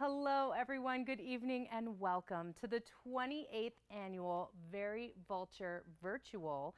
Hello everyone, good evening and welcome to the 28th annual Very Vulture virtual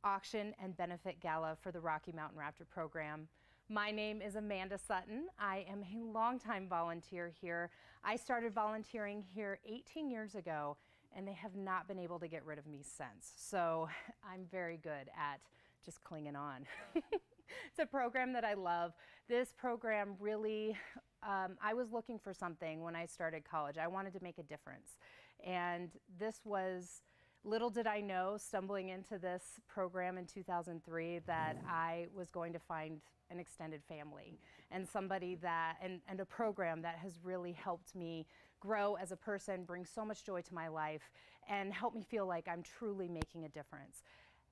auction and benefit gala for the Rocky Mountain Raptor program. My name is Amanda Sutton. I am a longtime volunteer here. I started volunteering here 18 years ago and they have not been able to get rid of me since. So I'm very good at just clinging on. It's a program that I love. This program really, I was looking for something when I started college. I wanted to make a difference. And this was, little did I know, stumbling into this program in 2003, that I was going to find an extended family and somebody that, and a program that has really helped me grow as a person, bring so much joy to my life, and help me feel like I'm truly making a difference.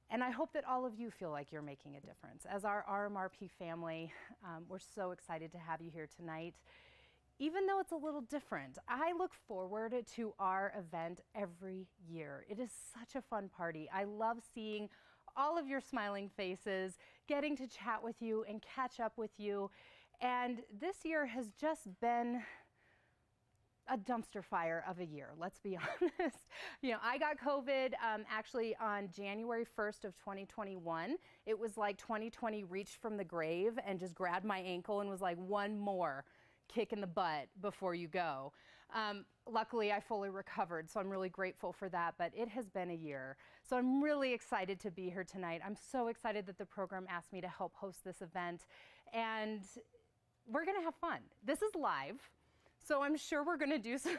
And I hope that all of you feel like you're making a difference. As our RMRP family, we're so excited to have you here tonight. Even though it's a little different, I look forward to our event every year. It is such a fun party. I love seeing all of your smiling faces, getting to chat with you and catch up with you. And this year has just been a dumpster fire of a year, let's be honest. You know, I got COVID actually on January 1st of 2021. It was like 2020 reached from the grave and just grabbed my ankle and was like, one more kick in the butt before you go. Luckily, I fully recovered, so I'm really grateful for that, but it has been a year. So I'm really excited to be here tonight. I'm so excited that the program asked me to help host this event, and we're gonna have fun. This is live. So I'm sure we're gonna do some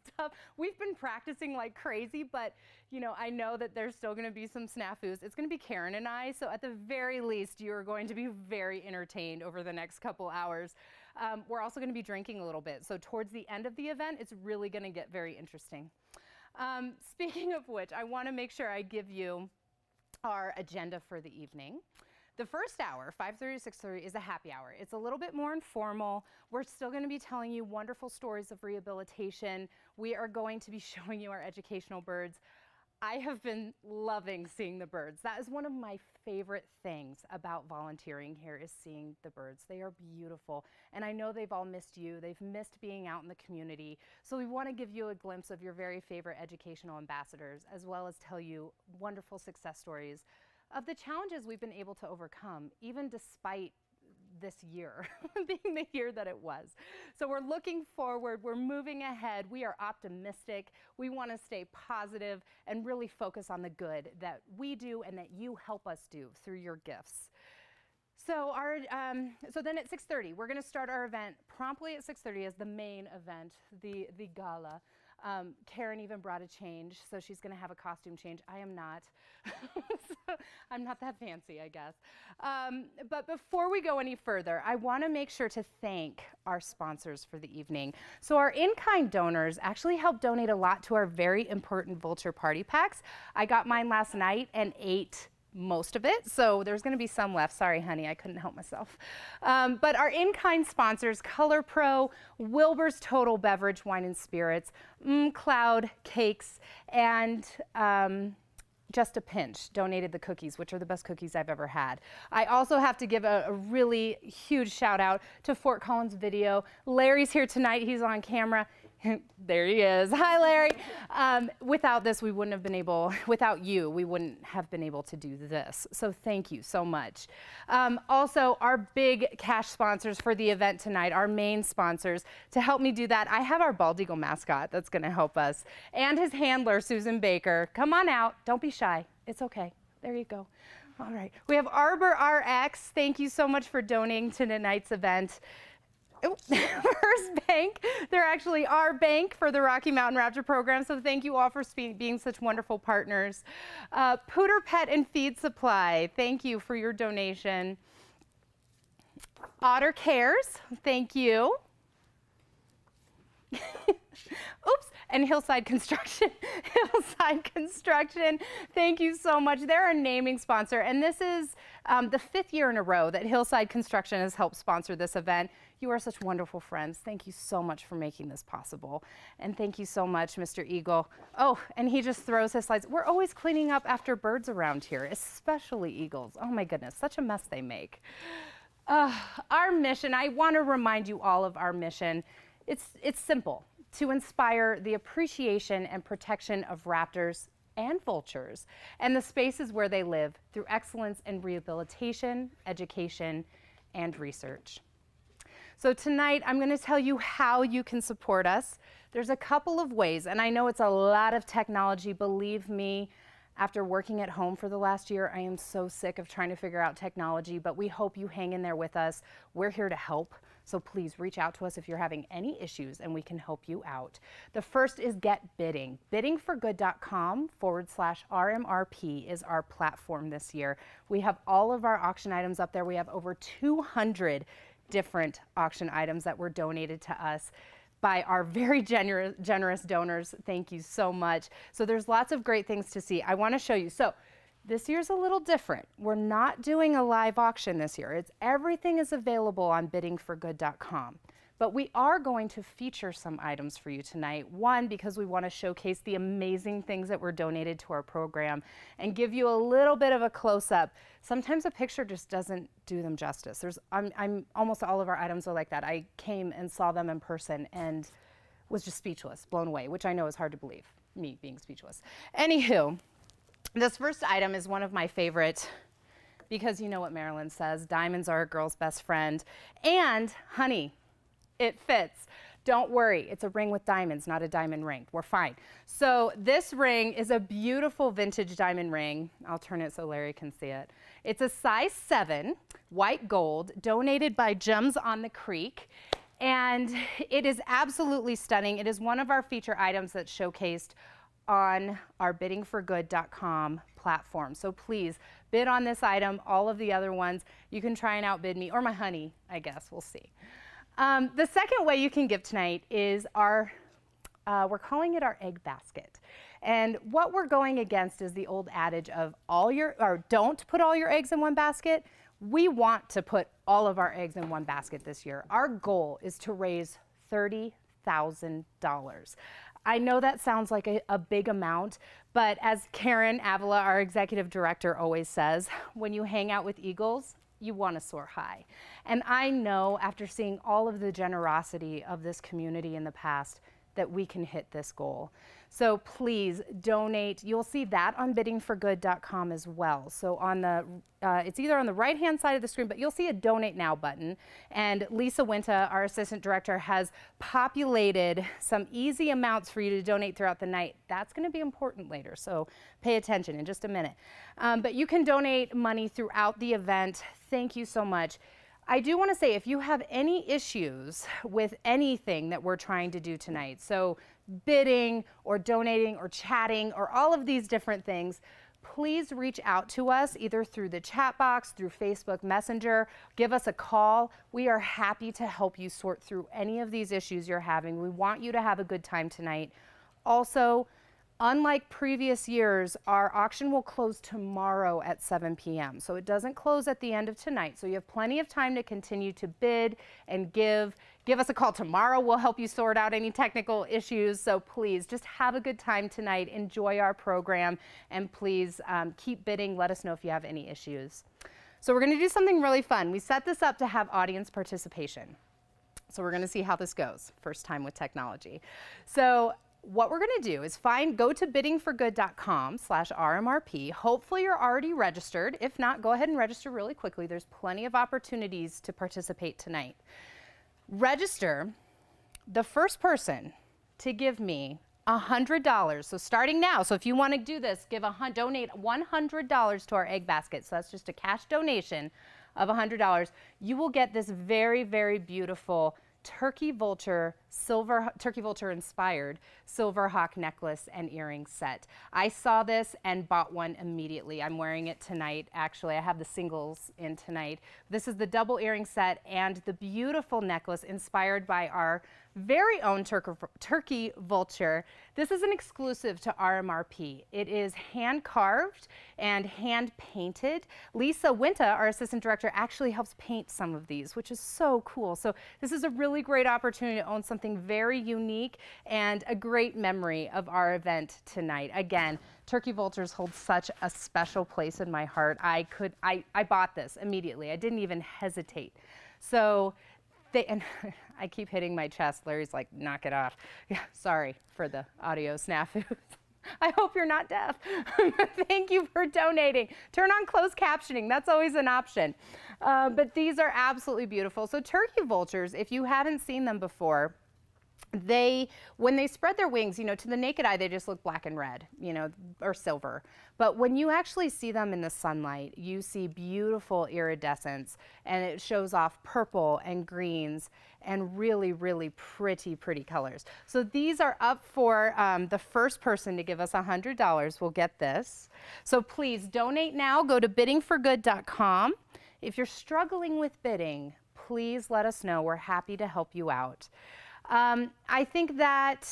stuff. We've been practicing like crazy, but you know, I know that there's still gonna be some snafus. It's gonna be Karen and I, so at the very least, you're going to be very entertained over the next couple hours. We're also gonna be drinking a little bit, so towards the end of the event, it's really gonna get very interesting. Speaking of which, I wanna make sure I give you our agenda for the evening. The first hour, 5:30 to 6:30, is a happy hour. It's a little bit more informal. We're still going to be telling you wonderful stories of rehabilitation. We are going to be showing you our educational birds. I have been loving seeing the birds. That is one of my favorite things about volunteering here, is seeing the birds. They are beautiful. And I know they've all missed you. They've missed being out in the community. So we want to give you a glimpse of your very favorite educational ambassadors, as well as tell you wonderful success stories of the challenges we've been able to overcome, even despite this year being the year that it was. So we're looking forward, we're moving ahead, we are optimistic, we want to stay positive and really focus on the good that we do and that you help us do through your gifts. So so then at 6:30, we're going to start our event promptly at 6:30 as the main event, the gala. Karen even brought a change, so she's going to have a costume change. I am not. So I'm not that fancy, I guess. But before we go any further, I want to make sure to thank our sponsors for the evening. So our in-kind donors actually helped donate a lot to our very important Vulture party packs. I got mine last night and ate most of it, so there's going to be some left. Sorry, honey, I couldn't help myself. But our in-kind sponsors, Color Pro, Wilbur's Total Beverage Wine and Spirits, Cloud Cakes, and Just a Pinch donated the cookies, which are the best cookies I've ever had. I also have to give a really huge shout out to Fort Collins Video. Larry's here tonight, he's on camera. There he is. Hi, Larry. Without this, we wouldn't have been able, without you, we wouldn't have been able to do this. So thank you so much. Also, our big cash sponsors for the event tonight, our main sponsors. To help me do that, I have our Bald Eagle mascot that's going to help us, and his handler, Susan Baker. Come on out. Don't be shy. It's okay. There you go. All right. We have Arbor RX. Thank you so much for donating to tonight's event. Oh, First Bank, they're actually our bank for the Rocky Mountain Raptor program, so thank you all for being such wonderful partners. Pooter Pet and Feed Supply, thank you for your donation. Otter Cares, thank you. Oops, and Hillside Construction. Hillside Construction, thank you so much. They're our naming sponsor, and this is the 5th year in a row that Hillside Construction has helped sponsor this event. You are such wonderful friends. Thank you so much for making this possible. And thank you so much, Mr. Eagle. Oh, and he just throws his slides. We're always cleaning up after birds around here, especially eagles. Oh my goodness, such a mess they make. Our mission, I want to remind you all of our mission. It's simple: to inspire the appreciation and protection of raptors and vultures and the spaces where they live through excellence in rehabilitation, education, and research. So tonight I'm going to tell you how you can support us. There's a couple of ways, and I know it's a lot of technology. Believe me, after working at home for the last year, I am so sick of trying to figure out technology, but we hope you hang in there with us. We're here to help. So please reach out to us if you're having any issues and we can help you out. The first is Get Bidding. Biddingforgood.com/RMRP is our platform this year. We have all of our auction items up there. We have over 200 different auction items that were donated to us by our very generous donors. Thank you so much. So there's lots of great things to see. I want to show you. So this year's a little different. We're not doing a live auction this year. Everything is available on biddingforgood.com. But we are going to feature some items for you tonight. One, because we want to showcase the amazing things that were donated to our program and give you a little bit of a close-up. Sometimes a picture just doesn't do them justice. Almost all of our items are like that. I came and saw them in person and was just speechless, blown away, which I know is hard to believe, me being speechless. Anywho, this first item is one of my favorite, because you know what Marilyn says, diamonds are a girl's best friend. And honey, it fits. Don't worry, it's a ring with diamonds, not a diamond ring. We're fine. So this ring is a beautiful vintage diamond ring. I'll turn it so Larry can see it. It's a size 7, white gold, donated by Gems on the Creek. And it is absolutely stunning. It is one of our feature items that's showcased on our biddingforgood.com platform. So please bid on this item, all of the other ones. You can try and outbid me, or my honey, I guess, we'll see. The second way you can give tonight is we're calling it our egg basket. And what we're going against is the old adage of don't put all your eggs in one basket. We want to put all of our eggs in one basket this year. Our goal is to raise $30,000. I know that sounds like a big amount, but as Karen Avila, our executive director, always says, when you hang out with eagles, you want to soar high. And I know, after seeing all of the generosity of this community in the past, that we can hit this goal. So please donate. You'll see that on biddingforgood.com as well. So it's either on the right-hand side of the screen, but you'll see a Donate Now button. And Lisa Winta, our assistant director, has populated some easy amounts for you to donate throughout the night. That's going to be important later, so pay attention in just a minute. But you can donate money throughout the event. Thank you so much. I do want to say, if you have any issues with anything that we're trying to do tonight, so bidding or donating or chatting or all of these different things, please reach out to us either through the chat box, through Facebook Messenger, give us a call. We are happy to help you sort through any of these issues you're having. We want you to have a good time tonight. Also, unlike previous years, our auction will close tomorrow at 7 p.m. So it doesn't close at the end of tonight. So you have plenty of time to continue to bid and give. Give us a call tomorrow. We'll help you sort out any technical issues. So please just have a good time tonight. Enjoy our program. And please keep bidding. Let us know if you have any issues. So we're going to do something really fun. We set this up to have audience participation. So we're going to see how this goes. First time with technology. So what we're going to do is go to biddingforgood.com/RMRP. Hopefully you're already registered. If not, go ahead and register really quickly. There's plenty of opportunities to participate tonight. Register. The first person to give me $100, so starting now, so if you want to do this, donate $100 to our egg basket. So that's just a cash donation of $100. You will get this very, very beautiful Turkey Vulture inspired silver hawk necklace and earring set. I saw this and bought one immediately. I'm wearing it tonight. Actually, I have the singles in tonight. This is the double earring set and the beautiful necklace inspired by our very own Turkey Vulture. This is an exclusive to RMRP. It is hand carved and hand painted. Lisa Winta, our assistant director, actually helps paint some of these, which is so cool. So this is a really great opportunity to own something very unique and a great memory of our event tonight. Again, Turkey Vultures hold such a special place in my heart. I bought this immediately. I didn't even hesitate. So And I keep hitting my chest. Larry's like, knock it off. Yeah, sorry for the audio snafu. I hope you're not deaf. Thank you for donating. Turn on closed captioning. That's always an option. But these are absolutely beautiful. So turkey vultures, if you haven't seen them before, when they spread their wings, you know, to the naked eye, they just look black and red, you know, or silver. But when you actually see them in the sunlight, you see beautiful iridescence, and it shows off purple and greens and really, really pretty colors. So these are up for the first person to give us $100 will get this. So please donate now. Go to biddingforgood.com. If you're struggling with bidding, please let us know. We're happy to help you out. I think that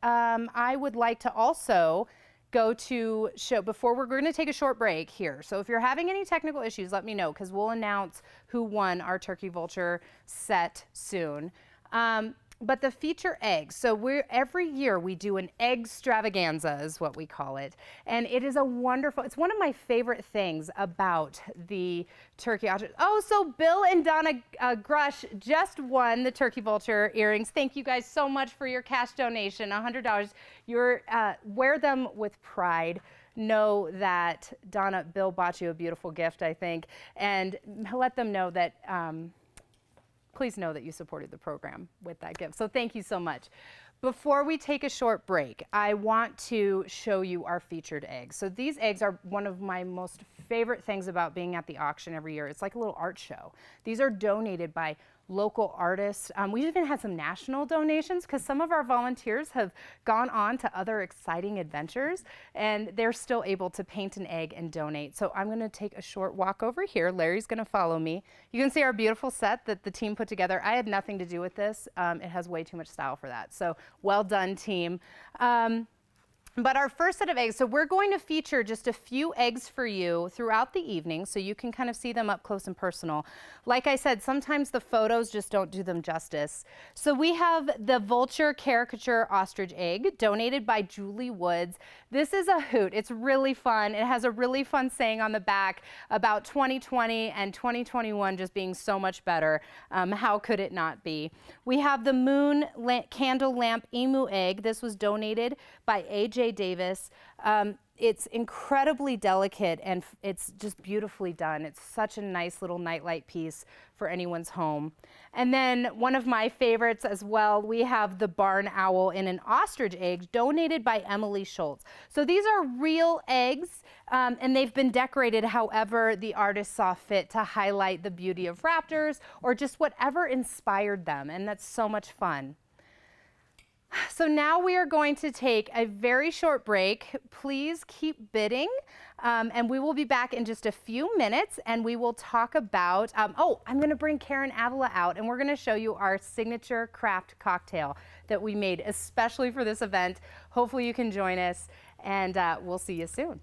I would like to also go to show, before we're going to take a short break here. So if you're having any technical issues, let me know, because we'll announce who won our Turkey Vulture set soon. But the feature eggs, so every year we do an egg extravaganza is what we call it. And it is it's one of my favorite things about the turkey auction. Oh, so Bill and Donna Grush just won the Turkey Vulture earrings. Thank you guys so much for your cash donation, $100. Wear them with pride. Know that Bill bought you a beautiful gift, I think, and let them know that please know that you supported the program with that gift. So thank you so much. Before we take a short break, I want to show you our featured eggs. So these eggs are one of my most favorite things about being at the auction every year. It's like a little art show. These are donated by local artists. We even had some national donations because some of our volunteers have gone on to other exciting adventures, and they're still able to paint an egg and donate. So I'm going to take a short walk over here. Larry's going to follow me. You can see our beautiful set that the team put together. I had nothing to do with this. It has way too much style for that. So well done, team. But our first set of eggs, so we're going to feature just a few eggs for you throughout the evening so you can kind of see them up close and personal. Like I said, sometimes the photos just don't do them justice. So we have the Vulture caricature ostrich egg donated by Julie Woods. This is a hoot. It's really fun. It has a really fun saying on the back about 2020 and 2021 just being so much better. How could it not be? We have the moon candle lamp emu egg. This was donated by AJ Davis. It's incredibly delicate and it's just beautifully done. It's such a nice little nightlight piece for anyone's home. And then one of my favorites as well, we have the barn owl in an ostrich egg donated by Emily Schultz. So these are real eggs and they've been decorated however the artist saw fit to highlight the beauty of raptors or just whatever inspired them, and that's so much fun. So now we are going to take a very short break. Please keep bidding, and we will be back in just a few minutes, and we will talk about, I'm going to bring Karen Avila out, and we're going to show you our signature craft cocktail that we made especially for this event. Hopefully you can join us, and we'll see you soon.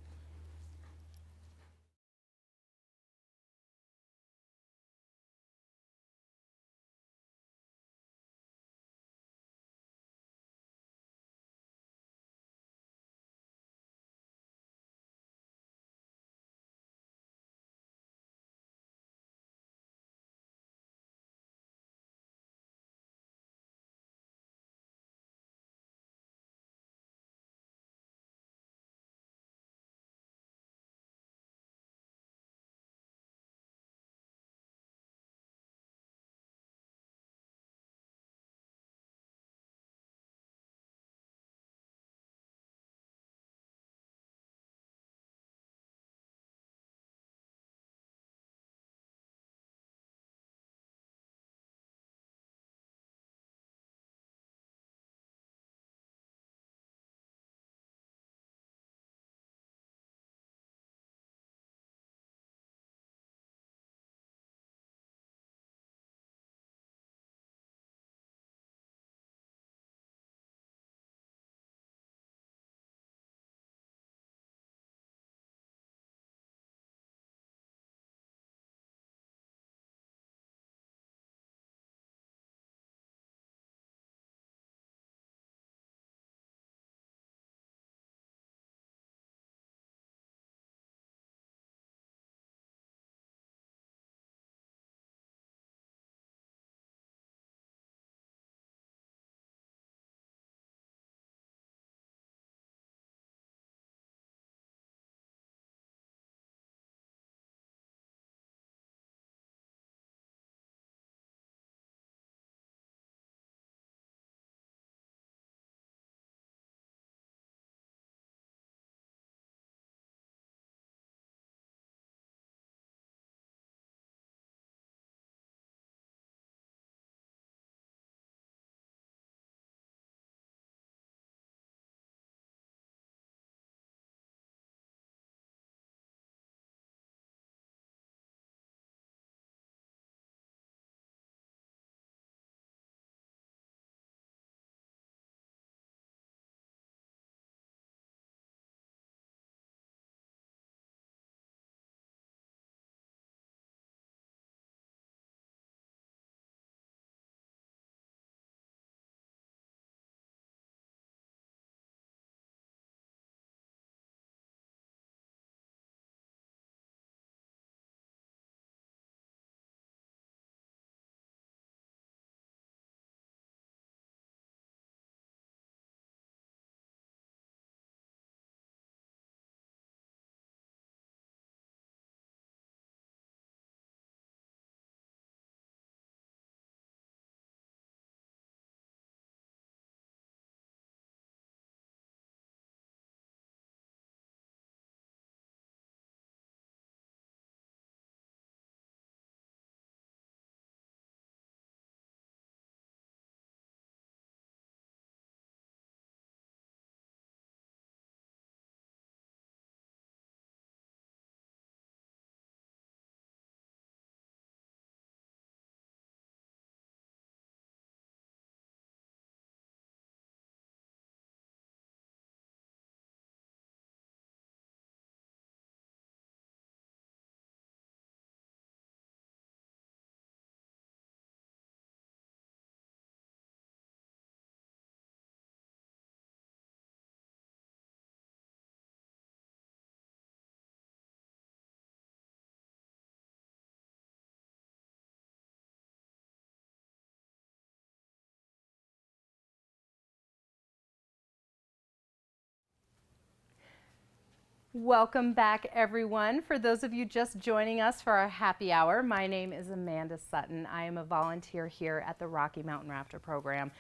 Welcome back, everyone. For those of you just joining us for our happy hour, my name is Amanda Sutton. I am a volunteer here at the Rocky Mountain Raptor program.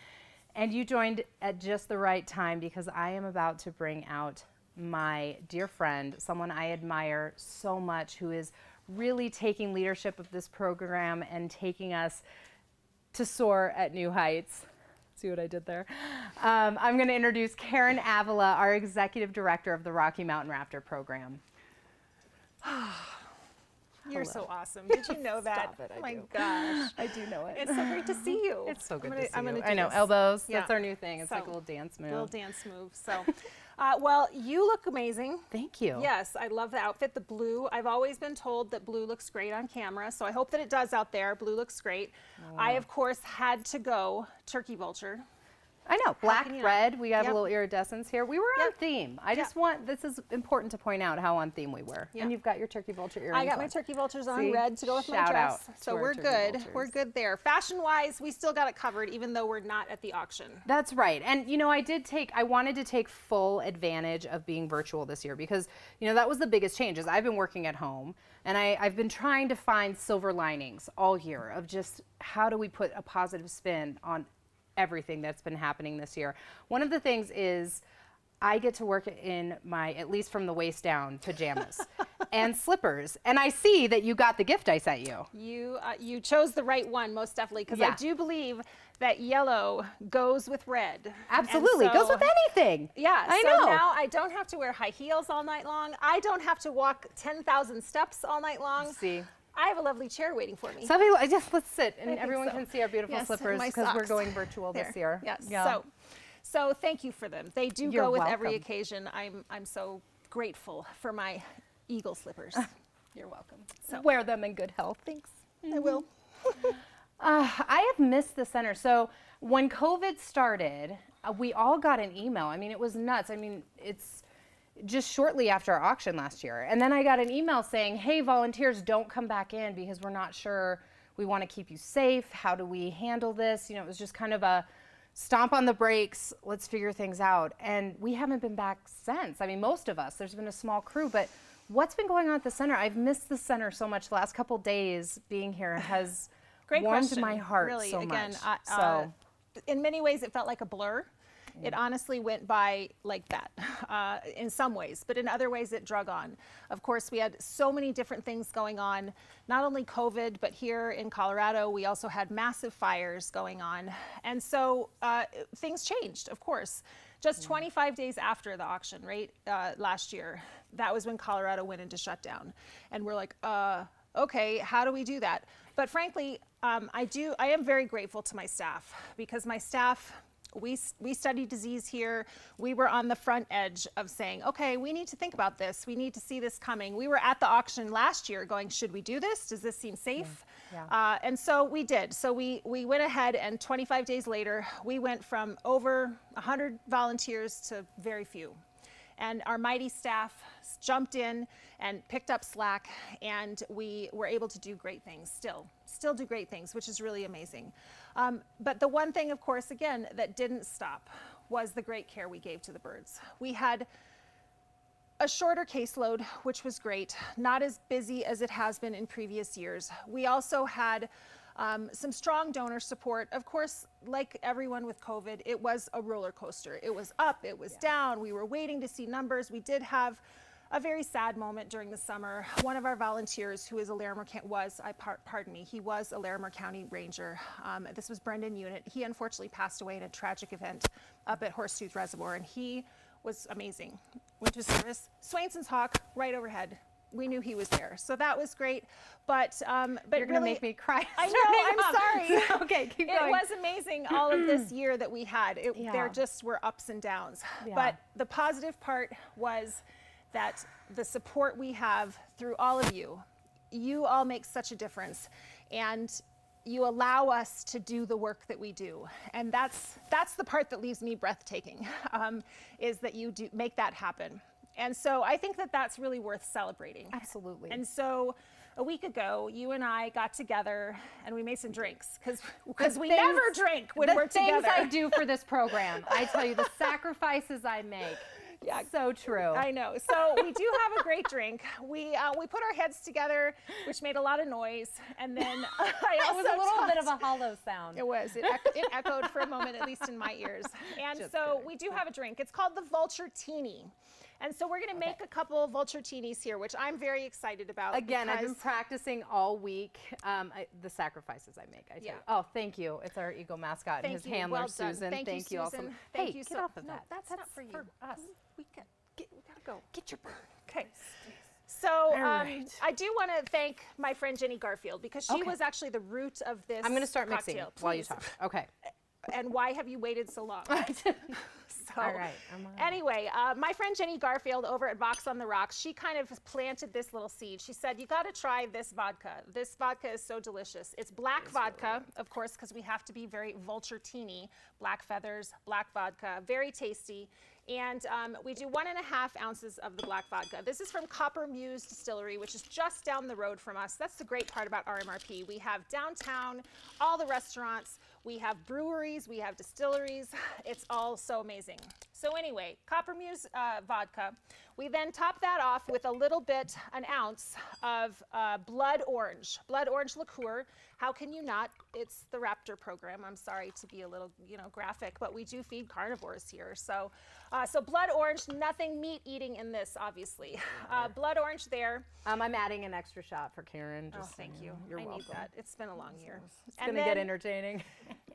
And you joined at just the right time because I am about to bring out my dear friend, someone I admire so much, who is really taking leadership of this program and taking us to soar at new heights. See what I did there? I'm going to introduce Karen Avila, our Executive Director of the Rocky Mountain Raptor program. You're so awesome. Did you know that? Stop it, oh my gosh. I do know it. It's so great to see you. It's so good to see you. I know, this. elbows, Yeah. that's our new thing. It's So, like a little dance move. Little dance move. So, well, you look amazing. Thank you. Yes, I love the outfit, the blue. I've always been told that blue looks great on camera, so I hope that it does out there. Blue looks great. Oh. I, of course, had to go turkey vulture. I know, black, can you red, we have Yep. a little iridescence here. We were on Yep. theme. I just want, this is important to point out how on theme we were. Yeah. And you've got your turkey vulture earrings I got on. my turkey vultures on, See? red to go with my Shout dress. out to So our we're turkey good. vultures. We're good there. Fashion-wise, we still got it covered, even though we're not at the auction. That's right. And, you know, I wanted to take full advantage of being virtual this year because, you know, that was the biggest change is I've been working at home and I've been trying to find silver linings all year of just how do we put a positive spin on everything that's been happening this year. One of the things is I get to work in my, at least from the waist down, pajamas and slippers. And I see that you got the gift I sent you. You chose the right one, most definitely, because I Yeah. do believe that yellow goes with red. Absolutely. And Goes so- with anything. Yeah, I so know. now I don't have to wear high heels all night long. I don't have to walk 10,000 steps all night long. See. I have a lovely chair waiting for me. Some people, let's sit and think everyone so. can see our beautiful Yes, slippers my because we're socks. going virtual this year. Yes. Yeah. So thank you for them. They do You're go with every welcome. occasion. I'm so grateful for my eagle slippers. You're welcome. So- Wear them in good health. Thanks. I will. I have missed the center. So when COVID started, we all got an email. I mean, it was nuts. I mean, it's just shortly after our auction last year. And then I got an email saying, hey, volunteers, don't come back in because we're not sure. We want to keep you safe. How do we handle this? You know, it was just kind of a stomp on the brakes. Let's figure things out. And we haven't been back since. I mean, most of us, there's been a small crew, but what's been going on at the center? I've missed the center so much. The last couple days being here has Great warmed question. my heart Really, so again, much. in many ways, it felt like a blur. It honestly went by like that in some ways, but in other ways it drug on. Of course, we had so many different things going on, not only COVID, but here in Colorado, we also had massive fires going on. And so things changed, of course. Just 25 days after the auction, right, last year, that was when Colorado went into shutdown. And we're like, okay, how do we do that? But frankly, I am very grateful to my staff because my staff, we study disease here. We were on the front edge of saying, okay, we need to think about this. We need to see this coming. We were at the auction last year going, should we do this? Does this seem safe? Yeah. And so we did. So we went ahead and 25 days later, we went from over 100 volunteers to very few. And our mighty staff jumped in and picked up slack, and we were able to do great things, still do great things, which is really amazing. But the one thing, of course, again, that didn't stop was the great care we gave to the birds. We had a shorter caseload, which was great, not as busy as it has been in previous years. We also had some strong donor support. Of course, like everyone with COVID, it was a roller coaster. It was up, it was down. We were waiting to see numbers. We did have a very sad moment during the summer. One of our volunteers, who is a Larimer County, he was a Larimer County Ranger. This was Brendan Unit. He unfortunately passed away in a tragic event up at Horsetooth Reservoir, and he was amazing. Went to service, Swainson's Hawk right overhead. We knew he was there, so that was great. But You're gonna make me cry. I know. I'm sorry. Okay, keep going. It was amazing all of this year that we had. Yeah. There just were ups and downs. Yeah. But the positive part was that the support we have through all of you, you all make such a difference, and you allow us to do the work that we do. And that's the part that leaves me breathtaking, is that you do make that happen. And so I think that that's really worth celebrating. Absolutely. And so a week ago, you and I got together and we made some drinks because we things- never drink when we're The things together. I do for this program, I tell you, the sacrifices I make. Yeah, so true. I know. So we do have a great drink. We put our heads together, which made a lot of noise, and then I also it was a little bit of a hollow sound. It was. It echoed for a moment, at least in my ears. And Just so kidding. we do have a drink. It's called the Vulture-teenie. And so we're going to make a couple of Vulture-teenies here, which I'm very excited about. Again, I've been because- practicing all week. The sacrifices I make, I tell you. Oh, thank you. It's our Eagle mascot and Thank his you. handler, Well done. Susan. Thank you, also. Susan. Hey, Thank you get so- off of no, that. that's not for you. us. We gotta go. Get your bird. Okay. So right. I do want to thank my friend Jenny Garfield because she Okay. was actually the root of this. I'm going to start mixing cocktail. while you Please. talk. Okay. And why have you waited so long? So, All right. I'm on. Anyway, my friend Jenny Garfield over at Box on the Rocks, she kind of planted this little seed. She said, you got to try this vodka. This vodka is so delicious. It's black vodka, of course, because we have to be very Vulture-teenie. Black feathers, black vodka, very tasty. And we do 1.5 ounces of the black vodka. This is from Copper Muse Distillery, which is just down the road from us. That's the great part about RMRP. We have downtown, all the restaurants. We have breweries, we have distilleries. It's all so amazing. So anyway, Copper Muse vodka. We then top that off with a little bit, an ounce of blood orange liqueur. How can you not? It's the Raptor program. I'm sorry to be a little, graphic, but we do feed carnivores here. So, so blood orange, nothing meat eating in this, obviously. Blood orange there. I'm adding an extra shot for Karen. Just Thank you. You're I welcome. need that. It's been a long year. It's going to get entertaining.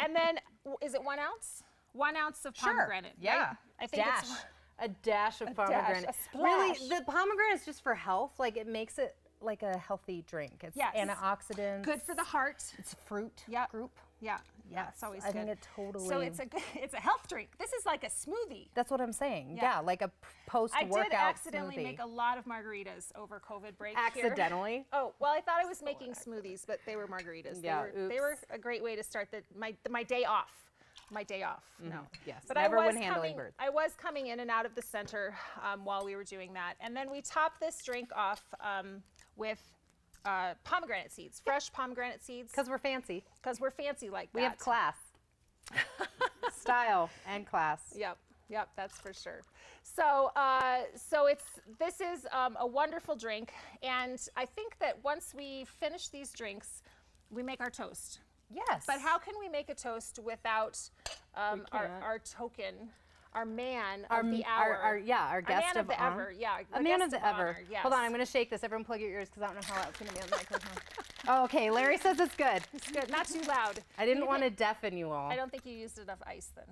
And then, is it 1 ounce? 1 ounce of pomegranate. Yeah. Right? I think dash. it's A dash of pomegranate. a Really, splash. the pomegranate is just for health. Like, it makes it like a healthy drink. It's Yes. antioxidants. good for the heart. It's a fruit Yeah. group. Yeah. Yes, it's always I good. think it totally. So it's a health drink. This is like a smoothie. That's what I'm saying. Yeah. Yeah, like a I post-workout did accidentally smoothie. make a lot of margaritas over COVID break. Here. Accidentally. Oh well, I thought I was making smoothies, but they were margaritas. Yeah, they were oops. a great way to start my day off. My day off. No. Yes, But never I was when handling coming, birds. I was coming in and out of the center while we were doing that, and then we top this drink off with pomegranate seeds, fresh pomegranate seeds, Because we're fancy. because we're fancy like that. We have class. Style and class. Yep, that's for sure. So, this is a wonderful drink, and I think that once we finish these drinks, we make our toast. Yes. But how can we make a toast without can't. our token, our man of the hour? Our guest man of the honor. ever, yeah. A the man guest of the ever. honor, yes. Hold on, I'm going to shake this. Everyone plug your ears because I don't know how that's going to be on the microphone. Oh, okay, Larry says it's good. It's good, not too loud. I didn't want to deafen you all. I don't think you used enough ice then.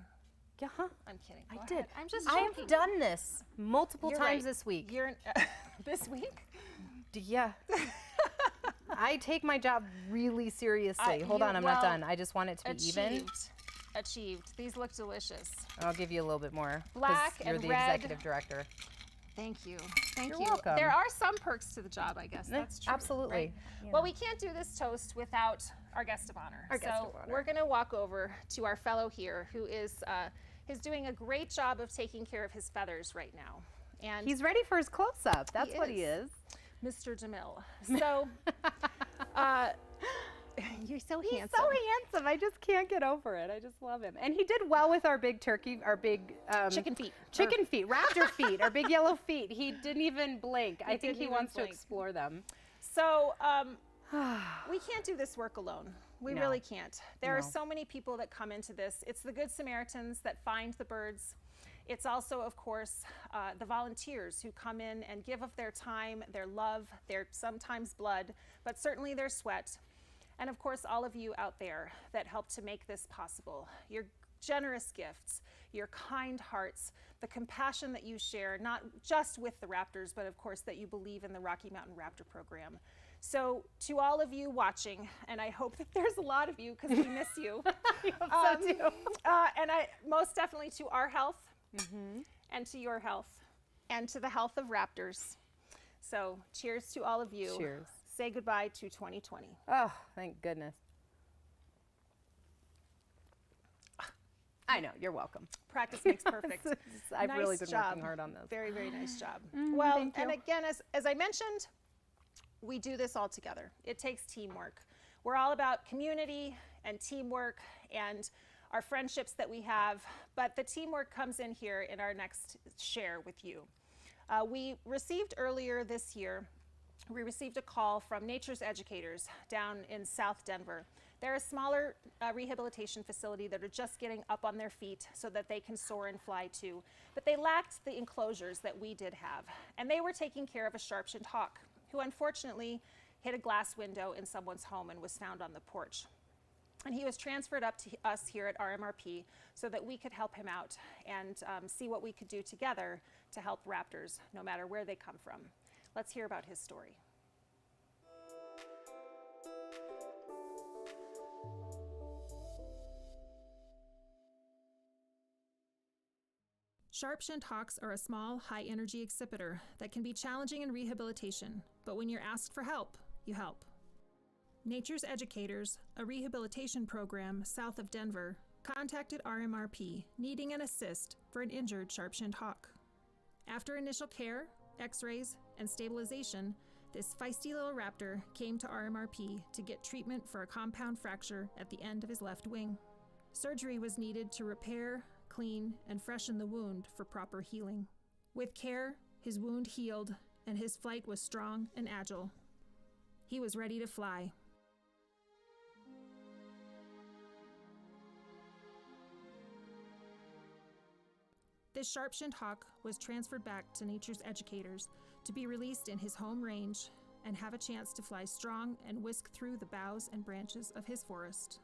Yeah, I'm kidding. I Go did. ahead. I'm just I joking. have done this multiple You're times right. this week. You're this week? Yeah. I take my job really seriously. Hold on, I'm not done. I just want it to be even. Achieved. These look delicious. I'll give you a little bit more. 'cause Black you're and the red. executive director. Thank you. Thank You're you. welcome. There are some perks to the job, I guess. That's true. Absolutely. right? Yeah. Well, we can't do this toast without our guest of honor. Our so guest of honor. we're going to walk over to our fellow here who is doing a great job of taking care of his feathers right now. And He's ready for his close-up. That's what he is. is. Mr. DeMille. So you're so He's handsome. so handsome. I just can't get over it. I just love him. And he did well with our big turkey, our big Chicken feet. chicken feet, raptor feet, our big yellow feet. He didn't even blink. I think didn't he even wants blink. to explore them. So we can't do this work alone. We No. really can't. There are No. so many people that come into this. It's the Good Samaritans that find the birds. It's also, of course, the volunteers who come in and give of their time, their love, their sometimes blood, but certainly their sweat. And of course, all of you out there that help to make this possible. Your generous gifts, your kind hearts, the compassion that you share, not just with the Raptors, but of course that you believe in the Rocky Mountain Raptor program. So to all of you watching, and I hope that there's a lot of you because we miss you. I hope so too. And I most definitely to our health and to your health and to the health of Raptors. So cheers to all of you. Cheers. Say goodbye to 2020. Oh, thank goodness. I know, you're welcome. Practice makes perfect. I've Nice really been job. working hard on this. Very, very nice job. Well, thank and you. again, as I mentioned, we do this all together. It takes teamwork. We're all about community and teamwork, and our friendships that we have, but the teamwork comes in here in our next share with you. We received earlier this year, we received a call from Nature's Educators down in South Denver. They're a smaller rehabilitation facility that are just getting up on their feet so that they can soar and fly too. But they lacked the enclosures that we did have. And they were taking care of a sharp-shinned hawk who unfortunately hit a glass window in someone's home and was found on the porch. And he was transferred up to us here at RMRP so that we could help him out and see what we could do together to help raptors, no matter where they come from. Let's hear about his story. Sharp-shinned hawks are a small, high-energy exhibitor that can be challenging in rehabilitation, but when you're asked for help, you help. Nature's Educators, a rehabilitation program south of Denver, contacted RMRP needing an assist for an injured sharp-shinned hawk. After initial care, x-rays, and stabilization, this feisty little raptor came to RMRP to get treatment for a compound fracture at the end of his left wing. Surgery was needed to repair, clean, and freshen the wound for proper healing. With care, his wound healed, and his flight was strong and agile. He was ready to fly. This sharp-shinned hawk was transferred back to Nature's Educators to be released in his home range and have a chance to fly strong and whisk through the boughs and branches of his forest.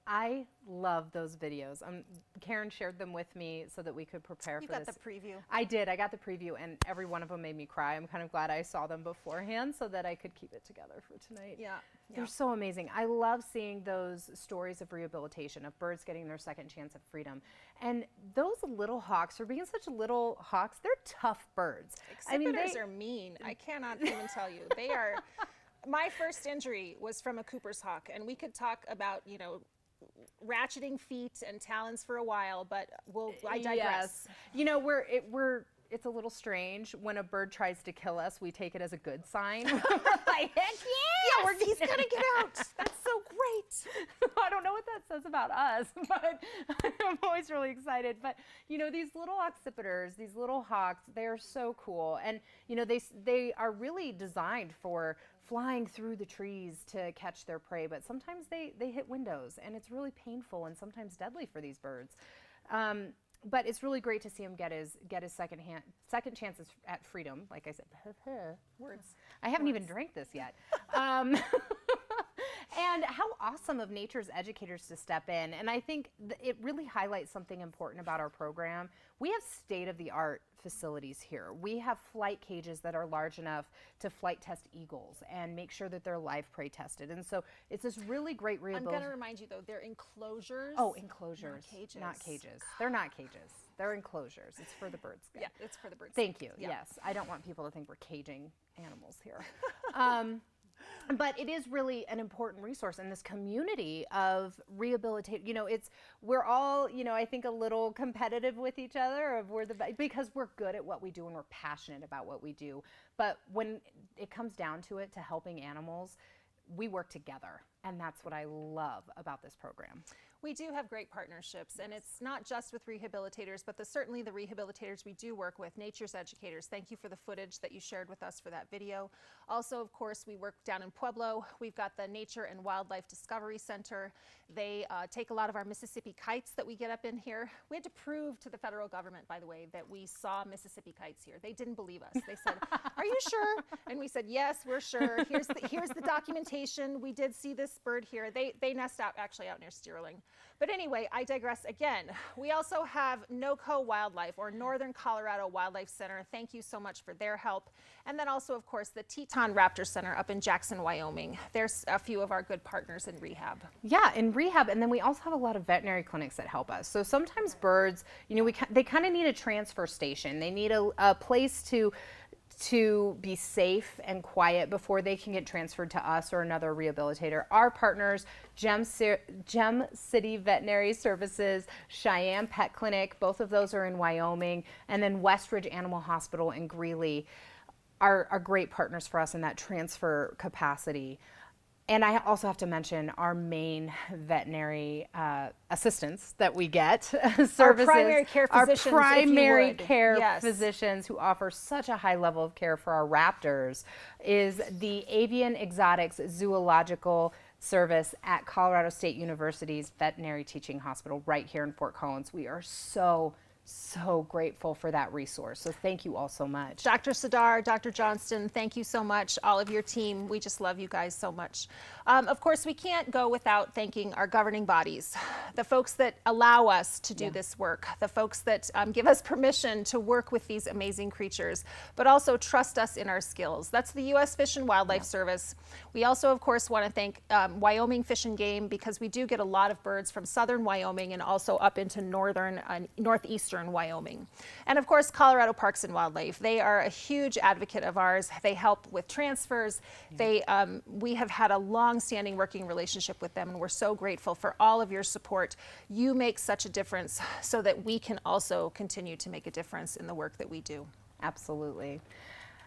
I love those videos. Karen shared them with me so that we could prepare for this. You got the preview. I did. I got the preview, and every one of them made me cry. I'm kind of glad I saw them beforehand so that I could keep it together for tonight. Yeah. They're so amazing. I love seeing those stories of rehabilitation, of birds getting their second chance at freedom. And those little hawks, for being such little hawks, they're tough birds. Exhibitors are mean. I cannot even tell you. They are. My first injury was from a Cooper's hawk, and we could talk about, you know, ratcheting feet and talons for a while, but I digress. Yes. You know, it's a little strange when a bird tries to kill us. We take it as a good sign. We're like, heck yes! Yeah, he's gonna get out. That's so great. I don't know what that says about us, but I'm always really excited. But you know, these little occipiters, these little hawks, they are so cool, and you know, they are really designed for flying through the trees to catch their prey, but sometimes they hit windows, and it's really painful and sometimes deadly for these birds. But it's really great to see him get his second chances at freedom. Like I said, words. I haven't even drank this yet. And how awesome of Nature's Educators to step in. And I think it really highlights something important about our program. We have state-of-the-art facilities here. We have flight cages that are large enough to flight test eagles and make sure that they're live prey tested. And so it's this really great rehabilitation. I'm going to remind you, though, they're enclosures. Oh, enclosures. Not cages. Not cages. They're not cages. They're enclosures. It's for the birds. Yeah, it's for the birds. Thank you. Yeah. Yes. I don't want people to think we're caging animals here. But it is really an important resource in this community of rehabilitation. You know, we're all, you know, I think a little competitive with each other because we're good at what we do and we're passionate about what we do. But when it comes down to it, to helping animals, we work together. And that's what I love about this program. We do have great partnerships, and it's not just with rehabilitators, but certainly the rehabilitators we do work with, Nature's Educators. Thank you for the footage that you shared with us for that video. Also, of course, we work down in Pueblo. We've got the Nature and Wildlife Discovery Center. They take a lot of our Mississippi kites that we get up in here. We had to prove to the federal government, by the way, that we saw Mississippi kites here. They didn't believe us. They said, "Are you sure?" And we said, "Yes, we're sure. Here's the documentation. We did see this bird here." They nest out near Sterling. But anyway, I digress again. We also have NOCO Wildlife, or Northern Colorado Wildlife Center. Thank you so much for their help. And then also, of course, the Teton Raptor Center up in Jackson, Wyoming. There's a few of our good partners in rehab. Yeah, in rehab, and then we also have a lot of veterinary clinics that help us. So sometimes birds, you know, they kind of need a transfer station. They need a place to to be safe and quiet before they can get transferred to us or another rehabilitator. Our partners, Gem City Veterinary Services, Cheyenne Pet Clinic, both of those are in Wyoming, and then Westridge Animal Hospital in Greeley are great partners for us in that transfer capacity. And I also have to mention our main veterinary assistants that we get, services, our primary care physicians, our primary if you would. care Yes. physicians who offer such a high level of care for our raptors, is the Avian Exotics Zoological Service at Colorado State University's Veterinary Teaching Hospital right here in Fort Collins. We are so grateful for that resource. So thank you all so much. Dr. Sadar, Dr. Johnston, thank you so much. All of your team, we just love you guys so much. Of course, we can't go without thanking our governing bodies, the folks that allow us to do this work, the folks that give us permission to work with these amazing creatures, but also trust us in our skills. That's the U.S. Fish and Wildlife Service. We also, of course, want to thank Wyoming Fish and Game, because we do get a lot of birds from southern Wyoming and also up into northern, northeastern Wyoming. And of course, Colorado Parks and Wildlife. They are a huge advocate of ours. They help with transfers. We have had a long-standing working relationship with them, and we're so grateful for all of your support. You make such a difference so that we can also continue to make a difference in the work that we do. Absolutely.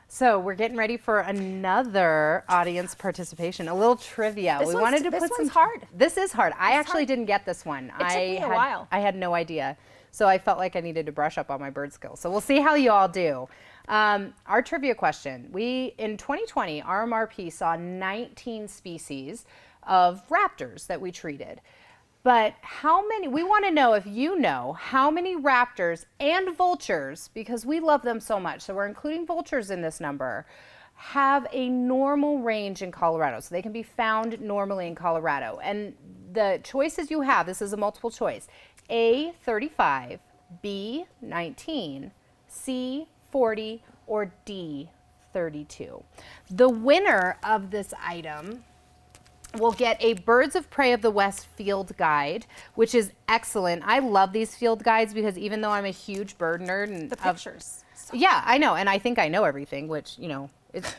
So we're getting ready for another audience participation, a little trivia. This one's hard. This is hard. I actually didn't get this one. It took me a while. I had no idea. So I felt like I needed to brush up on my bird skills. So we'll see how you all do. Our trivia question. In 2020, RMRP saw 19 species of raptors that we treated. But how many, we want to know if you know how many raptors and vultures, because we love them so much, so we're including vultures in this number, have a normal range in Colorado. So they can be found normally in Colorado. And the choices you have, this is a multiple choice. A, 35, B, 19, C, 40, or D, 32. The winner of this item will get a Birds of Prey of the West field guide, which is excellent. I love these field guides because even though I'm a huge bird nerd, and the pictures. Yeah, I know, and I think I know everything, which, you know,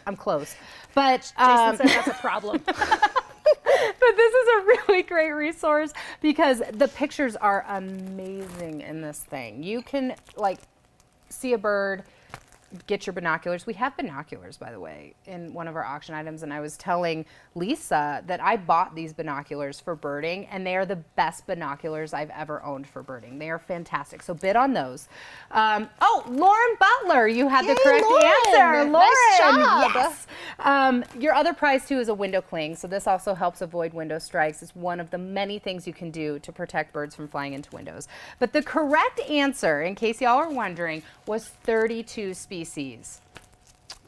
I'm close. But Jason said that's a problem. But this is a really great resource because the pictures are amazing in this thing. You can like see a bird, get your binoculars. We have binoculars, by the way, in one of our auction items, and I was telling Lisa that I bought these binoculars for birding, and they are the best binoculars I've ever owned for birding. They are fantastic. So bid on those. Oh, Lauren Butler, you had the correct answer. Lauren, nice job. Yes. Your other prize too is a window cling. So this also helps avoid window strikes. It's one of the many things you can do to protect birds from flying into windows. But the correct answer, in case y'all are wondering, was 32 species.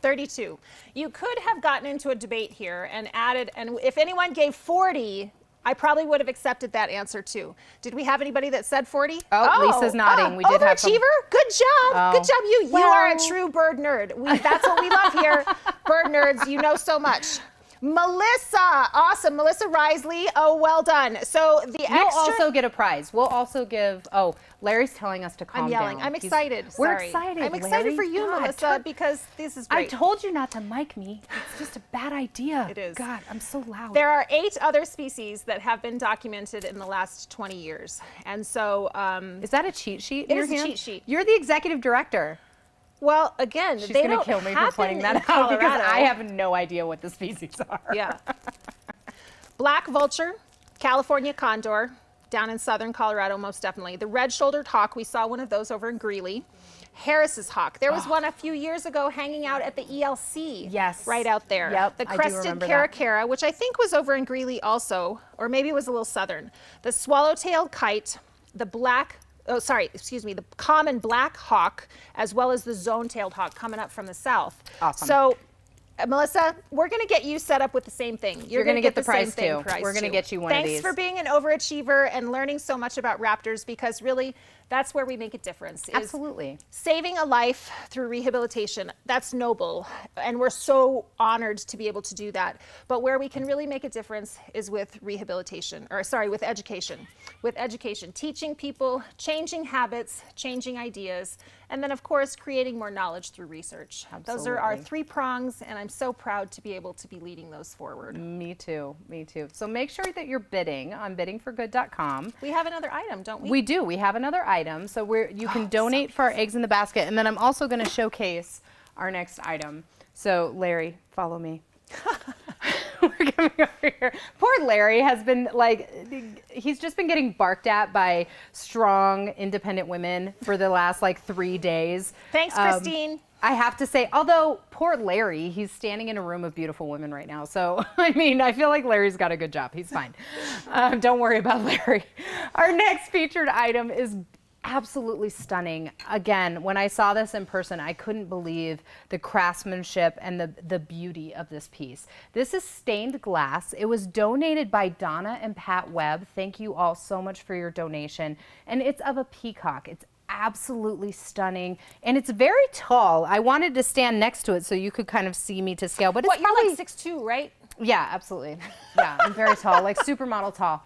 32. You could have gotten into a debate here and added, and if anyone gave 40, I probably would have accepted that answer too. Did we have anybody that said 40? Oh, Lisa's nodding. We did have some. Overachiever? Good job. Oh. Good job. You are a true bird nerd. That's what we love here. Bird nerds, you know so much. Melissa, awesome. Melissa Risley, oh, well done. So the extra... You'll also get a prize. We'll also give, oh, Larry's telling us to calm down. I'm yelling. I'm excited. We're Sorry. excited, I'm excited Larry. for you, God, Melissa, because this is great. I told you not to mic me. It's just a bad idea. It is. God, I'm so loud. There are 8 other species that have been documented in the last 20 years. And so... is that a cheat sheet in it your is a hand? cheat sheet. You're the executive director. Well, again, She's they going to don't kill me for happen pointing that in out because Colorado. I have no idea what the species are. Yeah. Black vulture, California condor, down in southern Colorado, most definitely. The red-shouldered hawk, we saw one of those over in Greeley. Harris's hawk. There was one a few years ago hanging out at the ELC. Yes. Right out there. Yep, The I do crested remember that. caracara, which I think was over in Greeley also, or maybe it was a little southern. The swallow-tailed kite, the the common black hawk, as well as the zone-tailed hawk coming up from the south. Awesome. So, Melissa, we're going to get you set up with the same thing. You're going to get the prize same too. We're going to get you one of these. Thanks for being an overachiever and learning so much about raptors, because really, That's where we make a difference. is Absolutely. Saving a life through rehabilitation, that's noble. And we're so honored to be able to do that. But where we can really make a difference is with rehabilitation, or sorry, with education. With education, teaching people, changing habits, changing ideas, and then of course, creating more knowledge through research. Those are our Absolutely. 3 prongs, and I'm so proud to be able to be leading those forward. Me too. Me too. So make sure that you're bidding on biddingforgood.com. We have another item, don't we? We do. We have another item. So you can donate for our eggs in the basket. And then I'm also going to showcase our next item. So Larry, follow me. We're coming over here. Poor Larry has been he's just been getting barked at by strong, independent women for the last 3 days. Thanks, Christine. I have to say, although poor Larry, he's standing in a room of beautiful women right now. So, I mean, I feel like Larry's got a good job. He's fine. Don't worry about Larry. Our next featured item is absolutely stunning. Again, when I saw this in person, I couldn't believe the craftsmanship and the beauty of this piece. This is stained glass. It was donated by Donna and Pat Webb. Thank you all so much for your donation. And it's of a peacock. It's absolutely stunning, and it's very tall. I wanted to stand next to it so you could kind of see me to scale, but it's You're probably like 6'2", right? Yeah, absolutely. Yeah, I'm very tall, like supermodel tall.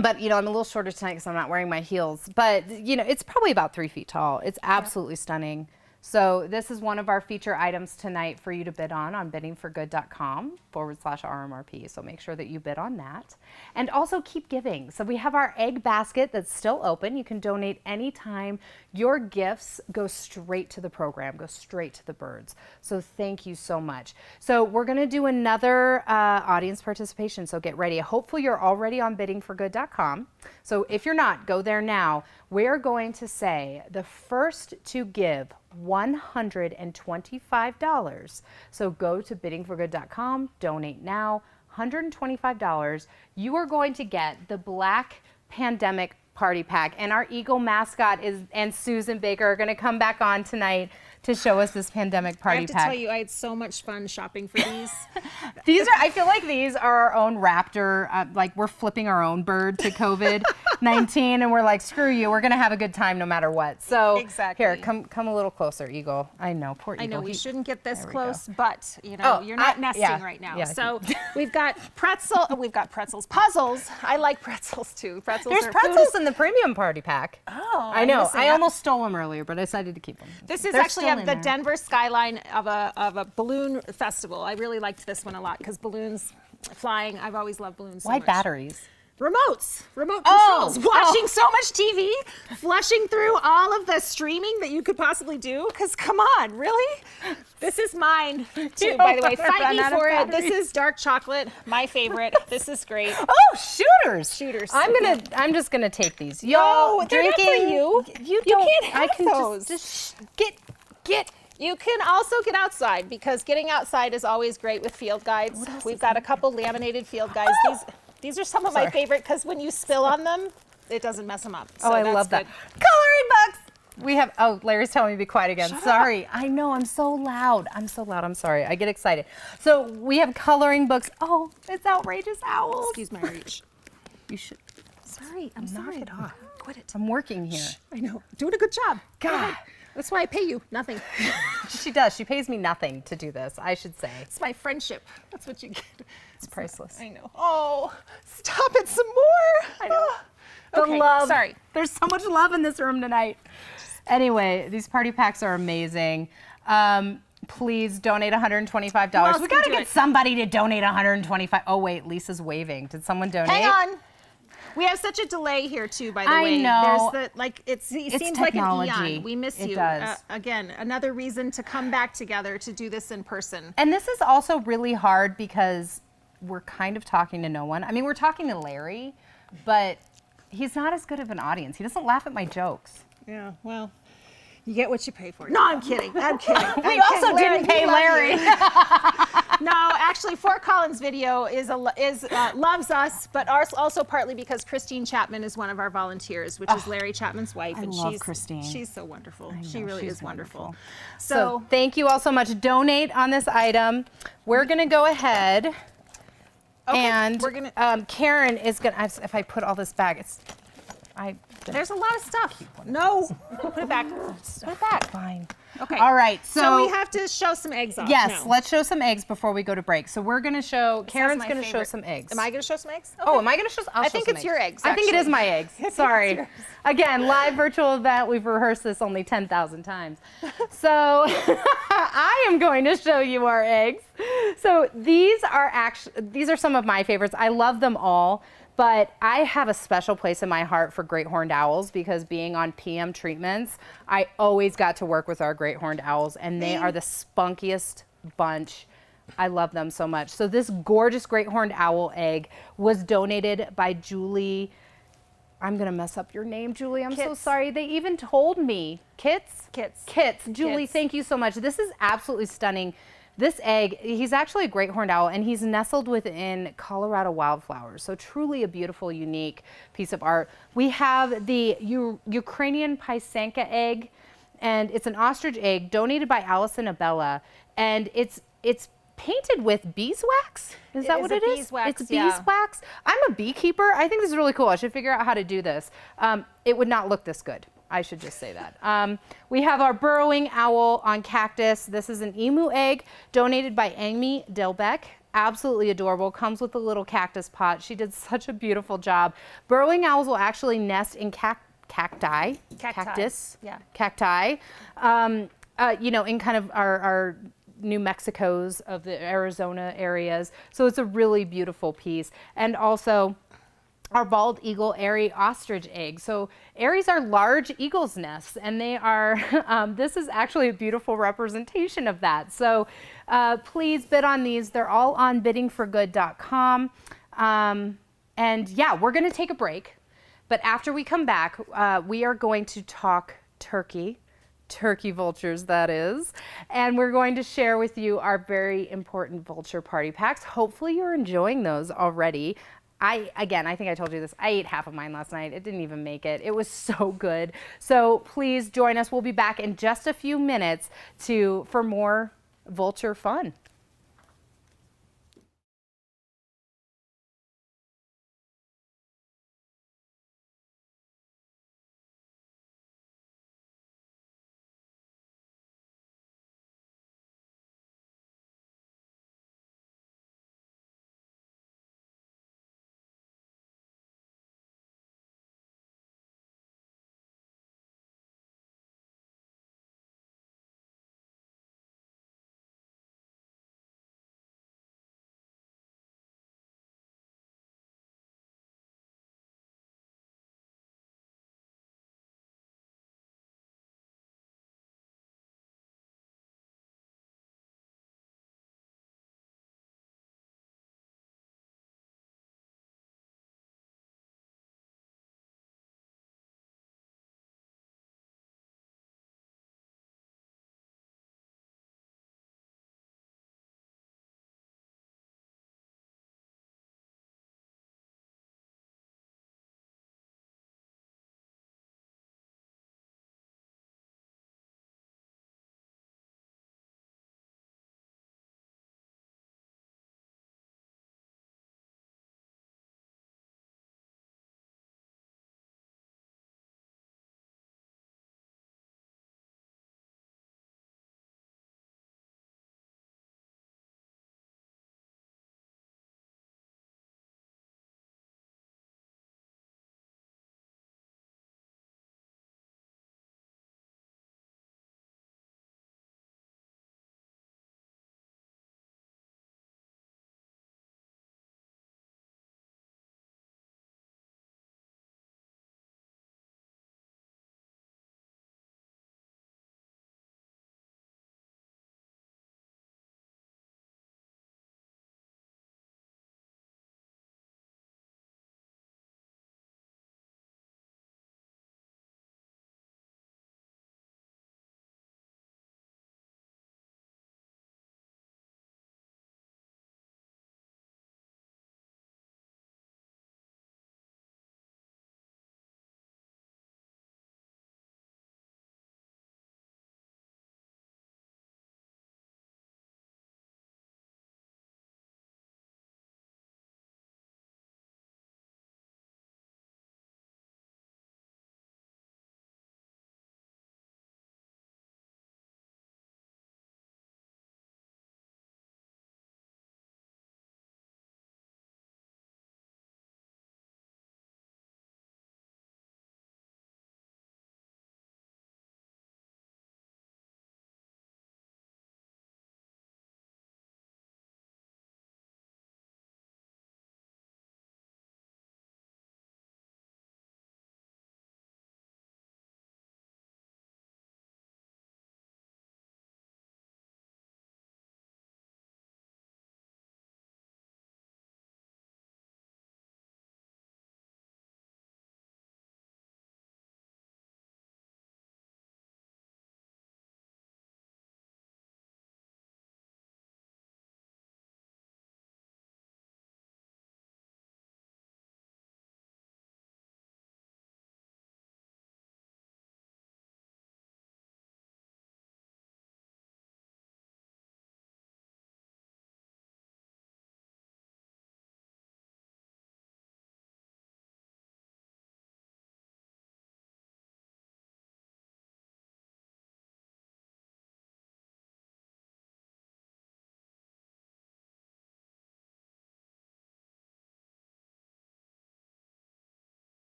But you know, I'm a little shorter tonight because I'm not wearing my heels. But you know, it's probably about 3 feet tall. It's absolutely stunning. So this is one of our feature items tonight for you to bid on biddingforgood.com/RMRP. So make sure that you bid on that. And also keep giving. So we have our egg basket that's still open. You can donate anytime. Your gifts go straight to the program, go straight to the birds. So thank you so much. So we're going to do another audience participation. So get ready. Hopefully you're already on biddingforgood.com. So if you're not, go there now. We're going to say the first to give $125. So go to biddingforgood.com, donate now, $125. You are going to get the Black Pandemic Party Pack, and our Eagle mascot and Susan Baker are going to come back on tonight to show us this pandemic party pack. I have to tell you, I had so much fun shopping for these. I feel like these are our own Raptor, like we're flipping our own bird to COVID-19 and we're like, screw you, we're gonna have a good time no matter what. So exactly. Here, come a little closer, Eagle. I know, poor Eagle. I know, we shouldn't get this close, go. but you know, you're not nesting right now. Yeah. So we've got pretzels, puzzles. I like pretzels too. There's pretzels in the premium party pack. Oh, I know. I almost stole them earlier, but I decided to keep them. This is actually the Denver skyline of a balloon festival. I really liked this one a lot because balloons flying. I've always loved balloons so much. Why batteries? Remote controls. Watching so much TV, flushing through all of the streaming that you could possibly do. Because come on, really? This is mine too, by the way. Fight me for it. This is dark chocolate, my favorite. This is great. Oh, shooters! Shooters. I'm just gonna take these. No, they're not for you. You can't have I can those. Just get. You can also get outside because getting outside is always great with field guides. We've got a couple laminated field guides. These are some of my favorite because when you spill on them, it doesn't mess them up. So I love that. Coloring books. We have, Larry's telling me to be quiet again. Sorry. I know, I'm so loud. I'm sorry. I get excited. So we have coloring books. Oh, it's outrageous owls. Excuse my reach. You should. Sorry, I'm Knock sorry. it off. Quit it. I'm working here. I know. Doing a good job. God. That's why I pay you. Nothing. She does. She pays me nothing to do this, I should say. It's my friendship. That's what you get. It's priceless. I know. Oh, stop it some more. I know. The Okay, love. sorry. There's so much love in this room tonight. Anyway, these party packs are amazing. Please donate $125. We got to get somebody to donate $125. Oh, wait, Lisa's waving. Did someone donate? Hang on. We have such a delay here too, by the way. I know. There's it seems technology. like an eon. We miss It you. does. Again, another reason to come back together to do this in person. And this is also really hard because we're kind of talking to no one. I mean, we're talking to Larry, but he's not as good of an audience. He doesn't laugh at my jokes. Yeah, well, you get what you pay for. No, I'm kidding. I'm kidding. We also didn't pay Larry. No, actually, Fort Collins Video loves us, but also partly because Christine Chapman is one of our volunteers, which is Larry Chapman's wife. I love Christine. She's so wonderful. She really is wonderful. So thank you all so much. Donate on this item. We're going to go ahead. Okay, and we're gonna. Karen is going to, if I put all this back, it's, There's a lot of stuff. No, put it back. Put it back. Fine. Okay. All right. So we have to show some eggs off Yes, now. let's show some eggs before we go to break. So we're going to show, Karen's going to show some eggs. Am I going to show some eggs? Okay. Oh, am I going to show? I think it's your eggs. I think it is actually. my eggs. Sorry. Again, live virtual event. We've rehearsed this only 10,000 times. So I am going to show you our eggs. So these are some of my favorites. I love them all, but I have a special place in my heart for great horned owls because being on PM treatments, I always got to work with our great horned owls, and they are the spunkiest bunch. I love them so much. So this gorgeous great horned owl egg was donated by Julie. I'm going to mess up your name, Julie. I'm so sorry. They even told me. Kits? Kits. Julie, thank you so much. This is absolutely stunning. This egg, he's actually a great horned owl, and he's nestled within Colorado wildflowers. So truly a beautiful, unique piece of art. We have the Ukrainian Pysanka egg, and it's an ostrich egg donated by Allison Abella, and it's painted with beeswax. Is that what it is? Beeswax, it's beeswax. I'm a beekeeper. I think this is really cool. I should figure out how to do this. It would not look this good. I should just say that. We have our burrowing owl on cactus. This is an emu egg donated by Amy Delbeck. Absolutely adorable. Comes with a little cactus pot. She did such a beautiful job. Burrowing owls will actually nest in cacti. Cacti. You know, in kind of our New Mexico's of the Arizona areas. So it's a really beautiful piece. And also our bald eagle airy ostrich egg. So airies are large eagle's nests, and they are, this is actually a beautiful representation of that. So please bid on these. They're all on biddingforgood.com. And yeah, we're gonna take a break, but after we come back, we are going to talk turkey vultures, that is, and we're going to share with you our very important vulture party packs. Hopefully you're enjoying those already. I think I told you this, I ate half of mine last night. It didn't even make it. It was so good. So please join us. We'll be back in just a few minutes for more vulture fun.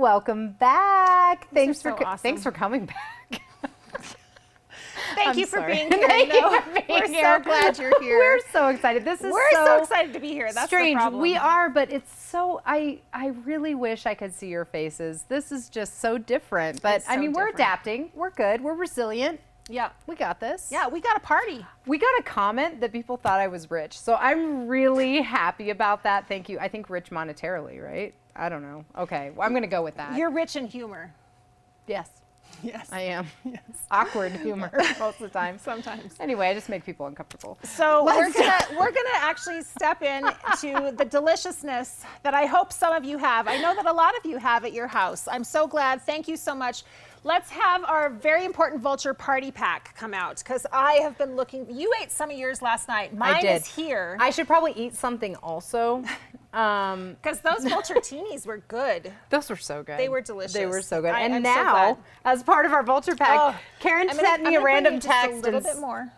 Welcome back. Thanks so awesome. Thanks for coming back. Thank you for sorry. being here. Thank you for being We're here. so glad you're here. We're so excited. This is We're so excited to be here. That's strange. the problem. We are, but it's so, I really wish I could see your faces. This is just so different. But It's I so mean, we're different. adapting. We're good. We're resilient. Yeah. We got this. Yeah, we got a party. We got a comment that people thought I was rich. So I'm really happy about that. Thank you. I think rich monetarily, right? I don't know. Okay. Well, I'm going to go with that. You're rich in humor. Yes. Yes. I am. Yes. Awkward humor most of the time. Sometimes. Anyway, I just make people uncomfortable. So we're Let's- gonna actually step into the deliciousness that I hope some of you have. I know that a lot of you have at your house. I'm so glad. Thank you so much. Let's have our very important Vulture party pack come out because I have been looking. You ate some of yours last night. Mine did. is here. I should probably eat something also. Because those Vulture-teenies were good. Those were so good. They were delicious. They were so good. I'm And so now, glad. as part of our Vulture pack, Oh, Karen I'm sent me gonna a random bring you just text. a little and bit more.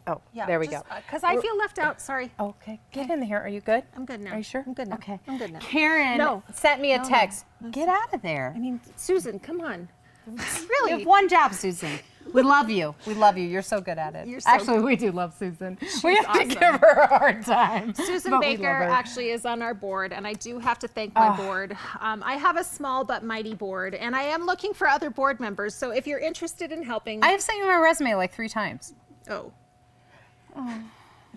Oh, Yeah, there we go. Because I feel left out. Sorry. Okay, get in here. Are you good? I'm good now. Are you sure? I'm good now. Okay. I'm good now. Karen No. sent me a No, no. text. No, Get out of there. I mean, Susan, come on. You Really? have one job, Susan. We love you. We love you. You're so good at it. You're so Actually, good. we do love Susan. We have awesome. to give her a hard time. Susan but we love Baker her. actually is on our board, and I do have to thank my board. I have a small but mighty board, and I am looking for other board members. So if you're interested in helping, I have sent you my resume like 3 times. I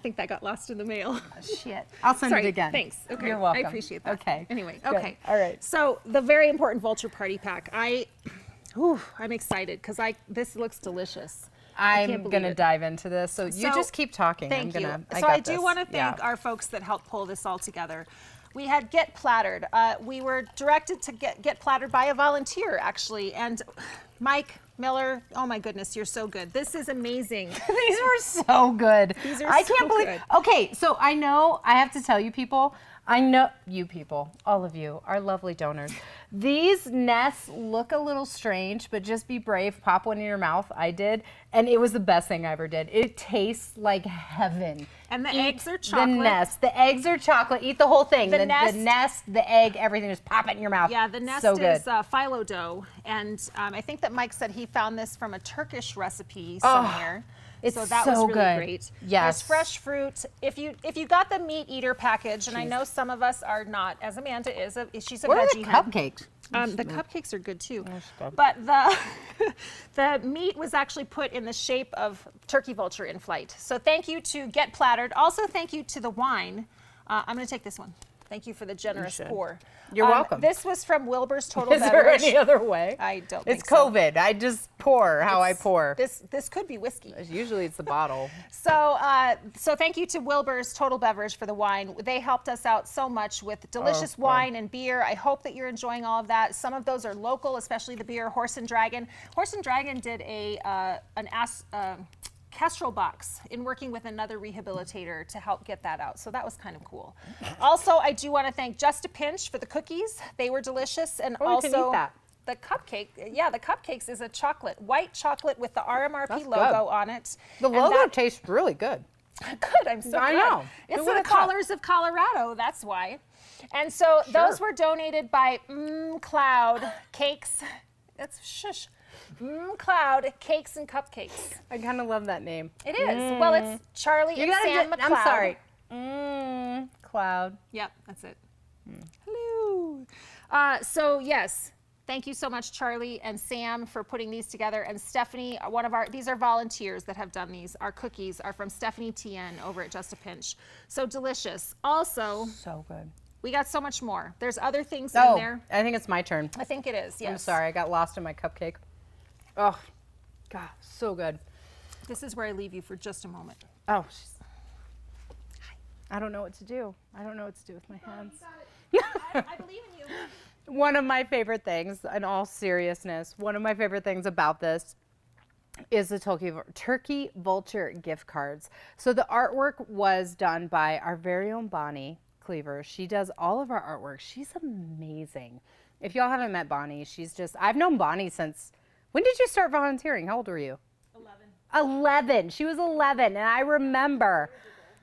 think that got lost in the mail. Shit. I'll send Sorry, it again. thanks. Okay, You're welcome. I appreciate that. Okay. Anyway, Good. okay. All right. So the very important Vulture party pack. I'm excited because this looks delicious. I'm can't going to believe it. dive into this. So you So, just keep talking. Thank I'm you. gonna, So I got do this. want to thank Yeah. our folks that helped pull this all together. We had Get Plattered. We were directed to get plattered by a volunteer, actually. And Mike Miller, oh my goodness, you're so good. This is amazing. These were so good. These are I so can't believe. good. Okay, so I know I have to tell you people. I know you people, all of you, our lovely donors. These nests look a little strange, but just be brave. Pop one in your mouth. I did, and it was the best thing I ever did. It tastes like heaven. And the Eat eggs are chocolate. The nest. The eggs are chocolate. Eat the whole thing. The nest- the egg, everything. Just pop it in your mouth. Yeah, the nest so good. is phyllo dough, and I think that Mike said he found this from a Turkish recipe somewhere. it's so that was so really good. great. Yes. There's fresh fruit. If you got the meat eater package, and I know some of us are not, as Amanda is, she's a What are veggie the head. cupcakes? The cupcakes are good too, That's good. but the meat was actually put in the shape of turkey vulture in flight. So thank you to Get Plattered. Also thank you to the wine. I'm going to take this one. Thank you for the generous should. pour. You're welcome. This was from Wilbur's Total Is there Beverage. any other way? I don't It's think so. COVID. I just pour how I pour. This could be whiskey. Usually it's the bottle. So thank you to Wilbur's Total Beverage for the wine. They helped us out so much with delicious fun. wine and beer. I hope that you're enjoying all of that. Some of those are local, especially the beer Horse and Dragon. Horse and Dragon did an Kestrel box in working with another rehabilitator to help get that out. So that was kind of cool. Also, I do want to thank Just a Pinch for the cookies. They were delicious. And Oh, you also can eat that. the cupcake. Yeah, the cupcakes is a white chocolate with the RMRP That's logo good. on it. The And logo that- tastes really good. Good, I'm so I glad. know. It's Who the would've thought? colors of Colorado, that's why. And so those were donated by Cloud Cakes. That's shush. Cloud Cakes and Cupcakes. I kind of love that name. It is. Well, it's Charlie You and gotta Sam get, McCloud. I'm sorry. Cloud. Yep, that's it. Hello. So yes, thank you so much, Charlie and Sam, for putting these together. And Stephanie, these are volunteers that have done these. Our cookies are from Stephanie Tien over at Just a Pinch. So delicious. Also, So good. we got so much more. There's other things Oh, in there. I think it's my turn. I think it is. Yes. I'm sorry. I got lost in my cupcake. Oh, God, so good. This is where I leave you for just a moment. Oh, I don't know what to do. I don't know what to do with my hands. I believe in you. One of my favorite things, in all seriousness, one of my favorite things about this is the Turkey Vulture gift cards. So the artwork was done by our very own Bonnie Cleaver. She does all of our artwork. She's amazing. If y'all haven't met Bonnie, I've known Bonnie since, when did you start volunteering? How old were you? 11. 11. She was 11, and I remember.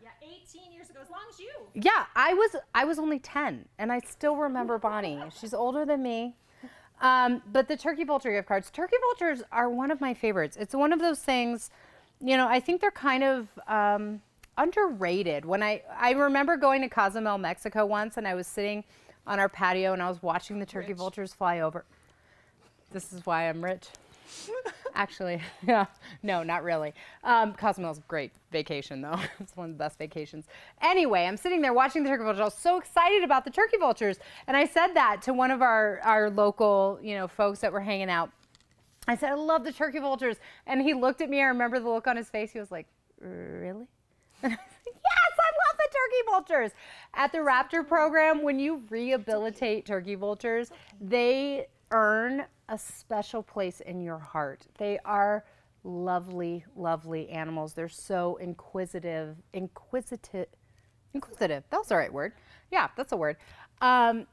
Yeah, 18 years ago, as long as you. Yeah, I was only 10, and I still remember Bonnie. She's older than me. But the turkey vulture gift cards, turkey vultures are one of my favorites. It's one of those things, you know, I think they're kind of underrated. When I remember going to Cozumel, Mexico once, and I was sitting on our patio and I was watching the turkey vultures fly over. This is why I'm rich. Actually, yeah, no, not really. Cozumel's a great vacation, though. It's one of the best vacations. Anyway, I'm sitting there watching the turkey vultures. I was so excited about the turkey vultures. And I said that to one of our local, you know, folks that were hanging out. I said, I love the turkey vultures. And he looked at me. I remember the look on his face. He was like, really? And I said, yes, I love the turkey vultures. At the Raptor program, when you rehabilitate turkey vultures, they earn a special place in your heart. They are lovely, lovely animals. They're so inquisitive. That's the right word. Yeah, that's a word. And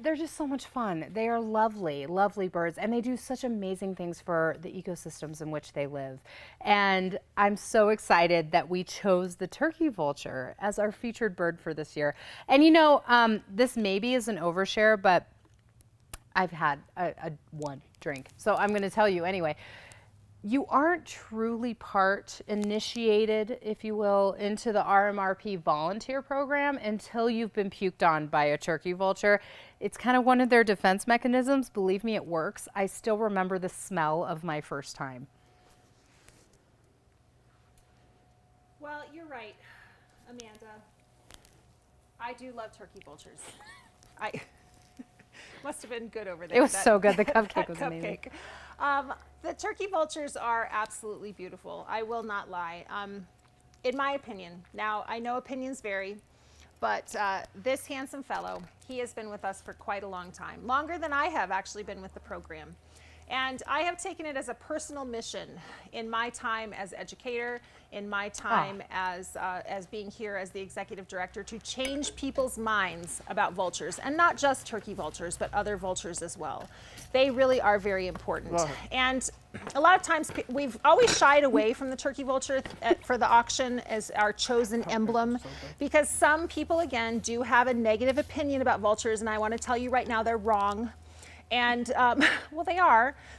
they're just so much fun. They are lovely, lovely birds, and they do such amazing things for the ecosystems in which they live. And I'm so excited that we chose the turkey vulture as our featured bird for this year. And you know, this maybe is an overshare, but I've had one drink. So I'm going to tell you anyway. You aren't truly part initiated, if you will, into the RMRP volunteer program until you've been puked on by a turkey vulture. It's kind of one of their defense mechanisms. Believe me, it works. I still remember the smell of my first time. Well, you're right, Amanda. I do love turkey vultures. I must have been good over there. It was so good. The cupcake was amazing. The turkey vultures are absolutely beautiful. I will not lie. In my opinion, now I know opinions vary, but this handsome fellow, he has been with us for quite a long time, longer than I have actually been with the program. And I have taken it as a personal mission in my time as educator, in my time as being here as the executive director, to change people's minds about vultures, and not just turkey vultures, but other vultures as well. They really are very important. Wow. And a lot of times we've always shied away from the turkey vulture for the auction as our chosen emblem, because some people, again, do have a negative opinion about vultures, and I want to tell you right now they're wrong. And, well,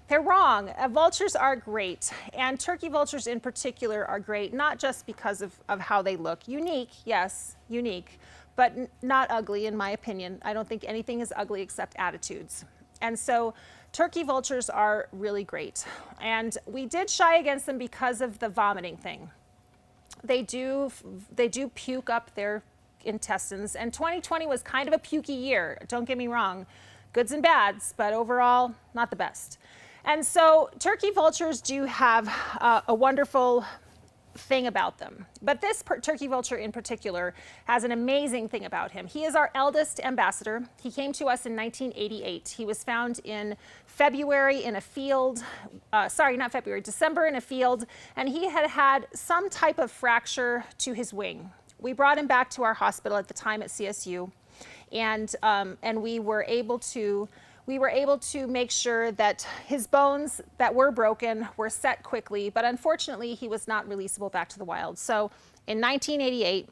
they're wrong. Vultures are great, and turkey vultures in particular are great, not just because of how they look. Unique, yes, unique, but not ugly in my opinion. I don't think anything is ugly except attitudes. And so turkey vultures are really great. And we did shy against them because of the vomiting thing. They do puke up their intestines, and 2020 was kind of a pukey year, don't get me wrong. Goods and bads, but overall, not the best. And so turkey vultures do have a wonderful thing about them. But this turkey vulture in particular has an amazing thing about him. He is our eldest ambassador. He came to us in 1988. He was found in February in a field, December in a field, and he had had some type of fracture to his wing. We brought him back to our hospital at the time at CSU. And we were able to make sure that his bones that were broken were set quickly, but unfortunately he was not releasable back to the wild. So in 1988,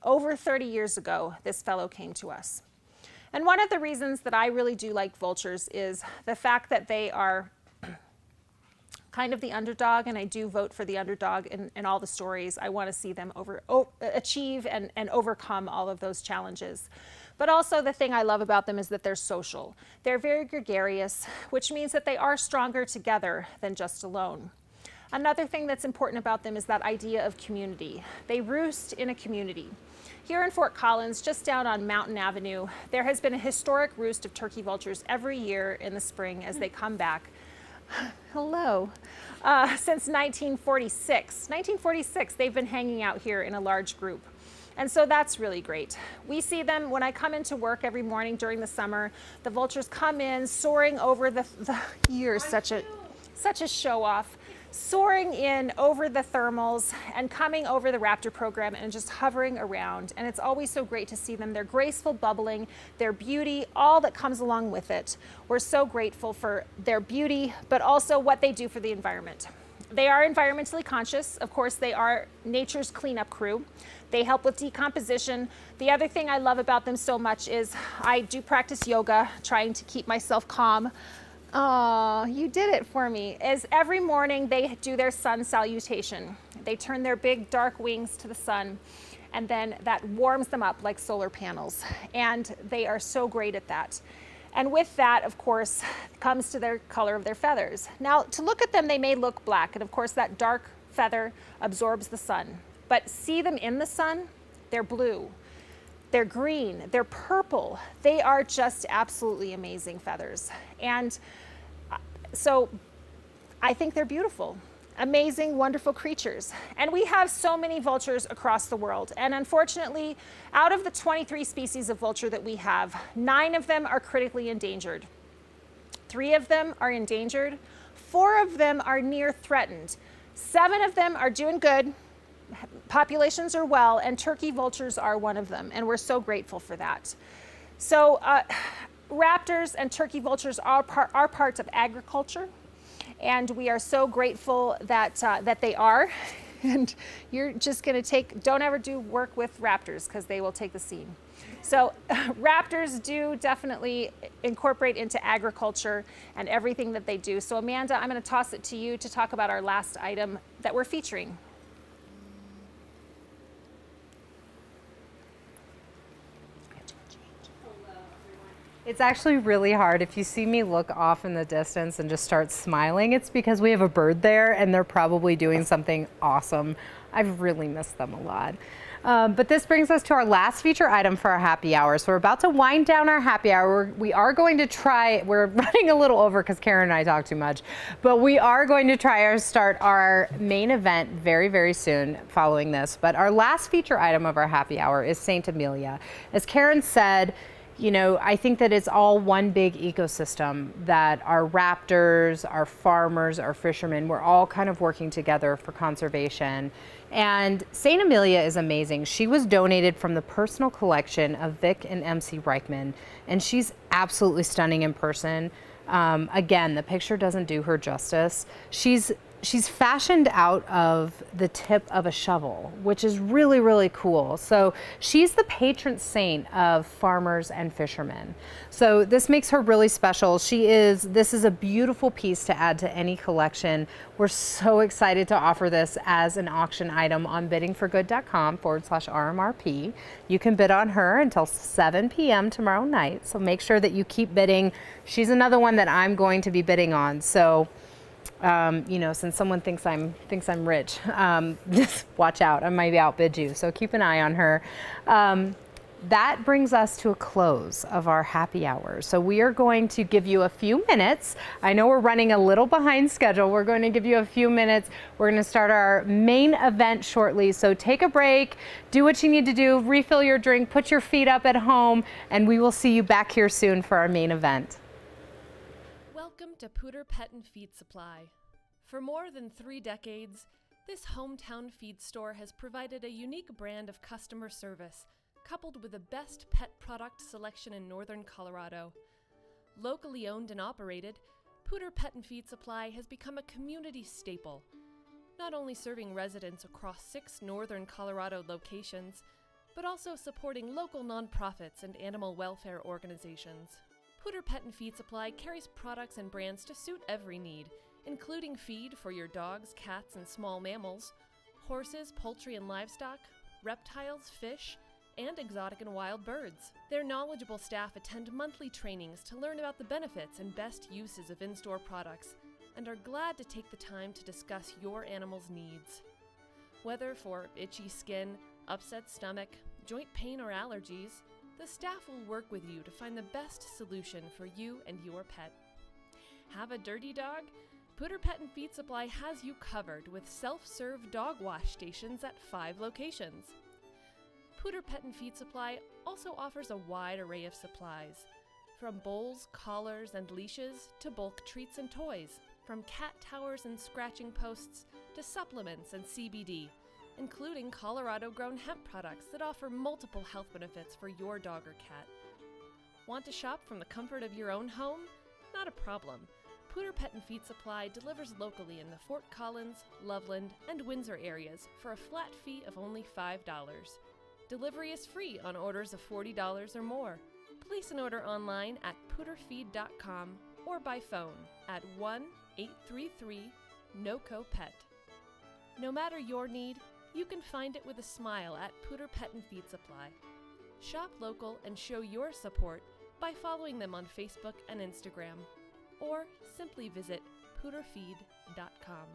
over 30 years ago, this fellow came to us. And one of the reasons that I really do like vultures is the fact that they are kind of the underdog, and I do vote for the underdog in all the stories. I want to see them achieve and overcome all of those challenges. But also the thing I love about them is that they're social. They're very gregarious, which means that they are stronger together than just alone. Another thing that's important about them is that idea of community. They roost in a community. Here in Fort Collins, just down on Mountain Avenue, there has been a historic roost of turkey vultures every year in the spring as they come back. Hello. Since 1946. 1946, they've been hanging out here in a large group. And so that's really great. We see them when I come into work every morning during the summer. The vultures come in soaring over you're such a show off, soaring in over the thermals and coming over the Raptor program and just hovering around. And it's always so great to see them. Their graceful bubbling, their beauty, all that comes along with it. We're so grateful for their beauty, but also what they do for the environment. They are environmentally conscious. Of course, they are nature's cleanup crew. They help with decomposition. The other thing I love about them so much is I do practice yoga, trying to keep myself calm. Oh, you did it for me. Is every morning they do their sun salutation. They turn their big dark wings to the sun, and then that warms them up like solar panels. And they are so great at that. And with that, of course, comes to their color of their feathers. Now, to look at them, they may look black. And of course, that dark feather absorbs the sun. But see them in the sun, they're blue. They're green, they're purple. They are just absolutely amazing feathers. And so I think they're beautiful, amazing, wonderful creatures. And we have so many vultures across the world. And unfortunately, out of the 23 species of vulture that we have, 9 of them are critically endangered. 3 of them are endangered. 4 of them are near threatened. 7 of them are doing good. Populations are well, and turkey vultures are one of them, and we're so grateful for that. So raptors and turkey vultures are parts of agriculture, and we are so grateful that that they are. And you're just going to don't ever do work with raptors, because they will take the scene. So raptors do definitely incorporate into agriculture and everything that they do. So Amanda, I'm going to toss it to you to talk about our last item that we're featuring. It's actually really hard. If you see me look off in the distance and just start smiling, it's because we have a bird there and they're probably doing something awesome. I've really missed them a lot. But this brings us to our last feature item for our happy hour. So we're about to wind down our happy hour. We are going to try, we're running a little over because Karen and I talk too much, but we are going to try to start our main event very, very soon following this. But our last feature item of our happy hour is Saint Amelia. As Karen said, you know, I think that it's all one big ecosystem, that our raptors, our farmers, our fishermen, we're all kind of working together for conservation. And Saint Amelia is amazing. She was donated from the personal collection of Vic and MC Reichman, and she's absolutely stunning in person. Again, the picture doesn't do her justice. She's fashioned out of the tip of a shovel, which is really, really cool. So she's the patron saint of farmers and fishermen. So this makes her really special. This is a beautiful piece to add to any collection. We're so excited to offer this as an auction item on biddingforgood.com/RMRP. You can bid on her until 7 p.m. tomorrow night. So make sure that you keep bidding. She's another one that I'm going to be bidding on. So you know, since someone thinks I'm rich, just watch out. I might outbid you. So keep an eye on her. That brings us to a close of our happy hour. So we are going to give you a few minutes. I know we're running a little behind schedule. We're going to give you a few minutes. We're going to start our main event shortly. So take a break, do what you need to do, refill your drink, put your feet up at home, and we will see you back here soon for our main event. Welcome to Pooter Pet and Feed Supply. For more than 3 decades, this hometown feed store has provided a unique brand of customer service, coupled with the best pet product selection in northern Colorado. Locally owned and operated, Pooter Pet and Feed Supply has become a community staple, not only serving residents across 6 northern Colorado locations, but also supporting local nonprofits and animal welfare organizations. Pooter Pet and Feed Supply carries products and brands to suit every need, including feed for your dogs, cats, and small mammals, horses, poultry and livestock, reptiles, fish, and exotic and wild birds. Their knowledgeable staff attend monthly trainings to learn about the benefits and best uses of in-store products, and are glad to take the time to discuss your animal's needs. Whether for itchy skin, upset stomach, joint pain, or allergies, the staff will work with you to find the best solution for you and your pet. Have a dirty dog? Pooter Pet and Feed Supply has you covered with self-serve dog wash stations at 5 locations. Pooter Pet and Feed Supply also offers a wide array of supplies, from bowls, collars, and leashes to bulk treats and toys, from cat towers and scratching posts to supplements and CBD, including Colorado-grown hemp products that offer multiple health benefits for your dog or cat. Want to shop from the comfort of your own home? Not a problem. Pooter Pet and Feed Supply delivers locally in the Fort Collins, Loveland, and Windsor areas for a flat fee of only $5. Delivery is free on orders of $40 or more. Place an order online at pooterfeed.com or by phone at 1-833-NOCO-PET. No matter your need, you can find it with a smile at Pooter Pet and Feed Supply. Shop local and show your support by following them on Facebook and Instagram, or simply visit pooterfeed.com.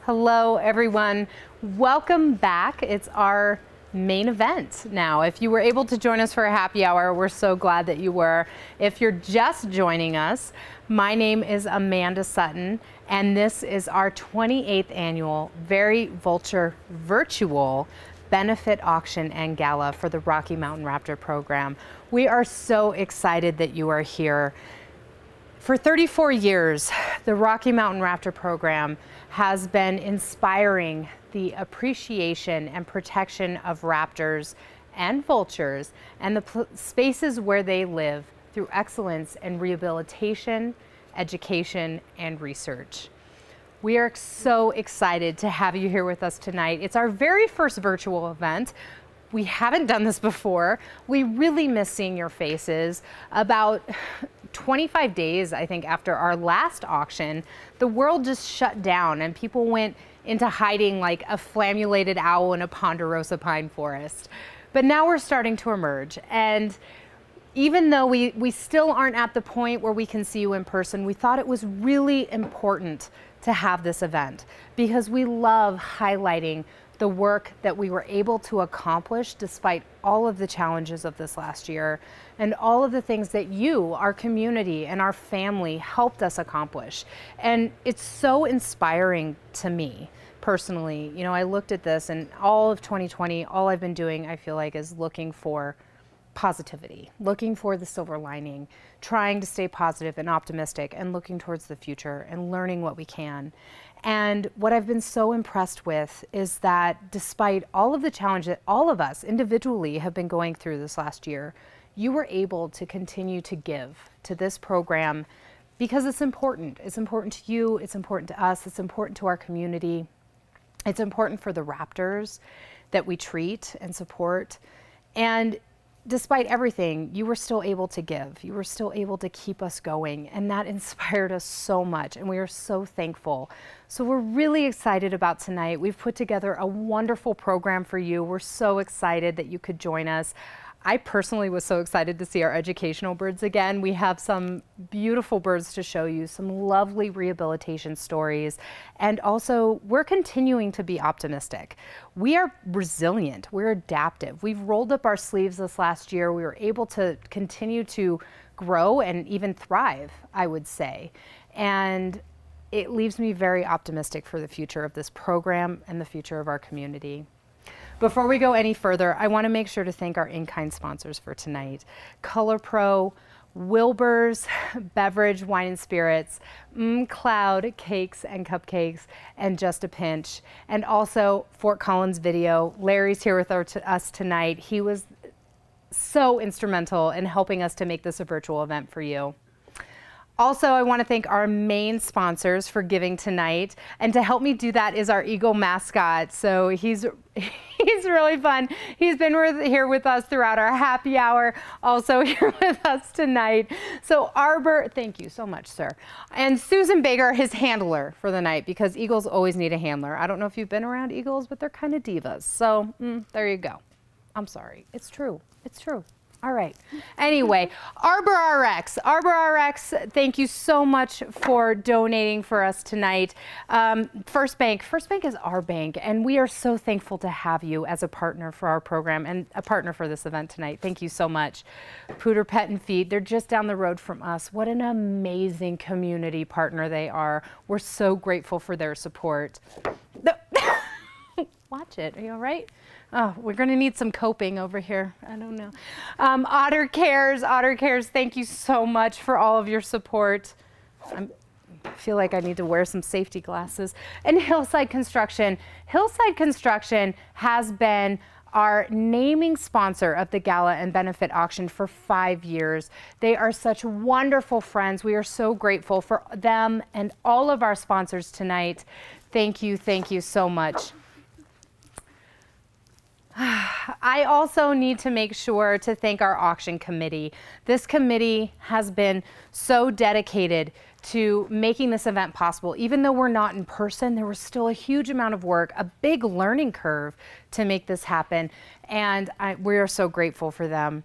Hello, everyone. Welcome back. It's our main event now. If you were able to join us for a happy hour, we're so glad that you were. If you're just joining us, my name is Amanda Sutton, and this is our 28th annual Very Vulture Virtual Benefit Auction and Gala for the Rocky Mountain Raptor program. We are so excited that you are here. For 34 years, the Rocky Mountain Raptor program has been inspiring the appreciation and protection of raptors and vultures and the spaces where they live through excellence in rehabilitation, education, and research. We are so excited to have you here with us tonight. It's our very first virtual event. We haven't done this before. We really miss seeing your faces. About 25 days, I think, after our last auction, the world just shut down and people went into hiding like a flammulated owl in a ponderosa pine forest. But now we're starting to emerge, and even though we still aren't at the point where we can see you in person, we thought it was really important to have this event because we love highlighting the work that we were able to accomplish despite all of the challenges of this last year and all of the things that you, our community, and our family helped us accomplish. And it's so inspiring to me personally. You know, I looked at this and all of 2020, all I've been doing, I feel like, is looking for positivity, looking for the silver lining, trying to stay positive and optimistic and looking towards the future and learning what we can. And what I've been so impressed with is that despite all of the challenges that all of us individually have been going through this last year, you were able to continue to give to this program because it's important. It's important to you, it's important to us, it's important to our community. It's important for the Raptors that we treat and support. And despite everything, you were still able to give. You were still able to keep us going. And that inspired us so much. And we are so thankful. So we're really excited about tonight. We've put together a wonderful program for you. We're so excited that you could join us. I personally was so excited to see our educational birds again. We have some beautiful birds to show you, some lovely rehabilitation stories, and also we're continuing to be optimistic. We are resilient, we're adaptive. We've rolled up our sleeves this last year. We were able to continue to grow and even thrive, I would say. And it leaves me very optimistic for the future of this program and the future of our community. Before we go any further, I want to make sure to thank our in-kind sponsors for tonight. Color Pro, Wilbur's Beverage, Wine and Spirits, Cloud Cakes and Cupcakes, and Just a Pinch. And also Fort Collins Video. Larry's here with us tonight. He was so instrumental in helping us to make this a virtual event for you. Also, I want to thank our main sponsors for giving tonight. And to help me do that is our Eagle mascot. So he's really fun. He's been here with us throughout our happy hour, also here with us tonight. So Arbor, thank you so much, sir. And Susan Baker, his handler for the night, because Eagles always need a handler. I don't know if you've been around Eagles, but they're kind of divas. So there you go. I'm sorry. It's true. It's true. All right. Anyway, Arbor RX, thank you so much for donating for us tonight. First Bank is our bank, and we are so thankful to have you as a partner for our program and a partner for this event tonight. Thank you so much. Pooter Pet and Feed, they're just down the road from us. What an amazing community partner they are. We're so grateful for their support. Watch it. Are you all right? Oh, we're going to need some coping over here. I don't know. Otter Cares, thank you so much for all of your support. I feel like I need to wear some safety glasses. And Hillside Construction. Hillside Construction has been our naming sponsor of the Gala and Benefit Auction for 5 years. They are such wonderful friends. We are so grateful for them and all of our sponsors tonight. Thank you so much. I also need to make sure to thank our auction committee. This committee has been so dedicated to making this event possible. Even though we're not in person, there was still a huge amount of work, a big learning curve to make this happen, and we are so grateful for them.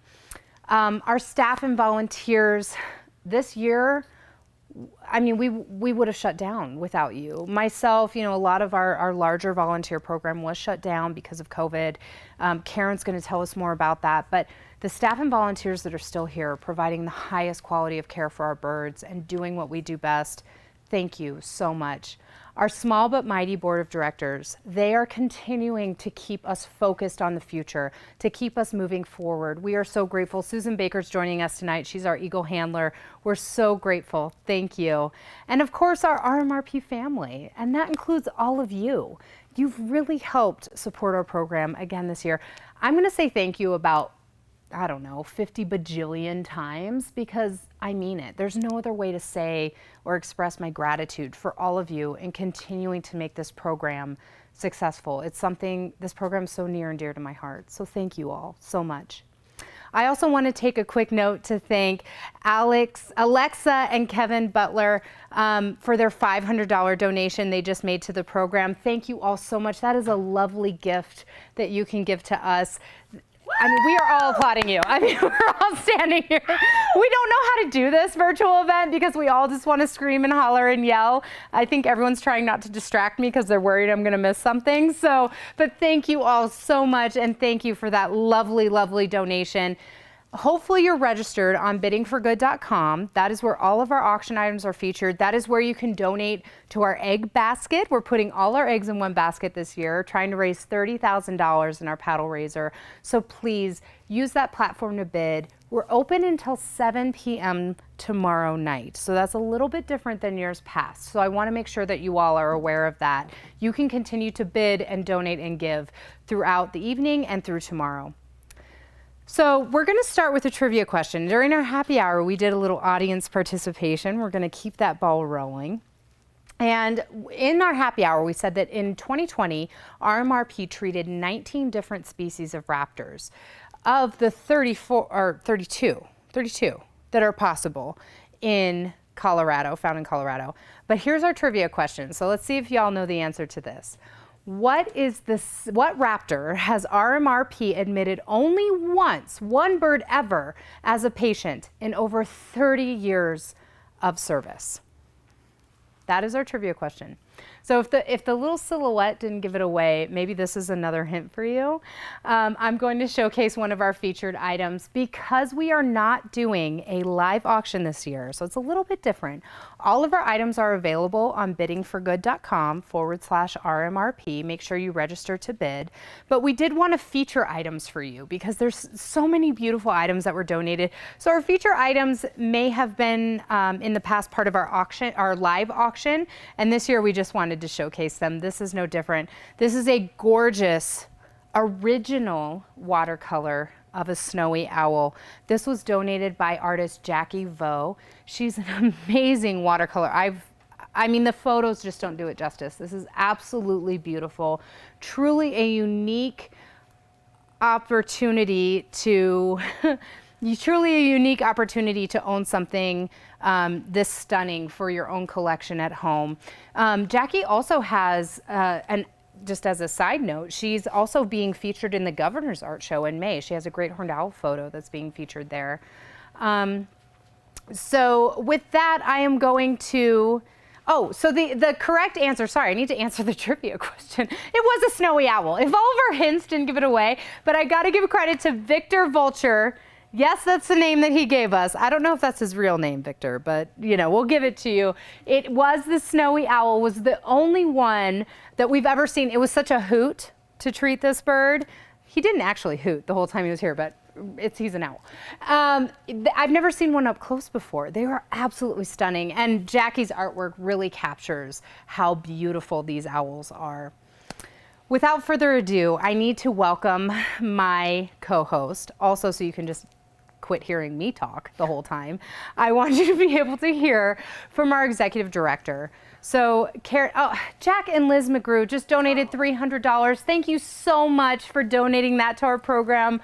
Our staff and volunteers this year, I mean, we would have shut down without you. Myself, you know, a lot of our larger volunteer program was shut down because of COVID. Karen's going to tell us more about that. But the staff and volunteers that are still here, providing the highest quality of care for our birds and doing what we do best, thank you so much. Our small but mighty board of directors, they are continuing to keep us focused on the future, to keep us moving forward. We are so grateful. Susan Baker's joining us tonight. She's our Eagle handler. We're so grateful. Thank you. And of course, our RMRP family, and that includes all of you. You've really helped support our program again this year. I'm going to say thank you about I don't know, 50 bajillion times, because I mean it. There's no other way to say or express my gratitude for all of you in continuing to make this program successful. It's something, this program is so near and dear to my heart. So thank you all so much. I also want to take a quick note to thank Alexa and Kevin Butler for their $500 donation they just made to the program. Thank you all so much. That is a lovely gift that you can give to us. I mean, we are all applauding you. I mean, we're all standing here. We don't know how to do this virtual event because we all just want to scream and holler and yell. I think everyone's trying not to distract me because they're worried I'm going to miss something. So, but thank you all so much, and thank you for that lovely, lovely donation. Hopefully you're registered on biddingforgood.com. That is where all of our auction items are featured. That is where you can donate to our egg basket. We're putting all our eggs in one basket this year, trying to raise $30,000 in our paddle raiser. So please use that platform to bid. We're open until 7 p.m. tomorrow night. So that's a little bit different than years past. So I want to make sure that you all are aware of that. You can continue to bid and donate and give throughout the evening and through tomorrow. So we're going to start with a trivia question. During our happy hour, we did a little audience participation. We're going to keep that ball rolling. And in our happy hour, we said that in 2020, RMRP treated 19 different species of raptors. Of the 32 that are possible in Colorado, found in Colorado. But here's our trivia question. So let's see if y'all know the answer to this. What raptor has RMRP admitted only once, one bird ever, as a patient in over 30 years of service? That is our trivia question. So if the little silhouette didn't give it away, maybe this is another hint for you. I'm going to showcase one of our featured items because we are not doing a live auction this year, so it's a little bit different. All of our items are available on biddingforgood.com/RMRP. Make sure you register to bid. But we did want to feature items for you because there's so many beautiful items that were donated. So our feature items may have been in the past part of our auction, our live auction, and this year we just wanted to showcase them. This is no different. This is a gorgeous original watercolor of a snowy owl. This was donated by artist Jackie Vo. She's an amazing watercolor. I mean, the photos just don't do it justice. This is absolutely beautiful. Truly a unique opportunity to own something this stunning for your own collection at home. Jackie also has, just as a side note, she's also being featured in the Governor's Art Show in May. She has a great horned owl photo that's being featured there. So with that, I am going to, so the correct answer, sorry, I need to answer the trivia question. It was a snowy owl. If all of our hints didn't give it away, but I gotta give credit to Victor Vulture. Yes, that's the name that he gave us. I don't know if that's his real name, Victor, but you know, we'll give it to you. It was the snowy owl, was the only one that we've ever seen. It was such a hoot to treat this bird. He didn't actually hoot the whole time he was here, but he's an owl. I've never seen one up close before. They were absolutely stunning, and Jackie's artwork really captures how beautiful these owls are. Without further ado, I need to welcome my co-host, also so you can just quit hearing me talk the whole time. I want you to be able to hear from our executive director. So, Jack and Liz McGrew just donated $300. Thank you so much for donating that to our program.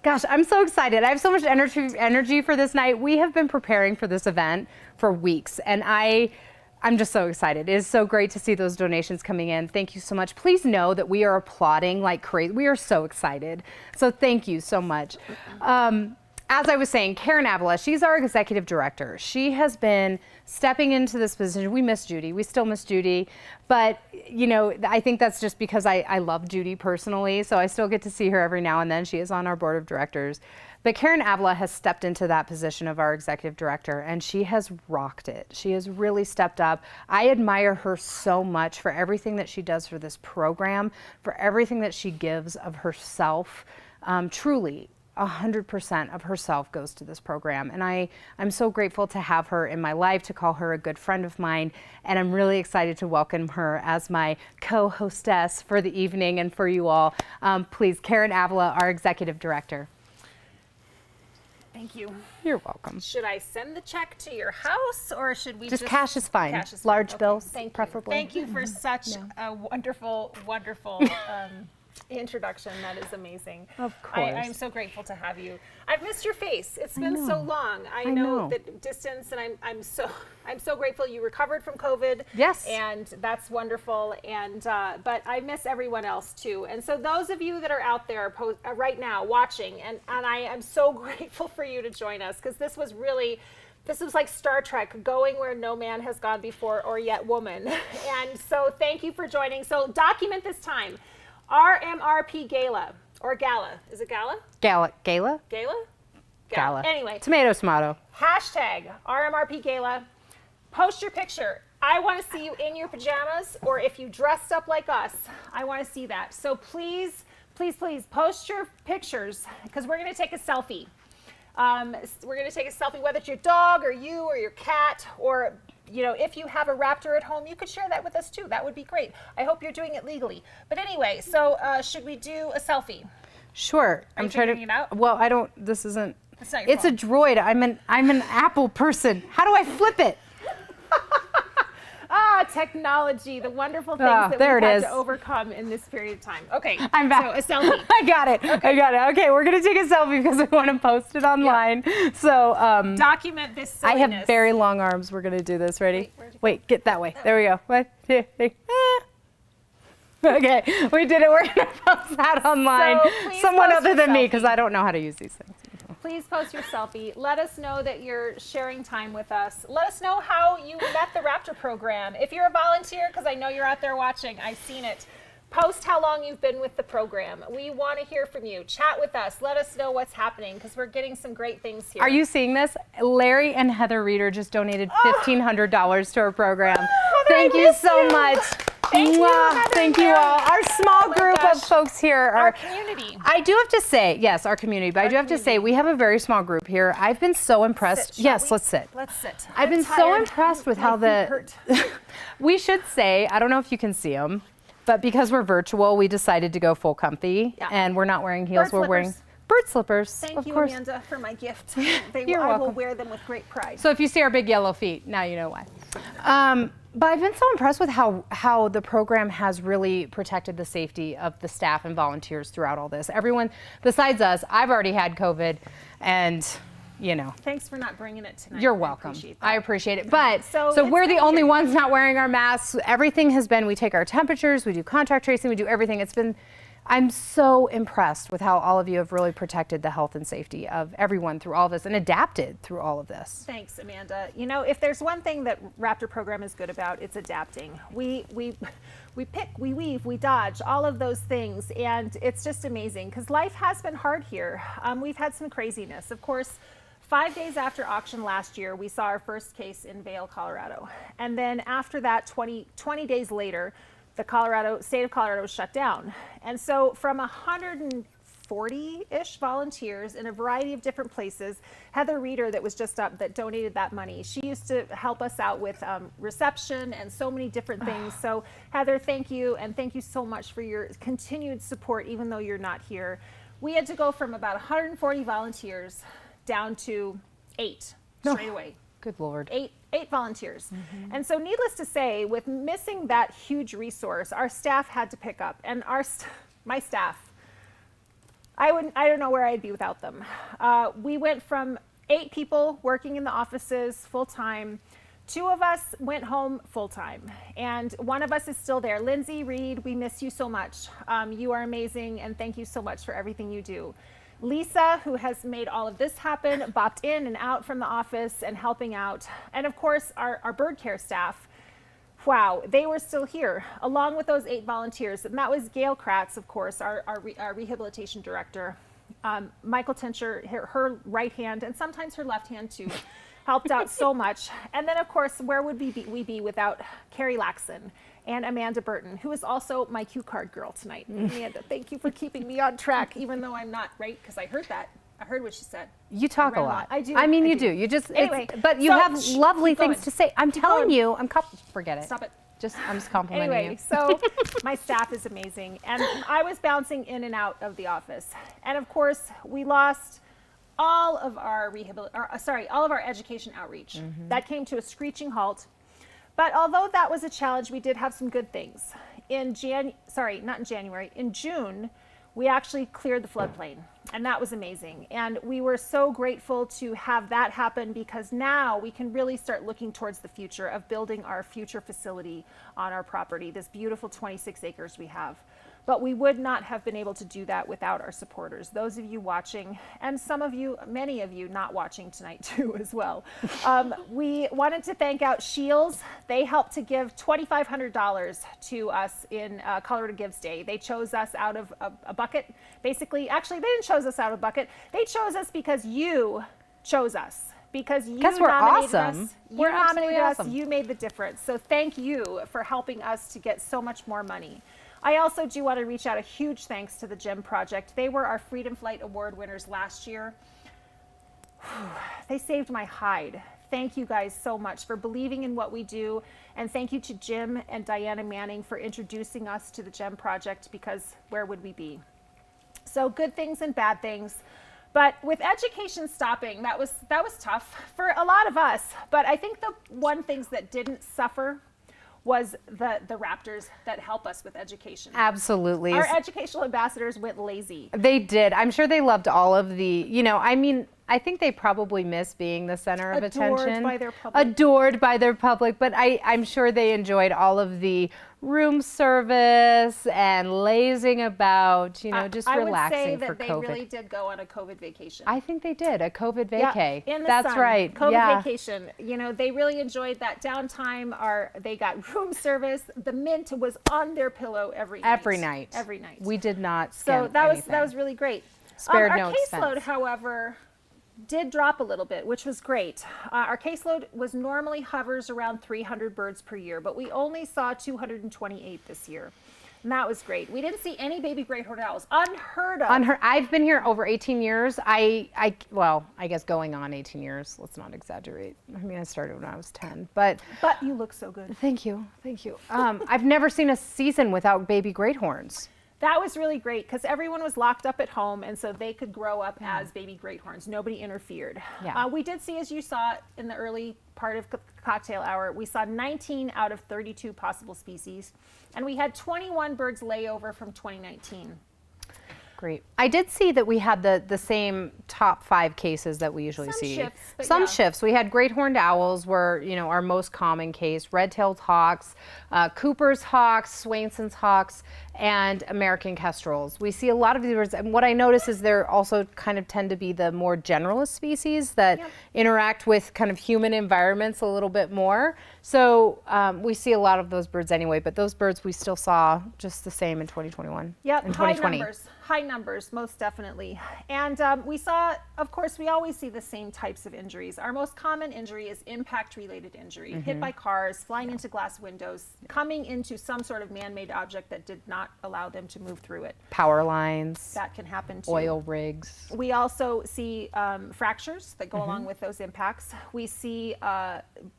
Gosh, I'm so excited. I have so much energy for this night. We have been preparing for this event for weeks, and I'm just so excited. It is so great to see those donations coming in. Thank you so much. Please know that we are applauding like crazy. We are so excited. So thank you so much. As I was saying, Karen Avila, she's our executive director. She has been stepping into this position. We miss Judy. We still miss Judy. But, you know, I think that's just because I love Judy personally. So I still get to see her every now and then. She is on our board of directors. But Karen Avila has stepped into that position of our executive director, and she has rocked it. She has really stepped up. I admire her so much for everything that she does for this program, for everything that she gives of herself. Truly, 100% of herself goes to this program. And I'm so grateful to have her in my life, to call her a good friend of mine. And I'm really excited to welcome her as my co-hostess for the evening and for you all. Please, Karen Avila, our executive director. Thank you. You're welcome. Should I send the check to your house, or should we Just cash is fine. Cash is fine. Large Okay. bills, Thank you. preferably. Thank you for such a wonderful, wonderful introduction. That is amazing. Of course. I'm so grateful to have you. I've missed your face. It's been so know. long. I I know know. that distance, and I'm so grateful you recovered from COVID. Yes. And that's wonderful. And but I miss everyone else too. And so those of you that are out there right now watching, and I am so grateful for you to join us, because this was like Star Trek, going where no man has gone before or yet woman. And so thank you for joining. So document this time. RMRP Gala, or Gala. Is it Gala? Gala. Gala? Gala? Gala. Anyway. Tomato. Hashtag RMRP Gala. Post your picture. I want to see you in your pajamas, or if you dressed up like us, I want to see that. So please, please, please post your pictures, because we're going to take a selfie. We're going to take a selfie, whether it's your dog or you or your cat, or if you have a Raptor at home, you could share that with us too. That would be great. I hope you're doing it legally. But anyway, so should we do a selfie? Sure. I'm trying to. It out? Well, I don't. This isn't. It's a droid. I'm an Apple person. How do I flip it? Technology, the wonderful things that there we've it had is. to overcome in this period of time. Okay, I'm back. So a selfie. I got it. Okay. I got it. Okay, we're gonna take a selfie because I want to post it online. Yeah. So document this silliness. I have very long arms. We're gonna do this. Ready? Wait, get that way. There we go. 1, 2, 3. Okay, we did it. We're gonna post that online. So someone post other your than me, selfie. because I don't know how to use these things. Please post your selfie. Let us know that you're sharing time with us. Let us know how you met the Raptor program. If you're a volunteer, because I know you're out there watching, I've seen it. Post how long you've been with the program. We want to hear from you. Chat with us. Let us know what's happening, because we're getting some great things here. Are you seeing this? Larry and Heather Reeder just donated $1,500 to our program. Thank you so much. Thank you, Heather Thank and you Larry. all. Our small group of gosh. folks here Our community. I do have to say, yes, our community, but I do have to say, we have a very small group here. I've been so impressed. Shall Yes, we? let's sit. Let's sit. I've been so impressed with how My feet hurt. we should say, I don't know if you can see them, but because we're virtual, we decided to go full comfy, Yeah. and we're not wearing heels. Bird We're wearing slippers. bird slippers. Thank of you, course. Amanda, for my gift. You're I will welcome. wear them with great pride. So if you see our big yellow feet, now you know why. But I've been so impressed with how the program has really protected the safety of the staff and volunteers throughout all this. Everyone besides us, I've already had COVID, and Thanks for not bringing it tonight. you're welcome. I appreciate it. But So so it's we're the been only here. ones not wearing our masks. Everything has been, we take our temperatures, we do contact tracing, we do everything. I'm so impressed with how all of you have really protected the health and safety of everyone through all this and adapted through all of this. Thanks, Amanda. If there's one thing that Raptor program is good about, it's adapting. We pick, we weave, we dodge, all of those things, and it's just amazing, because life has been hard here. We've had some craziness. Of course, 5 days after auction last year, we saw our first case in Vail, Colorado. And then after that, 20 days later, the state of Colorado was shut down. And so from 140-ish volunteers in a variety of different places, Heather Reeder, that was just up, that donated that money, she used to help us out with reception and so many different things. So Heather, thank you, and thank you so much for your continued support, even though you're not here. We had to go from about 140 volunteers down to 8 straight away. Good Lord. Eight volunteers. And so needless to say, with missing that huge resource, our staff had to pick up. And my staff, I don't know where I'd be without them. We went from 8 people working in the offices full-time. 2 of us went home full-time, and 1 of us is still there. Lindsay Reed, we miss you so much. You are amazing, and thank you so much for everything you do. Lisa, who has made all of this happen, bopped in and out from the office and helping out. And of course, our bird care staff, wow, they were still here, along with those 8 volunteers. And that was Gail Kratz, of course, our rehabilitation director. Michael Tincher, her right hand, and sometimes her left hand too, helped out so much. And then, of course, where would we be without Carrie Laxon and Amanda Burton, who is also my cue card girl tonight. Amanda, thank you for keeping me on track, even though I'm not, right? Because I heard that. I heard what she said. You talk a lot. I do. I mean, I you do. do. You just, Anyway, but you so have lovely keep things going. to say. I'm telling going. you, forget it. Stop it. I'm just complimenting Anyway, you. so my staff is amazing. And I was bouncing in and out of the office. And of course, we lost all of our all of our education outreach. That came to a screeching halt. But although that was a challenge, we did have some good things. In June, we actually cleared the floodplain, and that was amazing. And we were so grateful to have that happen, because now we can really start looking towards the future of building our future facility on our property, this beautiful 26 acres we have. But we would not have been able to do that without our supporters, those of you watching, and some of you, many of you not watching tonight too as well. We wanted to thank out Shields. They helped to give $2,500 to us in Colorado Gives Day. They chose us out of a bucket. Basically, actually, they didn't choose us out of a bucket. They chose us because you chose us. Because you we're nominated awesome. us. We're You nominated us. awesome. You made the difference. So thank you for helping us to get so much more money. I also do want to reach out a huge thanks to the Gym Project. They were our Freedom Flight Award winners last year. They saved my hide. Thank you guys so much for believing in what we do. And thank you to Jim and Diana Manning for introducing us to the Gem Project, because where would we be? So good things and bad things. But with education stopping, that was tough for a lot of us. But I think the one things that didn't suffer was the Raptors that help us with education. Absolutely. Our educational ambassadors went lazy. They did. I'm sure they loved all of the, I mean, I think they probably miss being the center of attention. Adored by their public. Adored by their public, but I'm sure they enjoyed all of the room service and lazing about, just relaxing for I would say that COVID. they really did go on a COVID vacation. I think they did, a COVID Yeah, vacay. in the That's sun. right. COVID yeah. vacation. They really enjoyed that downtime. They got room service. The mint was on their pillow every night. Every night. Every night. We did not So skimp that anything. was really great. Spared our no caseload, expense. however, did drop a little bit, which was great. Our caseload was normally hovers around 300 birds per year, but we only saw 228 this year. And that was great. We didn't see any baby great horned owls. Unheard of. I've been here over 18 years. I guess going on 18 years. Let's not exaggerate. I mean, I started when I was 10, but you look so good. Thank you. I've never seen a season without baby great horns. That was really great because everyone was locked up at home, and so they could grow up as baby great horns. Nobody interfered. Yeah. We did see, as you saw in the early part of cocktail hour, we saw 19 out of 32 possible species, and we had 21 birds layover from 2019. Great. I did see that we had the same top 5 cases that we usually see. Shifts, but Some yeah. shifts. We had great horned owls were, our most common case, red-tailed hawks, Cooper's hawks, Swainson's hawks, and American kestrels. We see a lot of these birds, and what I notice is they're also kind of tend to be the more generalist species that interact with kind of human environments a little bit more. So we see a lot of those birds anyway, but those birds we still saw just the same in 2021. Yep, in high 2020. numbers. High numbers, most definitely. And we saw, of course, we always see the same types of injuries. Our most common injury is impact-related injury. Hit by cars, flying into glass windows, coming into some sort of man-made object that did not allow them to move through it. Power lines, That can happen too. oil rigs. We also see fractures that go along with those impacts. We see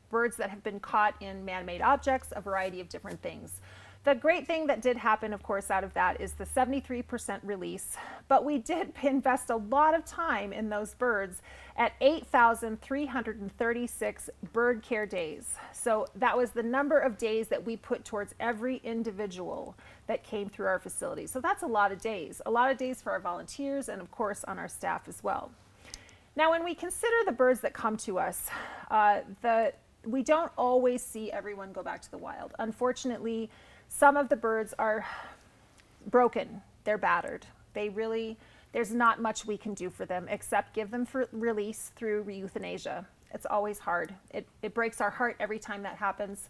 birds that have been caught in man-made objects, a variety of different things. The great thing that did happen, of course, out of that is the 73% release, but we did invest a lot of time in those birds at 8,336 bird care days. So that was the number of days that we put towards every individual that came through our facility. So that's a lot of days for our volunteers and, of course, on our staff as well. Now, when we consider the birds that come to us, we don't always see everyone go back to the wild. Unfortunately, some of the birds are broken, they're battered. There's not much we can do for them except give them for release through euthanasia. It's always hard. It breaks our heart every time that happens.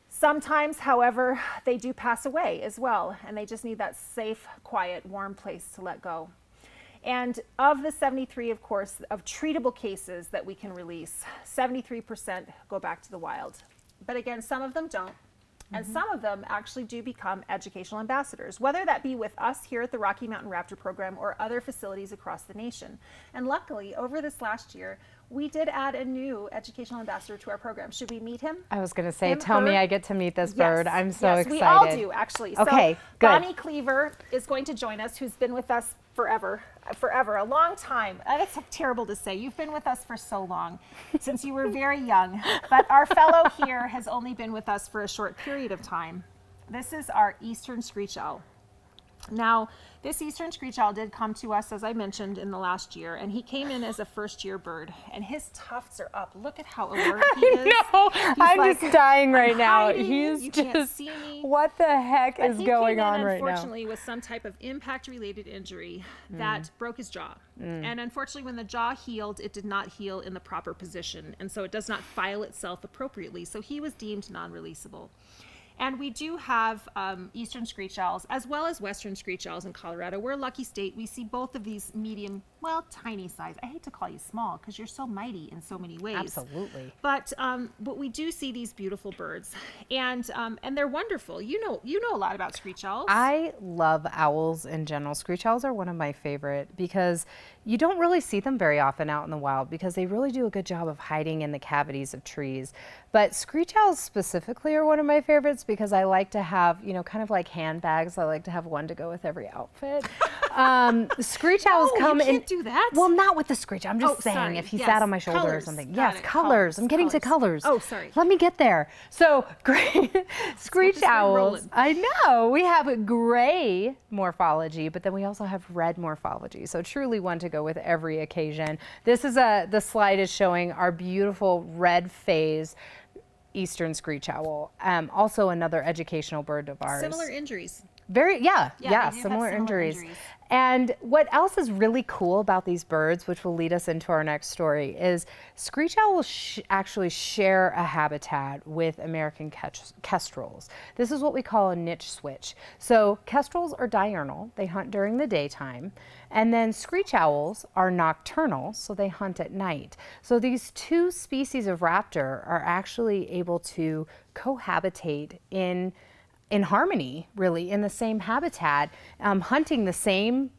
Sometimes, however, they do pass away as well, and they just need that safe, quiet, warm place to let go. And of the 73, of course, of treatable cases that we can release, 73% go back to the wild. But again, some of them don't. And some of them actually do become educational ambassadors, whether that be with us here at the Rocky Mountain Raptor Program or other facilities across the nation. And luckily, over this last year, we did add a new educational ambassador to our program. Should we meet him? I was going to say, Him, tell me her? I get to meet this Yes, bird. I'm so yes, excited. We all do, actually. Okay, so good. Bonnie Cleaver is going to join us, who's been with us forever, a long time. That's terrible to say. You've been with us for so long, since you were very young. But our fellow here has only been with us for a short period of time. This is our eastern screech owl. Now, this eastern screech owl did come to us, as I mentioned, in the last year, and he came in as a first-year bird, and his tufts are up. Look at how alert he is. No, I'm like, just dying right "I'm now. hiding, He's you just, can't see me." what the heck But is he going came in, on right now? unfortunately, with some type of impact-related injury that broke his jaw. And unfortunately, when the jaw healed, it did not heal in the proper position, and so it does not file itself appropriately. So he was deemed non-releasable. And we do have eastern screech owls as well as western screech owls in Colorado. We're a lucky state. We see both of these medium, well, tiny size. I hate to call you small because you're so mighty in so many ways. Absolutely. But we do see these beautiful birds, and they're wonderful. You know a lot about screech owls. I love owls in general. Screech owls are one of my favorite because you don't really see them very often out in the wild because they really do a good job of hiding in the cavities of trees. But screech owls specifically are one of my favorites because I like to have, kind of like handbags. I like to have one to go with every outfit. Screech owls come you in. can't do that. Well, not with the screech. I'm just saying sorry. if he Yes, sat on my shoulder or colors. something. Got Yes, it. colors. I'm getting to colors. Oh, sorry. Let me get there. So, great screech this thing owls. rolling. I know. We have gray morphology, but then we also have red morphology. So truly one to go with every occasion. This is the slide is showing our beautiful red phase eastern screech owl. Also another educational bird of ours. Similar injuries. Very, they do have similar injuries. And what else is really cool about these birds, which will lead us into our next story, is screech owls actually share a habitat with American kestrels. This is what we call a niche switch. So kestrels are diurnal, they hunt during the daytime, and then screech owls are nocturnal, so they hunt at night. So these two species of raptor are actually able to cohabitate in harmony, really, in the same habitat, hunting the same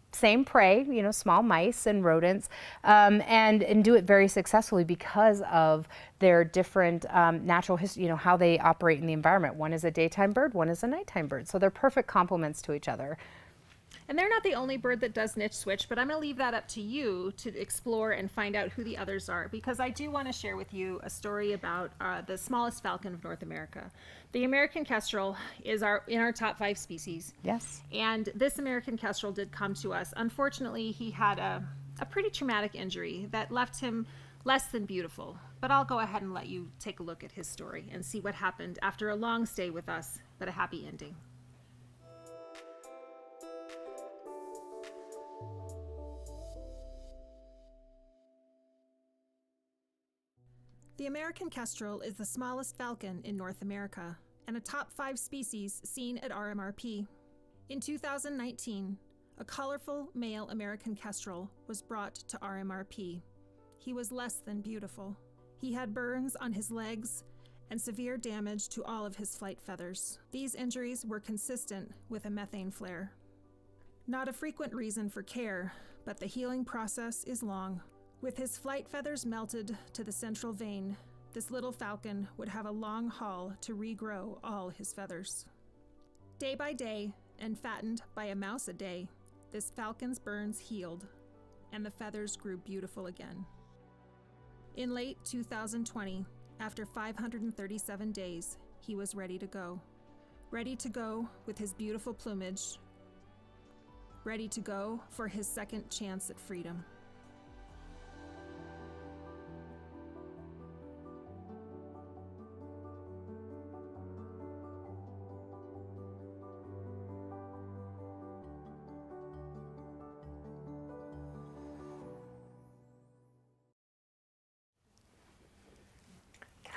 prey, small mice and rodents, and do it very successfully because of their different natural history, how they operate in the environment. One is a daytime bird, one is a nighttime bird. So they're perfect complements to each other. And they're not the only bird that does niche switch, but I'm going to leave that up to you to explore and find out who the others are, because I do want to share with you a story about the smallest falcon of North America. The American kestrel is in our top 5 species. Yes. And this American kestrel did come to us. Unfortunately, he had a pretty traumatic injury that left him less than beautiful. But I'll go ahead and let you take a look at his story and see what happened after a long stay with us, but a happy ending. The American kestrel is the smallest falcon in North America and a top 5 species seen at RMRP. In 2019, a colorful male American kestrel was brought to RMRP. He was less than beautiful. He had burns on his legs and severe damage to all of his flight feathers. These injuries were consistent with a methane flare. Not a frequent reason for care, but the healing process is long. With his flight feathers melted to the central vein, this little falcon would have a long haul to regrow all his feathers. Day by day, and fattened by a mouse a day, this falcon's burns healed, and the feathers grew beautiful again. In late 2020, after 537 days, he was ready to go. Ready to go with his beautiful plumage. Ready to go for his second chance at freedom.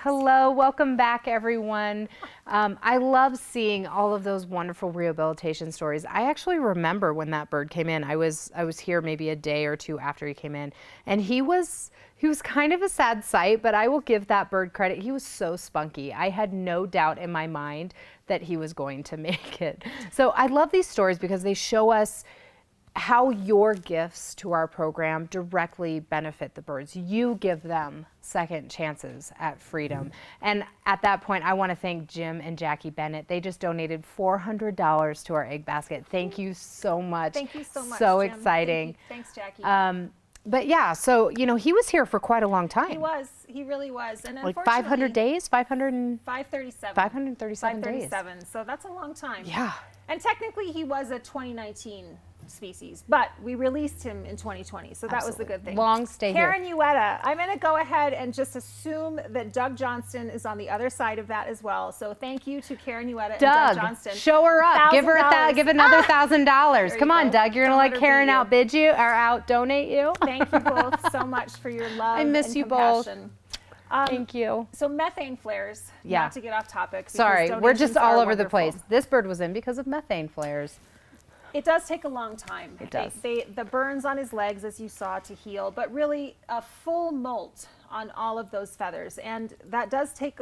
Hello, welcome back, everyone. I love seeing all of those wonderful rehabilitation stories. I actually remember when that bird came in. I was here maybe a day or two after he came in, and he was kind of a sad sight, but I will give that bird credit. He was so spunky. I had no doubt in my mind that he was going to make it. So I love these stories because they show us how your gifts to our program directly benefit the birds. You give them second chances at freedom. And at that point, I want to thank Jim and Jackie Bennett. They just donated $400 to our egg basket. Thank you so much. Thank you so much, So Jim. exciting. Thanks, Jackie. But yeah, so, you know, he was here for quite a long time. He was. He really was. And Like 500 days? 537. 537 days. 537. So that's a long time. Yeah. And technically, he was a 2019 species, but we released him in 2020, so that was the good thing. Long stay Karen here. Ueda, I'm going to go ahead and just assume that Doug Johnston is on the other side of that as well. So thank you to Karen Ueda and Doug Johnston. Show her up. Give her give another $1,000. Come on, go. Doug. You're gonna let Karen outbid you or out donate you. Thank you both so much for your love. I miss and you both. compassion. Thank you. So methane flares. Yeah. Not to get off topic. because Sorry, we're just donations all are over the wonderful. place. This bird was in because of methane flares. It does take a long time. It does. The burns on his legs, as you saw, to heal, but really a full molt on all of those feathers. And that does take,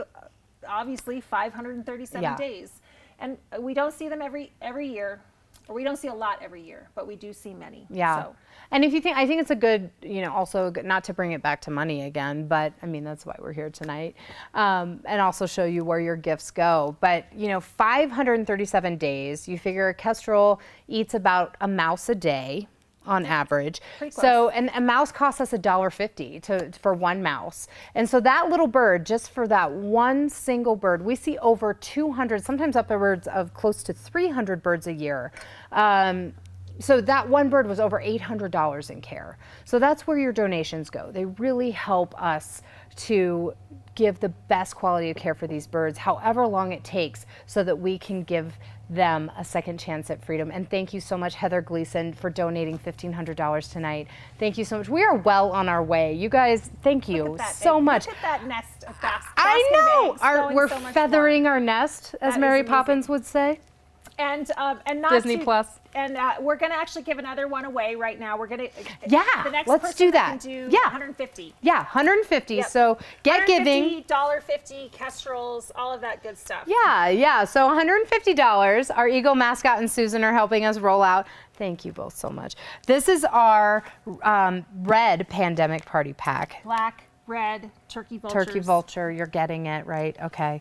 obviously, 537 days. And we don't see them every year, or we don't see a lot every year, but we do see many. Yeah. So. And if you think, I think it's a good, you know, also not to bring it back to money again, but I mean, that's why we're here tonight. And also show you where your gifts go. But, you know, 537 days, you figure a kestrel eats about a mouse a day on average. So, and a mouse costs us $1.50 for one mouse. And so that little bird, just for that one single bird, we see over 200, sometimes upwards of close to 300 birds a year. So that one bird was over $800 in care. So that's where your donations go. They really help us to give the best quality of care for these birds, however long it takes, so that we can give them a second chance at freedom. And thank you so much, Heather Gleason, for donating $1,500 tonight. Thank you so much. We are well on our way. You guys, thank you so much. Look at that nest of basket I know. of eggs, We're so much feathering more. our nest, as That Mary is amazing. Poppins would say. And not Disney to, Plus. And we're going to actually give another one away right now. We're going to. Yeah, The next let's person do that. Can do Yeah. 150. Yeah, 150. Yep. So get giving. $150, kestrels, all of that good stuff. Yeah. So $150. Our Eagle mascot and Susan are helping us roll out. Thank you both so much. This is our red pandemic party pack. Black, red, turkey vultures. Turkey vulture, you're getting it right. Okay.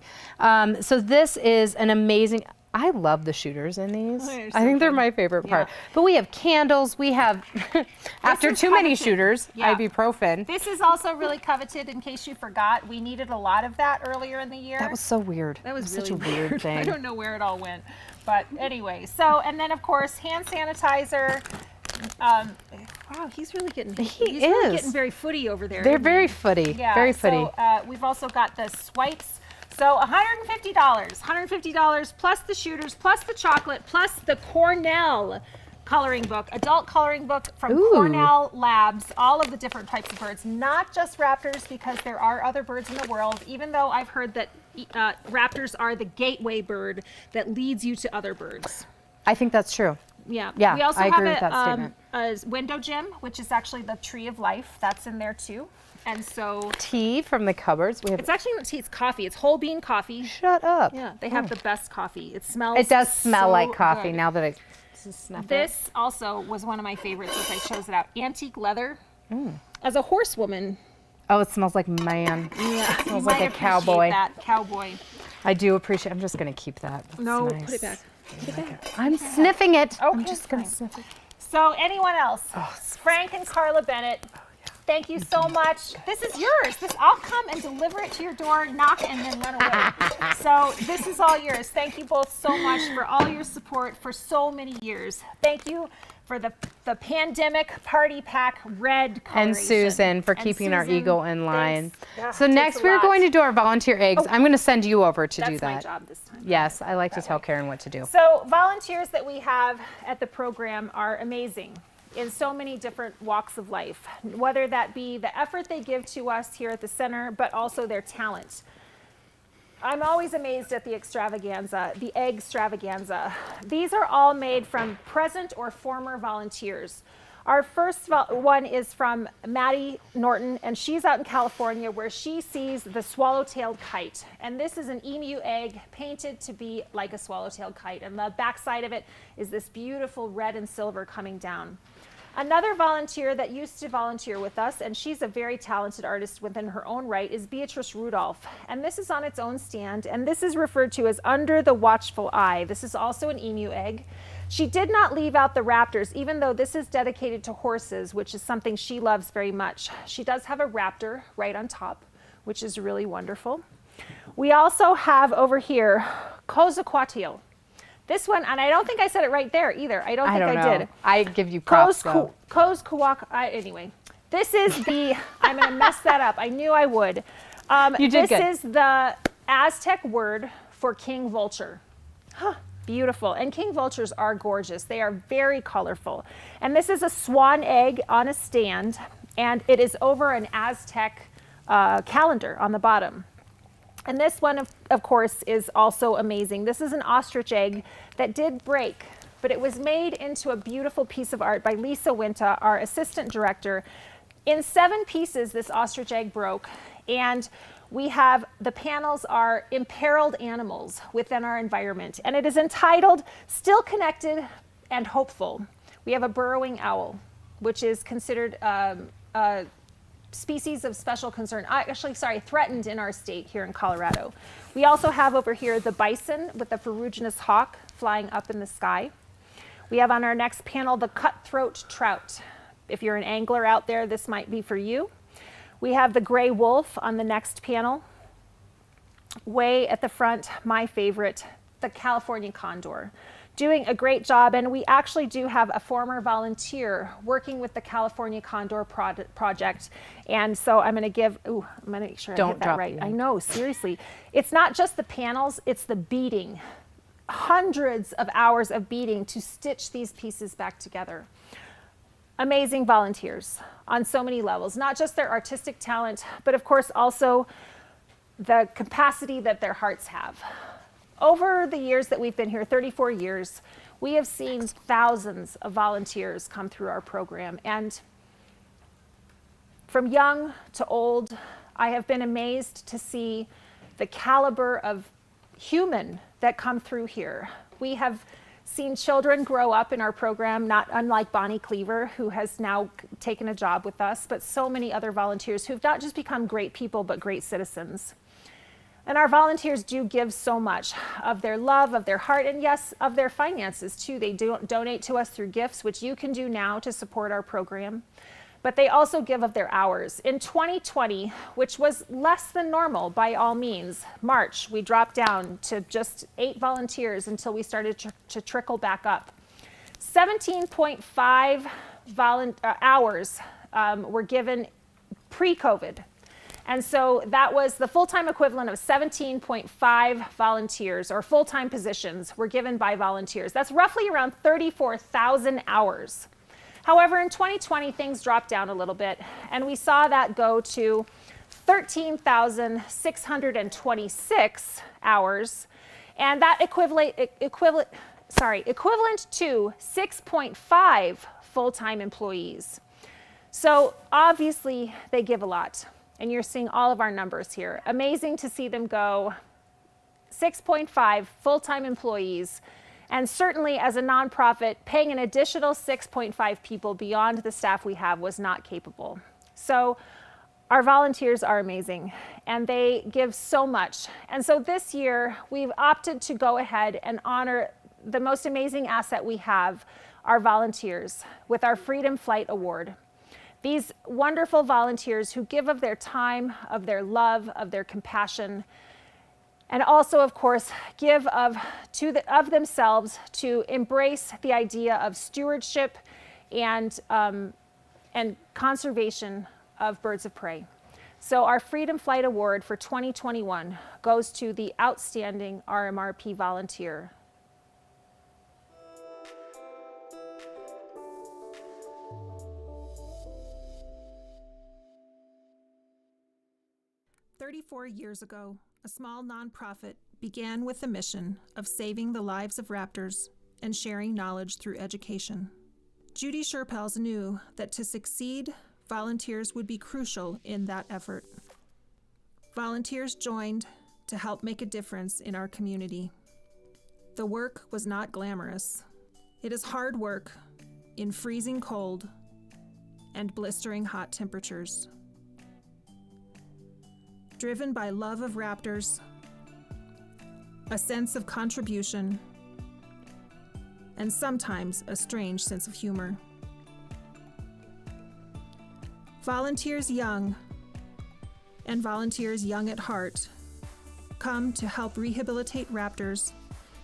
So this is an amazing. I love the shooters in these. They're I so think they're good. my favorite part. Yeah. But we have candles. We have, after is too many coveted. shooters, Yeah. ibuprofen. This is also really coveted, in case you forgot. We needed a lot of that earlier in the year. That was so weird. That was such really a weird thing. I don't know where it all went. But anyway, so, and then of course, hand sanitizer. Wow, he's really getting, He really is. getting very footy over there. They're isn't he? very footy. Yeah, Very footy. So we've also got the swipes. So $150 plus the shooters, plus the chocolate, plus the Cornell coloring book, adult coloring book from Ooh. Cornell Labs, all of the different types of birds, not just raptors, because there are other birds in the world, even though I've heard that raptors are the gateway bird that leads you to other birds. I think that's true. Yeah. Yeah, We also I have agree with that statement. a window gym, which is actually the tree of life. That's in there too. And so Tea from the cupboards. We have. it's actually not tea, it's coffee. It's whole bean coffee. Shut up. Yeah, they have the best coffee. It smells. It does smell so like coffee good. now that I snuff it. This also was one of my favorites as I chose it out. Antique leather. As a horsewoman, Oh, it smells like man. yeah, It smells you like might a appreciate cowboy. That cowboy. I do appreciate. I'm just gonna keep that. That's No, nice. put it back. Put it back. I'm sniffing it. I'm Okay, just gonna fine. sniff it. So anyone else? Frank and Carla Bennett. Thank you so much. This is yours. I'll come and deliver it to your door, knock, and then run away. So this is all yours. Thank you both so much for all your support for so many years. Thank you for the pandemic party pack red And coloration. Susan for And keeping our Susan, eagle in line. thanks. Yeah, So takes next a we're lot. going to do our volunteer eggs. I'm going to send you over to do That's my that. job this time. Yes, I like to tell Karen what to do. So volunteers that we have at the program are amazing in so many different walks of life, whether that be the effort they give to us here at the center, but also their talent. I'm always amazed at the extravaganza, the egg extravaganza. These are all made from present or former volunteers. Our first one is from Maddie Norton, and she's out in California where she sees the swallow-tailed kite. And this is an emu egg painted to be like a swallow-tailed kite. And the backside of it is this beautiful red and silver coming down. Another volunteer that used to volunteer with us, and she's a very talented artist within her own right, is Beatrice Rudolph. And this is on its own stand, and this is referred to as Under the Watchful Eye. This is also an emu egg. She did not leave out the raptors, even though this is dedicated to horses, which is something she loves very much. She does have a raptor right on top, which is really wonderful. We also have over here Kozaquatil. This one, and I don't think I said it right there either. I don't think I did. I give you props. Anyway, this is the, I'm going to mess that up. I knew I would. You did good. This is the Aztec word for king vulture. Huh, beautiful. And king vultures are gorgeous. They are very colorful. And this is a swan egg on a stand, and it is over an Aztec calendar on the bottom. And this one, of course, is also amazing. This is an ostrich egg that did break, but it was made into a beautiful piece of art by Lisa Winta, our assistant director. In 7 pieces, this ostrich egg broke, and we have, the panels are imperiled animals within our environment, and it is entitled Still Connected and Hopeful. We have a burrowing owl, which is considered a species of special concern, threatened in our state here in Colorado. We also have over here the bison with the ferruginous hawk flying up in the sky. We have on our next panel the cutthroat trout. If you're an angler out there, this might be for you. We have the gray wolf on the next panel. Way at the front, my favorite, the California condor. Doing a great job, and we actually do have a former volunteer working with the California Condor Project, and so I'm going to give, I'm going to make sure I get that right. I know, seriously. It's not just the panels, it's the beading. Hundreds of hours of beading to stitch these pieces back together. Amazing volunteers on so many levels, not just their artistic talent, but of course also the capacity that their hearts have. Over the years that we've been here, 34 years, we have seen thousands of volunteers come through our program. And from young to old, I have been amazed to see the caliber of human that come through here. We have seen children grow up in our program, not unlike Bonnie Cleaver, who has now taken a job with us, but so many other volunteers who've not just become great people, but great citizens. And our volunteers do give so much of their love, of their heart, and yes, of their finances too. They donate to us through gifts, which you can do now to support our program. But they also give of their hours. In 2020, which was less than normal by all means, March, we dropped down to just 8 volunteers until we started to trickle back up. 17.5 hours were given pre-COVID. And so that was the full-time equivalent of 17.5 volunteers, or full-time positions were given by volunteers. That's roughly around 34,000 hours. However, in 2020, things dropped down a little bit, and we saw that go to 13,626 hours, and that equivalent to 6.5 full-time employees. So obviously, they give a lot. And you're seeing all of our numbers here. Amazing to see them go. 6.5 full-time employees, and certainly as a nonprofit, paying an additional 6.5 people beyond the staff we have was not capable. So our volunteers are amazing, and they give so much. And so this year, we've opted to go ahead and honor the most amazing asset we have, our volunteers, with our Freedom Flight Award. These wonderful volunteers who give of their time, of their love, of their compassion, and also, of course, give of themselves to embrace the idea of stewardship and conservation of birds of prey. So our Freedom Flight Award for 2021 goes to the outstanding RMRP volunteer. "34 years ago, a small nonprofit began with the mission of saving the lives of raptors and sharing knowledge through education. Judy Sherpels knew that to succeed, volunteers would be crucial in that effort. Volunteers joined to help make a difference in our community. The work was not glamorous. It is hard work in freezing cold and blistering hot temperatures. Driven by love of raptors, a sense of contribution, and sometimes a strange sense of humor. Volunteers young and volunteers young at heart come to help rehabilitate raptors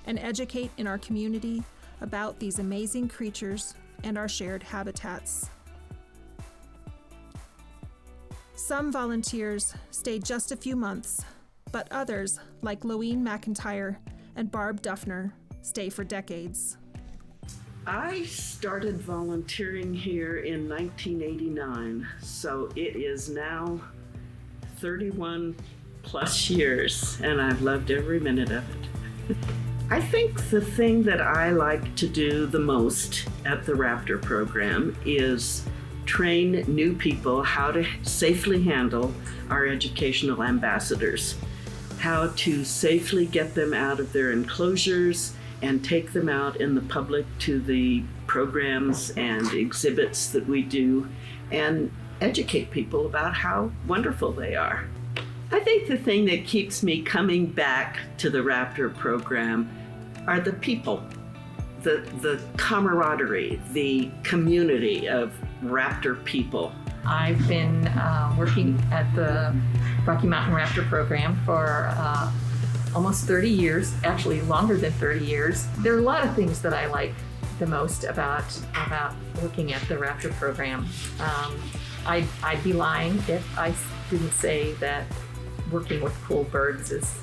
and educate in our community about these amazing creatures and our shared habitats. Some volunteers stay just a few months, but others, like Loeen McIntyre and Barb Duffner, stay for decades. I started volunteering here in 1989, so it is now 31 plus years, and I've loved every minute of it. I think the thing that I like to do the most at the Raptor program is train new people how to safely handle our educational ambassadors, how to safely get them out of their enclosures and take them out in the public to the programs and exhibits that we do, and educate people about how wonderful they are. I think the thing that keeps me coming back to the Raptor program are the people, the camaraderie, the community of Raptor people. I've been working at the Rocky Mountain Raptor program for almost 30 years, actually longer than 30 years. There are a lot of things that I like the most about working at the Raptor program. I'd be lying if I didn't say that working with cool birds is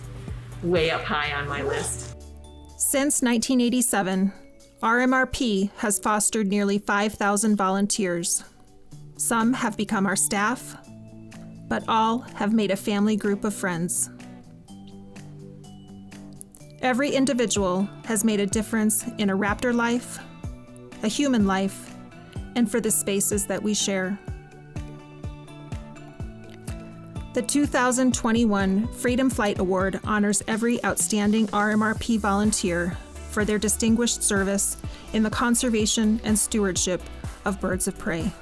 way up high on my list. Since 1987, RMRP has fostered nearly 5,000 volunteers. Some have become our staff, but all have made a family group of friends. Every individual has made a difference in a raptor life, a human life, and for the spaces that we share. The 2021 Freedom Flight Award honors every outstanding RMRP volunteer for their distinguished service in the conservation and stewardship of birds of prey.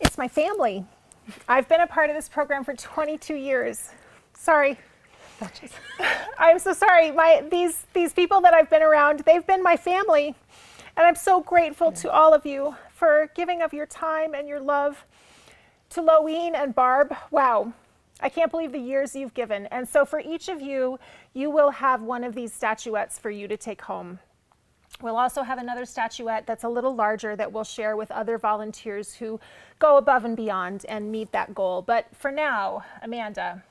It's my family. I've been a part of this program for 22 years. Sorry. I'm so sorry. These people that I've been around, they've been my family. And I'm so grateful to all of you for giving of your time and your love. To Loeen and Barb, wow. I can't believe the years you've given. And so for each of you, you will have one of these statuettes for you to take home. We'll also have another statuette that's a little larger that we'll share with other volunteers who go above and beyond and meet that goal. But for now, Amanda,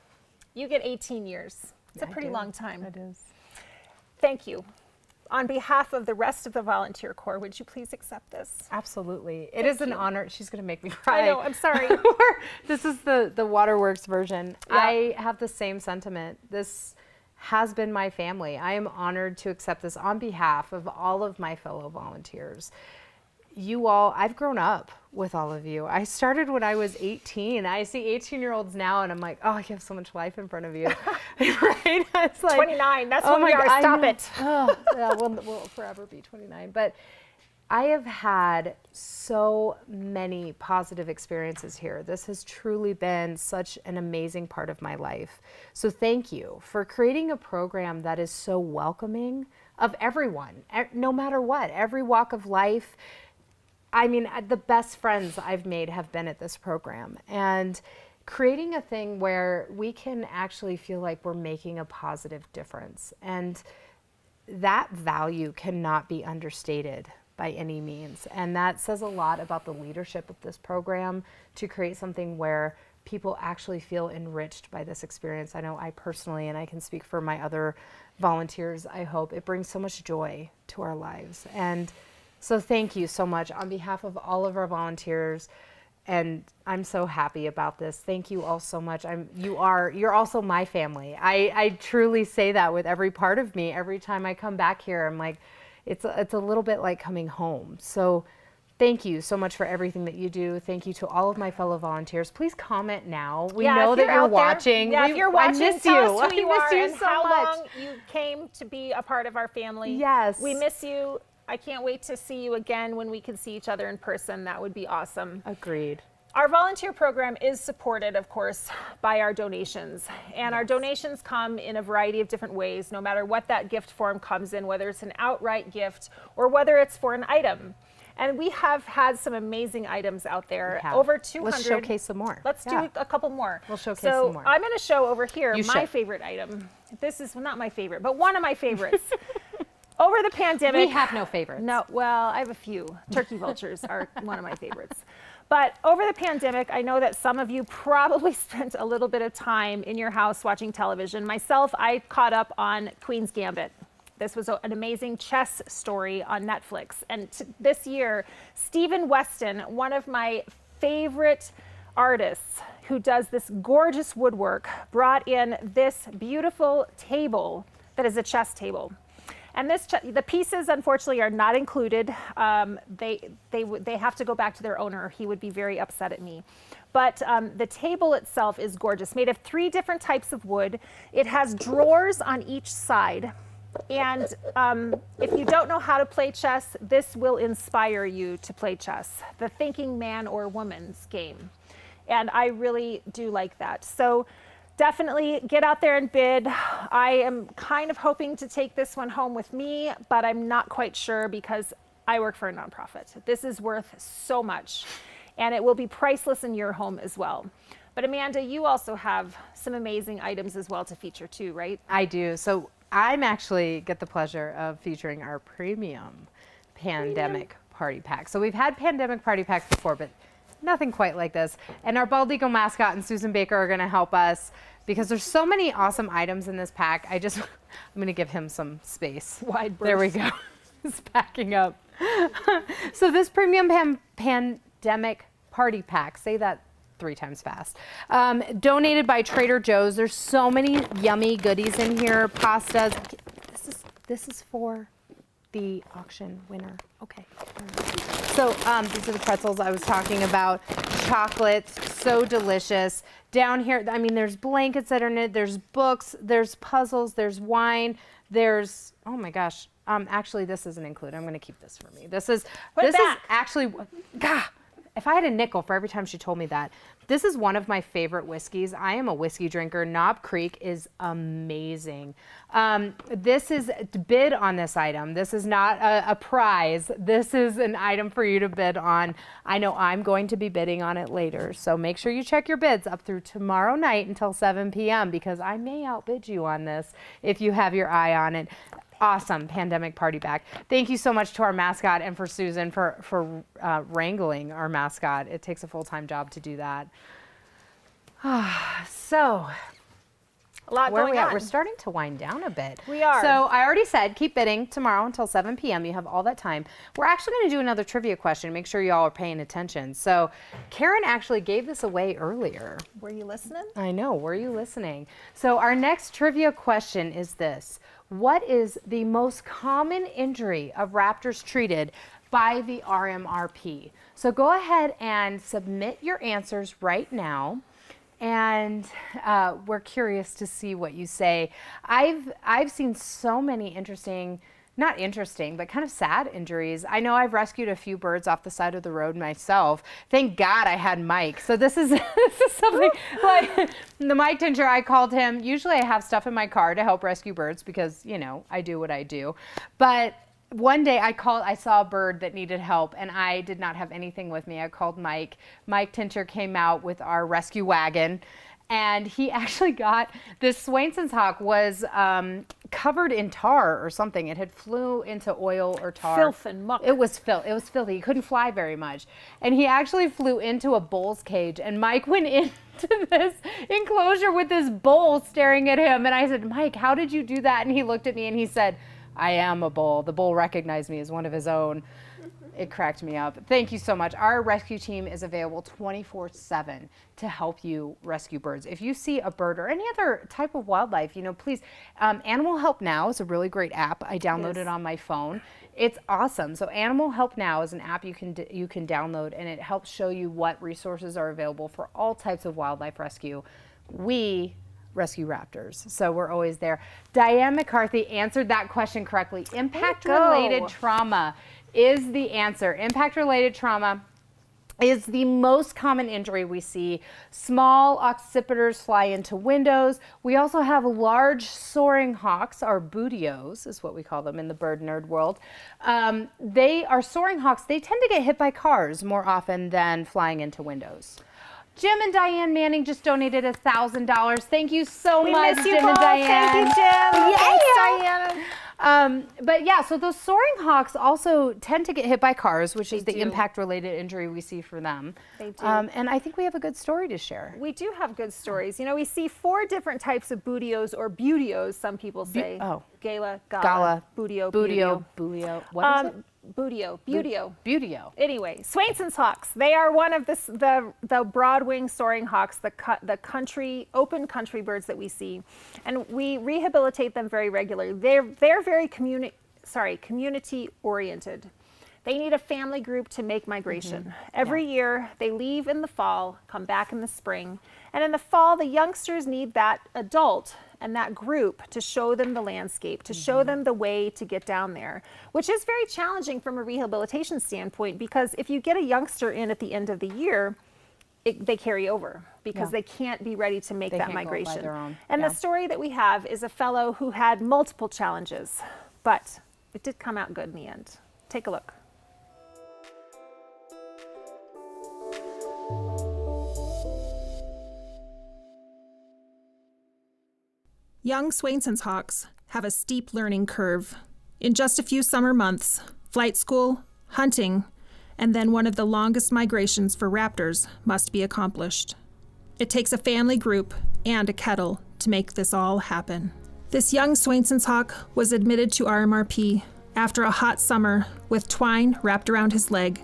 you get 18 years. It's a pretty long time. It is. Thank you. On behalf of the rest of the volunteer corps, would you please accept this? Absolutely. It is an honor. She's going to make me cry. I know, I'm sorry. This is the Waterworks version. Yeah. I have the same sentiment. This has been my family. I am honored to accept this on behalf of all of my fellow volunteers. You all, I've grown up with all of you. I started when I was 18. I see 18-year-olds now and I'm like, oh, you have so much life in front of you. Right? It's like 29, that's what we are, stop it. Oh, yeah, we'll forever be 29. But I have had so many positive experiences here. This has truly been such an amazing part of my life. So thank you for creating a program that is so welcoming of everyone, no matter what, every walk of life. I mean, the best friends I've made have been at this program. And creating a thing where we can actually feel like we're making a positive difference. And that value cannot be understated by any means. And that says a lot about the leadership of this program to create something where people actually feel enriched by this experience. I know I personally, and I can speak for my other volunteers, I hope it brings so much joy to our lives. And So thank you so much on behalf of all of our volunteers. And I'm so happy about this. Thank you all so much. You're also my family. I truly say that with every part of me. Every time I come back here, I'm like, it's a little bit like coming home. So thank you so much for everything that you do. Thank you to all of my fellow volunteers. Please comment now. We know that you're watching. Yeah, if you're watching, I miss tell you. us who you I are miss you and so how much. long you came to be a part of our family. Yes. We miss you. I can't wait to see you again when we can see each other in person. That would be awesome. Agreed. Our volunteer program is supported, of course, by our donations. And our donations come in a variety of different ways, no matter what that gift form comes in, whether it's an outright gift or whether it's for an item. And we have had some amazing items out there. Over 200. Let's showcase some more. Let's do a couple more. We'll showcase so some more. I'm going to show over here You my show. favorite item. This is not my favorite, but one of my favorites. Over the pandemic. We have no favorites. No, well, I have a few. Turkey vultures are one of my favorites. But over the pandemic, I know that some of you probably spent a little bit of time in your house watching television. Myself, I caught up on Queen's Gambit. This was an amazing chess story on Netflix. And this year, Stephen Weston, one of my favorite artists who does this gorgeous woodwork, brought in this beautiful table that is a chess table. And the pieces, unfortunately, are not included. They have to go back to their owner. He would be very upset at me. But the table itself is gorgeous, made of 3 different types of wood. It has drawers on each side. And if you don't know how to play chess, this will inspire you to play chess, the thinking man or woman's game. And I really do like that. So definitely get out there and bid. I am kind of hoping to take this one home with me, but I'm not quite sure because I work for a nonprofit. This is worth so much, and it will be priceless in your home as well. But Amanda, you also have some amazing items as well to feature too, right? I do. So I'm actually get the pleasure of featuring our premium pandemic party pack. So we've had pandemic party packs before, but nothing quite like this. And our Bald Eagle mascot and Susan Baker are going to help us because there's so many awesome items in this pack. I'm going to give him some space. Wide berth. There we go. He's packing up. So this premium pandemic party pack, say that 3 times fast, donated by Trader Joe's. There's so many yummy goodies in here. Pastas. This is for the auction winner. Okay. So these are the pretzels I was talking about. Chocolates, so delicious. Down here, I mean, there's blankets that are knit, there's books, there's puzzles, there's wine, there's, oh my gosh. Actually, this isn't included. I'm going to keep this for me. This is actually, God, if I had a nickel for every time she told me that. This is one of my favorite whiskeys. I am a whiskey drinker. Knob Creek is amazing. This is bid on this item. This is not a prize. This is an item for you to bid on. I know I'm going to be bidding on it later. So make sure you check your bids up through tomorrow night until 7 p.m. because I may outbid you on this if you have your eye on it. Awesome pandemic party pack. Thank you so much to our mascot and for Susan for wrangling our mascot. It takes a full-time job to do that. So, a lot where going are we at? on. We're starting to wind down a bit. We are. So I already said keep bidding tomorrow until 7 p.m. You have all that time. We're actually going to do another trivia question. Make sure you all are paying attention. So Karen actually gave this away earlier. Were you listening? I know. Were you listening? So our next trivia question is this. What is the most common injury of raptors treated by the RMRP? So go ahead and submit your answers right now. And we're curious to see what you say. I've seen so many interesting, not interesting, but kind of sad injuries. I know I've rescued a few birds off the side of the road myself. Thank God I had Mike. So this is something like the Mike Tincher, I called him. Usually I have stuff in my car to help rescue birds because, you know, I do what I do. But one day I saw a bird that needed help and I did not have anything with me. I called Mike. Mike Tincher came out with our rescue wagon and he actually got this Swainson's hawk was covered in tar or something. It had flew into oil or tar. Filth and muck. It was filthy. He couldn't fly very much. And he actually flew into a bull's cage and Mike went into this enclosure with this bull staring at him. And I said, Mike, how did you do that? And he looked at me and he said, I am a bull. The bull recognized me as one of his own. It cracked me up. Thank you so much. Our rescue team is available 24/7 to help you rescue birds. If you see a bird or any other type of wildlife, please, Animal Help Now is a really great app. I downloaded on my phone. It's awesome. So Animal Help Now is an app you can download, and it helps show you what resources are available for all types of wildlife rescue. We rescue raptors, so we're always there. Diane McCarthy answered that question correctly. Impact-related trauma is the answer. Impact-related trauma is the most common injury we see. Small occipiters fly into windows. We also have large soaring hawks, or bootios is what we call them in the bird nerd world. They are soaring hawks. They tend to get hit by cars more often than flying into windows. Jim and Diane Manning just donated $1,000. Thank you so much, miss you Jim and both. Diane. Thank you, Jim. Thanks, Diana. But yeah, so those soaring hawks also tend to get hit by cars, which is the do. impact-related injury we see for them. They do. And I think we have a good story to share. We do have good stories. We see 4 different types of bootios, or beautios, some people say. Gala, Gala, bootio, bootio. What is it? Bootio. Buteo. Anyway, Swainson's hawks. They are one of the broad-wing soaring hawks, the open country birds that we see, and we rehabilitate them very regularly. They're very community-oriented. They need a family group to make migration. Every year, they leave in the fall, come back in the spring, and in the fall, the youngsters need that adult and that group to show them the landscape, to show them the way to get down there, which is very challenging from a rehabilitation standpoint, because if you get a youngster in at the end of the year, they carry over because they can't be ready to make that migration. Go by their own. And the story that we have is a fellow who had multiple challenges, but it did come out good in the end. Take a look. Young Swainson's hawks have a steep learning curve. In just a few summer months, flight school, hunting, and then one of the longest migrations for raptors must be accomplished. It takes a family group and a kettle to make this all happen. This young Swainson's hawk was admitted to RMRP after a hot summer with twine wrapped around his leg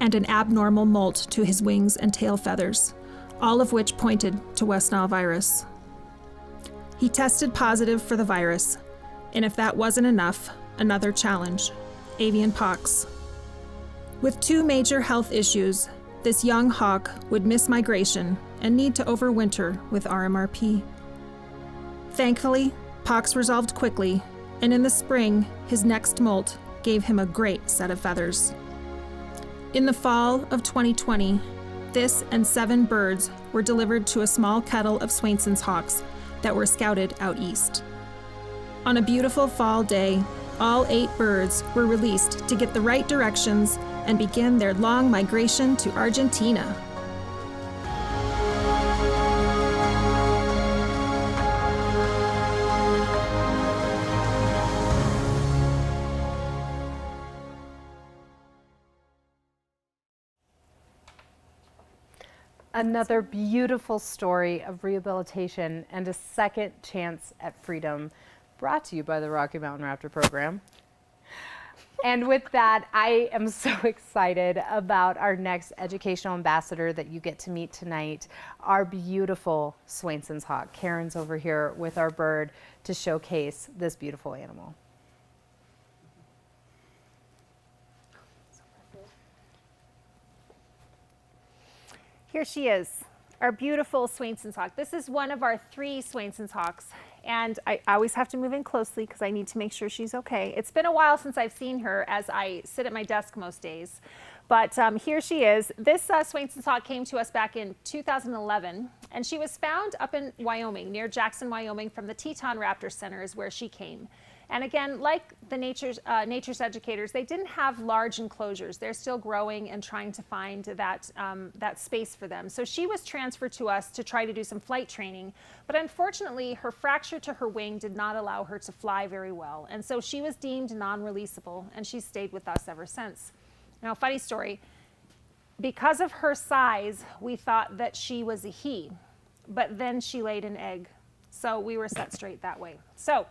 and an abnormal molt to his wings and tail feathers, all of which pointed to West Nile virus. He tested positive for the virus, and if that wasn't enough, another challenge: avian pox. With 2 major health issues, this young hawk would miss migration and need to overwinter with RMRP. Thankfully, pox resolved quickly, and in the spring, his next molt gave him a great set of feathers. In the fall of 2020, this and 7 birds were delivered to a small kettle of Swainson's hawks that were scouted out east. On a beautiful fall day, all 8 birds were released to get the right directions and begin their long migration to Argentina. Another beautiful story of rehabilitation and a second chance at freedom, brought to you by the Rocky Mountain Raptor Program. And with that, I am so excited about our next educational ambassador that you get to meet tonight, our beautiful Swainson's hawk. Karen's over here with our bird to showcase this beautiful animal. Here she is, our beautiful Swainson's hawk. This is one of our 3 Swainson's hawks, and I always have to move in closely because I need to make sure she's okay. It's been a while since I've seen her, as I sit at my desk most days, but here she is. This Swainson's hawk came to us back in 2011, and she was found up in Wyoming, near Jackson, Wyoming, from the Teton Raptor Center is where she came. And again, like the nature's educators, they didn't have large enclosures. They're still growing and trying to find that space for them. So she was transferred to us to try to do some flight training. But unfortunately, her fracture to her wing did not allow her to fly very well. And so she was deemed non-releasable, and she's stayed with us ever since. Now, funny story, because of her size, we thought that she was a he, but then she laid an egg. So we were set straight that way. So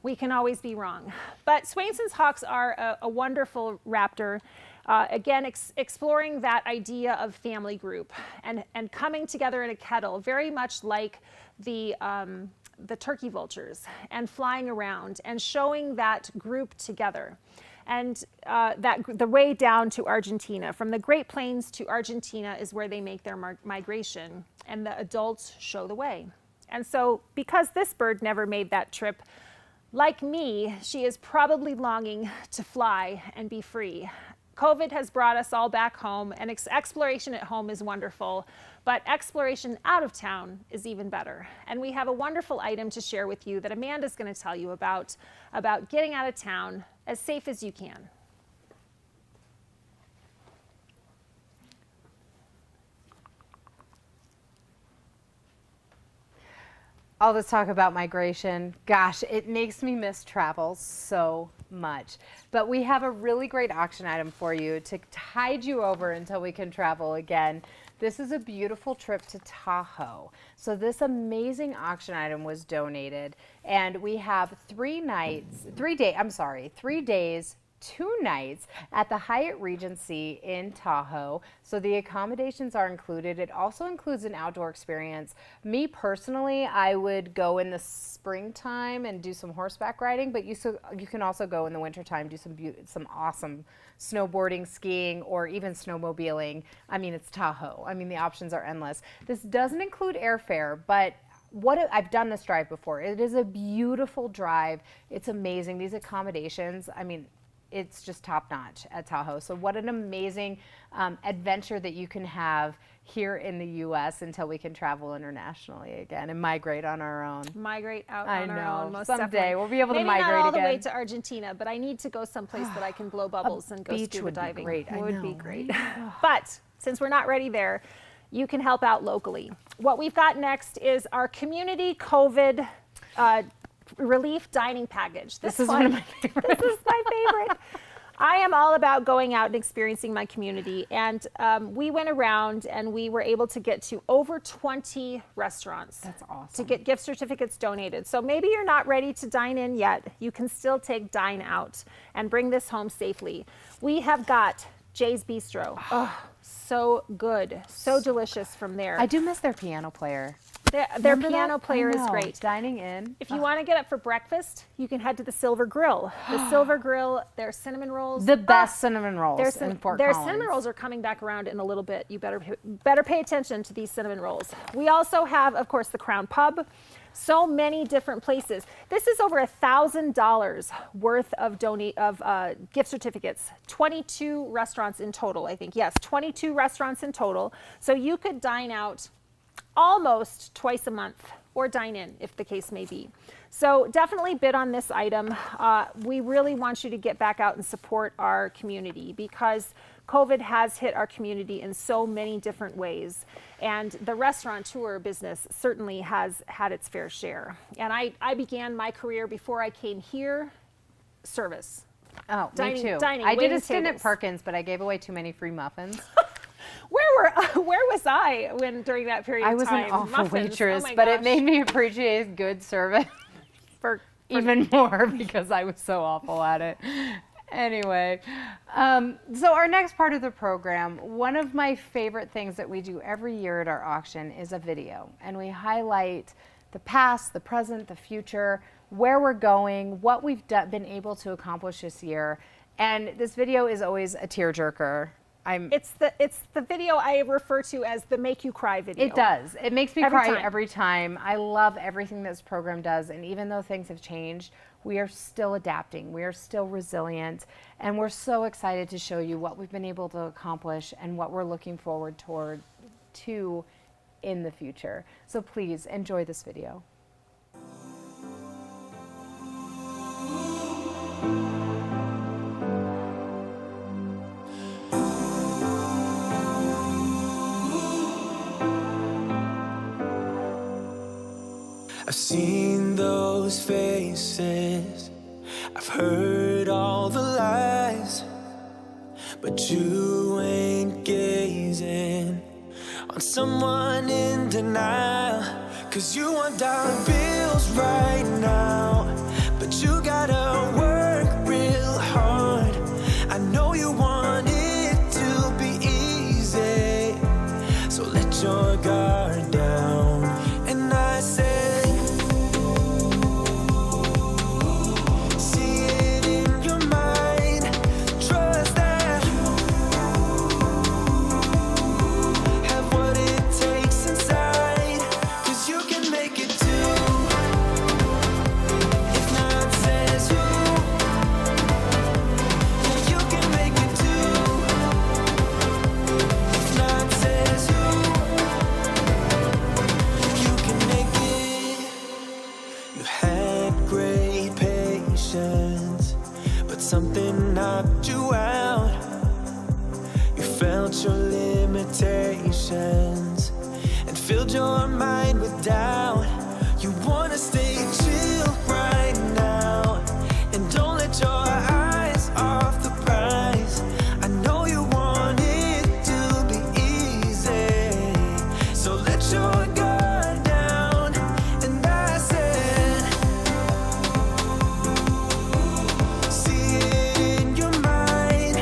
we can always be wrong. But Swainson's hawks are a wonderful raptor. Again, exploring that idea of family group and coming together in a kettle, very much like the turkey vultures, and flying around and showing that group together. And the way down to Argentina, from the Great Plains to Argentina is where they make their migration, and the adults show the way. And so because this bird never made that trip, like me, she is probably longing to fly and be free. COVID has brought us all back home, and exploration at home is wonderful, but exploration out of town is even better. And we have a wonderful item to share with you that Amanda's going to tell you about getting out of town as safe as you can. All this talk about migration, gosh, it makes me miss travel so much. But we have a really great auction item for you to tide you over until we can travel again. This is a beautiful trip to Tahoe. So this amazing auction item was donated, and we have 3 days, 2 nights at the Hyatt Regency in Tahoe. So the accommodations are included. It also includes an outdoor experience. Me personally, I would go in the springtime and do some horseback riding, but you can also go in the wintertime, do some awesome snowboarding, skiing, or even snowmobiling. I mean, it's Tahoe. I mean, the options are endless. This doesn't include airfare, but I've done this drive before. It is a beautiful drive. It's amazing. These accommodations, I mean, it's just top notch at Tahoe. So what an amazing adventure that you can have here in the U.S. until we can travel internationally again and migrate on our own. Migrate out on our own, most someday definitely. we'll be able to Maybe migrate not all again. the way to Argentina, but I need to go someplace that I can blow bubbles and go scuba diving. Would be great. But since we're not ready there, you can help out locally. What we've got next is our community COVID relief dining package. This is one of my favorites. This is my favorite. I am all about going out and experiencing my community, and we went around and we were able to get to over 20 restaurants. That's awesome. To get gift certificates donated. So maybe you're not ready to dine in yet. You can still take dine out and bring this home safely. We have got Jay's Bistro. Oh, so good, so delicious from there. I do miss their piano player. Their piano player is great. Dining in. If you want to get up for breakfast, you can head to the Silver Grill. The Silver Grill, their cinnamon rolls. The best cinnamon rolls in Fort Collins. Their cinnamon rolls are coming back around in a little bit. You better pay attention to these cinnamon rolls. We also have, of course, the Crown Pub. So many different places. This is over $1,000 worth of gift certificates. 22 restaurants in total, I think. Yes, 22 restaurants in total. So you could dine out almost twice a month, or dine in if the case may be. So definitely bid on this item. We really want you to get back out and support our community, because COVID has hit our community in so many different ways, and the restaurateur business certainly has had its fair share. And I began my career before I came here, service. Oh, dining, me too. Dining, I did a stint tables. at Perkins, but I gave away too many free muffins. Where was I during that period of time? I was an awful waitress, oh but gosh. it made me appreciate good service for even more, because I was so awful at it. Anyway, so our next part of the program, one of my favorite things that we do every year at our auction is a video, and we highlight the past, the present, the future, where we're going, what we've been able to accomplish this year. And this video is always a tearjerker. It's the video I refer to as the make you cry video. It does. It makes me cry time. every time. I love everything this program does, and even though things have changed, we are still adapting. We are still resilient, and we're so excited to show you what we've been able to accomplish and what we're looking forward to in the future. So please enjoy this video. I've seen those faces, I've heard all the lies, but you ain't gazing on someone in denial. 'Cause you want dollar bills right now, but you gotta work real hard. I know you want it out your limitations and filled your mind with doubt. You wanna stay chill right now and don't let your eyes off the prize. I know you want it to be easy, so let your guard down. And I said, see it in your mind,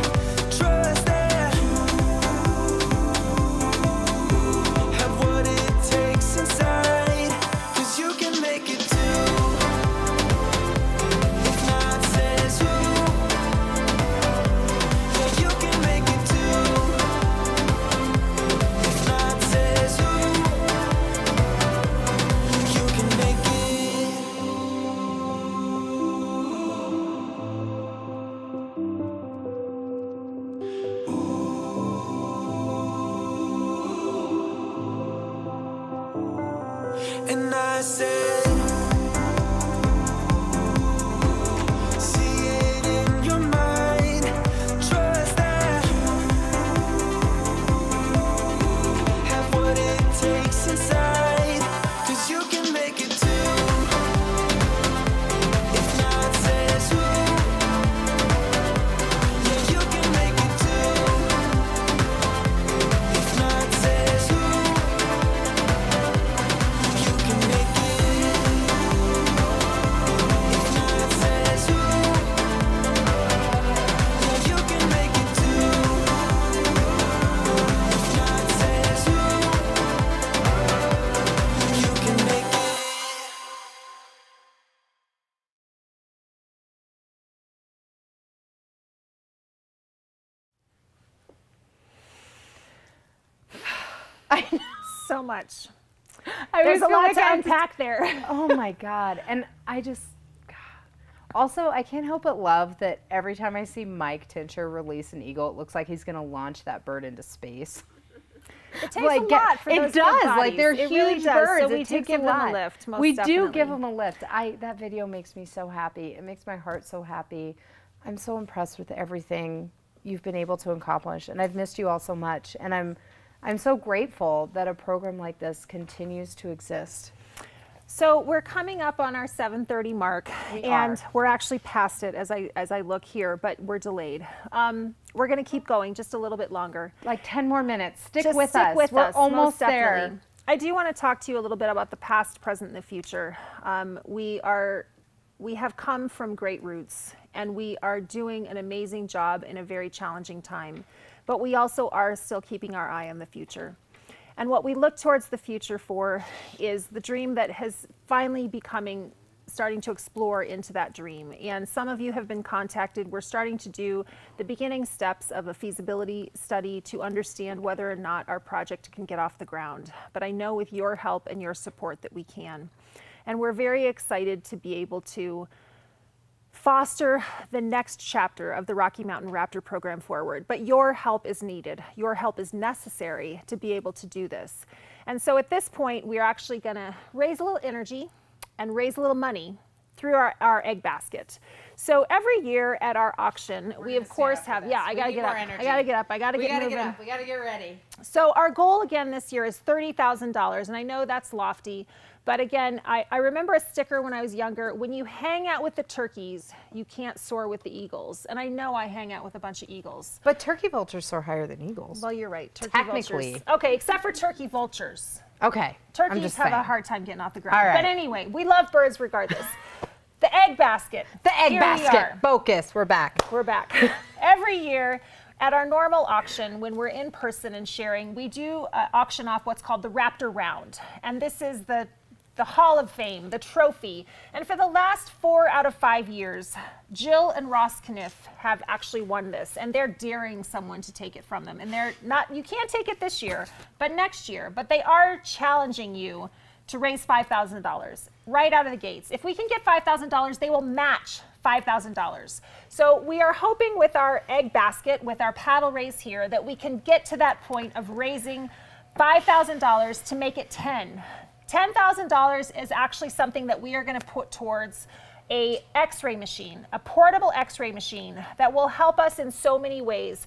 trust that you have what it takes inside, 'cause you can make it too. If not says who, yeah, you can make it too. If not says who, you can make it. And I said, see it in your mind, trust that you have what it takes inside, 'cause you can make it too. If not says who, yeah, you can make it too. If not says who, you can make it. If not says who, yeah, you can make it too. If not says who, you can make it. So much. I There's a feel lot like to I- unpack there. Oh my God. And I just, also, I can't help but love that every time I see Mike Tincher release an eagle, it looks like he's going to launch that bird into space. It takes a lot for it those big does. Like bodies. they're It huge really does. birds. So we It do takes give a them a lot. lift, most we do give definitely. them a lift. That video makes me so happy. It makes my heart so happy. I'm so impressed with everything you've been able to accomplish, and I've missed you all so much. And I'm so grateful that a program like this continues to exist. So we're coming up on our 7:30 mark, and are. we're actually past it as I look here, but we're delayed. We're going to keep going just a little bit longer. Like 10 more minutes. Stick Just with stick us. with We're us, almost most definitely. there. I do want to talk to you a little bit about the past, present, and the future. We have come from great roots, and we are doing an amazing job in a very challenging time. But we also are still keeping our eye on the future. And what we look towards the future for is the dream that has finally starting to explore into that dream. And some of you have been contacted. We're starting to do the beginning steps of a feasibility study to understand whether or not our project can get off the ground. But I know with your help and your support that we can. And we're very excited to be able to foster the next chapter of the Rocky Mountain Raptor program forward. But your help is needed. Your help is necessary to be able to do this. And so at this point, we're actually going to raise a little energy and raise a little money through our egg basket. So every year at our auction, we of course have, I gotta get up. I gotta get up. I gotta get moving. We gotta get ready. So our goal again this year is $30,000, and I know that's lofty, but again, I remember a sticker when I was younger: when you hang out with the turkeys, you can't soar with the eagles. And I know I hang out with a bunch of eagles. But turkey vultures soar higher than eagles. Well, you're right. Turkey Technically. vultures. Okay, except for turkey vultures. Okay. I'm Turkeys just have a saying. hard time getting off the ground. All right. But anyway, we love birds regardless. The egg basket. The egg Here we basket. are. Focus. We're back. We're back. Every year at our normal auction, when we're in person and sharing, we do auction off what's called the Raptor Round. And this is the Hall of Fame, the trophy. And for the last 4 out of 5 years, Jill and Ross Kniff have actually won this, and they're daring someone to take it from them. And they're not, you can't take it this year, but next year. But they are challenging you to raise $5,000 right out of the gates. If we can get $5,000, they will match $5,000. So we are hoping with our egg basket, with our paddle raise here, that we can get to that point of raising $5,000 to make it 10. $10,000 is actually something that we are going to put towards a X-ray machine, a portable X-ray machine that will help us in so many ways.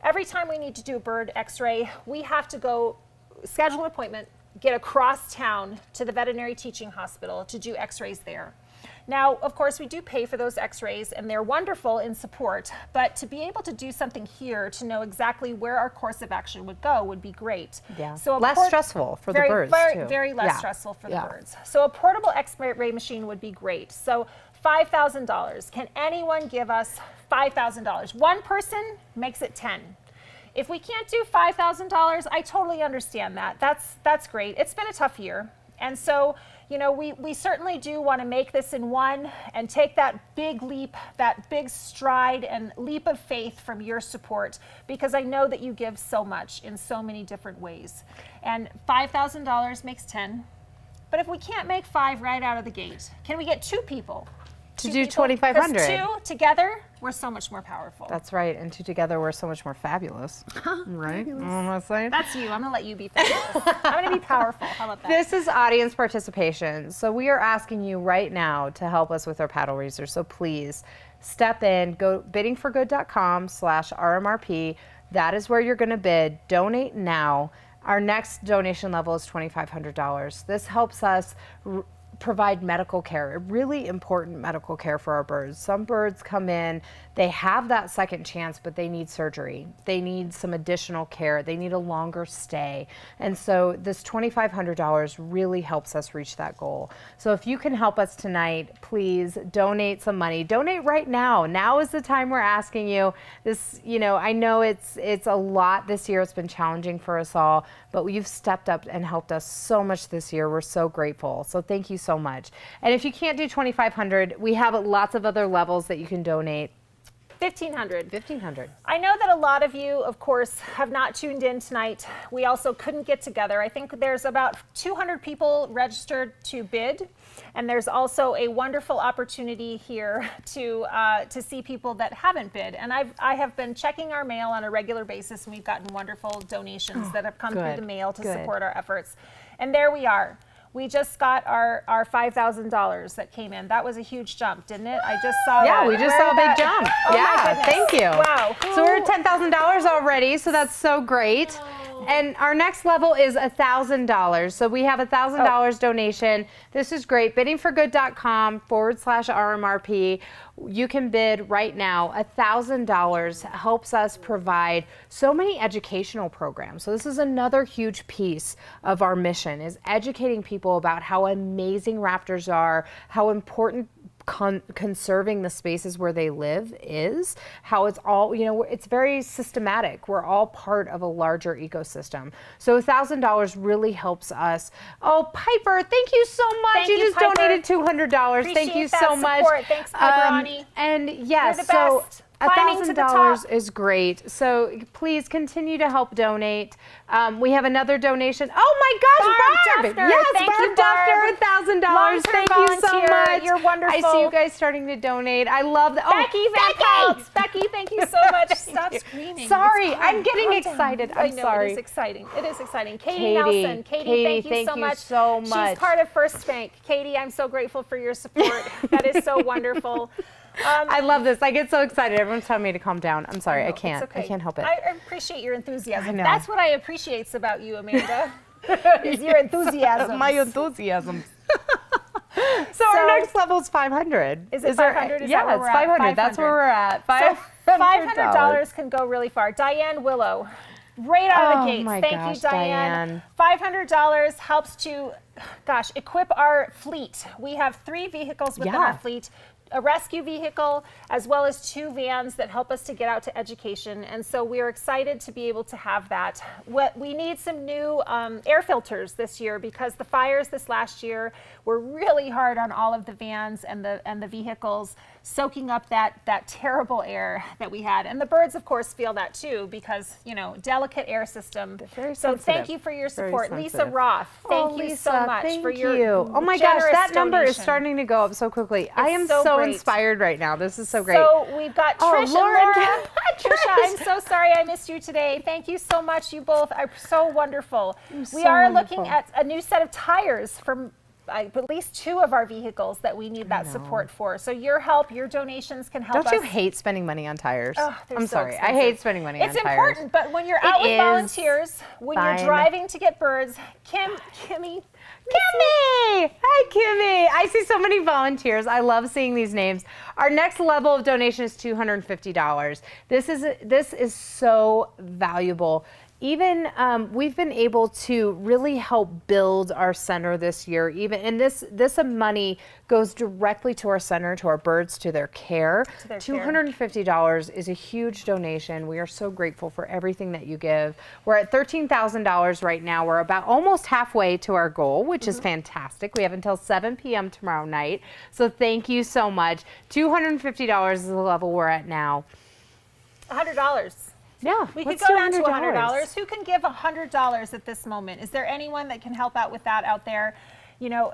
every time we need to do a bird x-ray, we have to go schedule an appointment, get across town to the veterinary teaching hospital to do x-rays there. Now, of course, we do pay for those x-rays, and they're wonderful in support, but to be able to do something here to know exactly where our course of action would go would be great. Yeah. So less stressful for the birds, too. Very less stressful for the birds. So a portable x-ray machine would be great. So $5,000. Can anyone give us $5,000? One person makes it 10. If we can't do $5,000, I totally understand that. That's great. It's been a tough year. And so, you know, we certainly do want to make this in one and take that big leap, that big stride and leap of faith from your support, because I know that you give so much in so many different ways. And $5,000 makes 10. But if we can't make 5 right out of the gate, can we get 2 people? To do 2,500. Because 2 together, we're so much more powerful. That's right. And 2 together, we're so much more fabulous. Right? You know what I'm saying? That's you. I'm going to let you be fabulous. I'm going to be powerful. How about that? This is audience participation. So we are asking you right now to help us with our paddle raisers. So please step in, go biddingforgood.com/RMRP. That is where you're going to bid. Donate now. Our next donation level is $2,500. This helps us provide medical care, really important medical care for our birds. Some birds come in, they have that second chance, but they need surgery. They need some additional care. They need a longer stay. And so this $2,500 really helps us reach that goal. So if you can help us tonight, please donate some money. Donate right now. Now is the time we're asking you. This, you know, I know it's a lot this year. It's been challenging for us all, but you've stepped up and helped us so much this year. We're so grateful. So thank you so much. And if you can't do $2,500, we have lots of other levels that you can donate. $1,500. I know that a lot of you, of course, have not tuned in tonight. We also couldn't get together. I think there's about 200 people registered to bid. And there's also a wonderful opportunity here to see people that haven't bid. And I have been checking our mail on a regular basis, and we've gotten wonderful donations that have come through the mail to support our efforts. And there we are. We just got our $5,000 that came in. That was a huge jump, didn't it? I just saw that. Yeah, we just saw a big jump. Oh yeah, thank you. Wow. So we're at $10,000 already, so that's so great. And our next level is $1,000. So we have $1,000 donation. This is great. biddingforgood.com/RMRP. You can bid right now. $1,000 helps us provide so many educational programs. So this is another huge piece of our mission, is educating people about how amazing raptors are, how important conserving the spaces where they live is, how it's all, you know, it's very systematic. We're all part of a larger ecosystem. So $1,000 really helps us. Oh, Piper, thank you so much. Thank you you, just Piper. donated $200. Thank you so much. Support. Thanks, Piperoni. And yes, You're the so best. Climbing to the top. $1,000 is great. So please continue to help donate. We have another donation. Oh my gosh, Barb! Duffner. Yes, Thank you, Barb Duffner, $1,000. Long-term Thank you so volunteer. much. You're wonderful. I see you guys starting to donate. I love that. Becky, Becky! Becky, thank you so much. Stop screaming. Sorry, It's I'm getting calm down. excited. I I'm know, sorry. It is exciting. It is exciting. Katie Katie, Nelson. Katie, thank you so much. She's part of First Spank. Katie, I'm so grateful for your support. That is so wonderful. I love this. I get so excited. Everyone's telling me to calm down. I'm sorry. I can't. It's okay. I can't help it. I appreciate your enthusiasm. I know. That's what I appreciate about you, Amanda. Is your enthusiasm. My enthusiasm. So our next level is 500. Is it 500? Yeah, it's 500. That's where we're at. $500 can go really far. Diane Willow, right out of the gates. My Thank gosh, you, Diane. $500 helps to, equip our fleet. We have 3 vehicles within our fleet. A rescue vehicle, as well as 2 vans that help us to get out to education. And so we are excited to be able to have that. We need some new air filters this year, because the fires this last year were really hard on all of the vans and the vehicles, soaking up that terrible air that we had. And the birds, of course, feel that too, because, you know, delicate air system. So thank you for your support. Lisa Roth, thank you so much for your Oh my gosh, that number is donation. starting to go up so quickly. I am so inspired right now. This is so great. So we've got Trish and Laura. Trisha, I'm so sorry I missed you today. Thank you so much. You both are so wonderful. We are looking at a new set of tires from at least 2 of our vehicles that we need that support for. So your help, your donations can help us. Don't you hate spending money on tires? Oh, they're I'm so sorry. expensive. I hate spending money on tires. It's important, but when you're out with volunteers, when fine. you're driving to get birds, Kimmy. Kimmy! Hi, Kimmy. I see so many volunteers. I love seeing these names. Our next level of donation is $250. This is so valuable. Even we've been able to really help build our center this year. And this money goes directly to our center, to our birds, to their care. $250 is a huge donation. We are so grateful for everything that you give. We're at $13,000 right now. We're about almost halfway to our goal, which is fantastic. We have until 7 p.m. tomorrow night. So thank you so much. $250 is the level we're at now. $100. Yeah, we could go down to $100. Who can give $100 at this moment? Is there anyone that can help out with that out there? You know,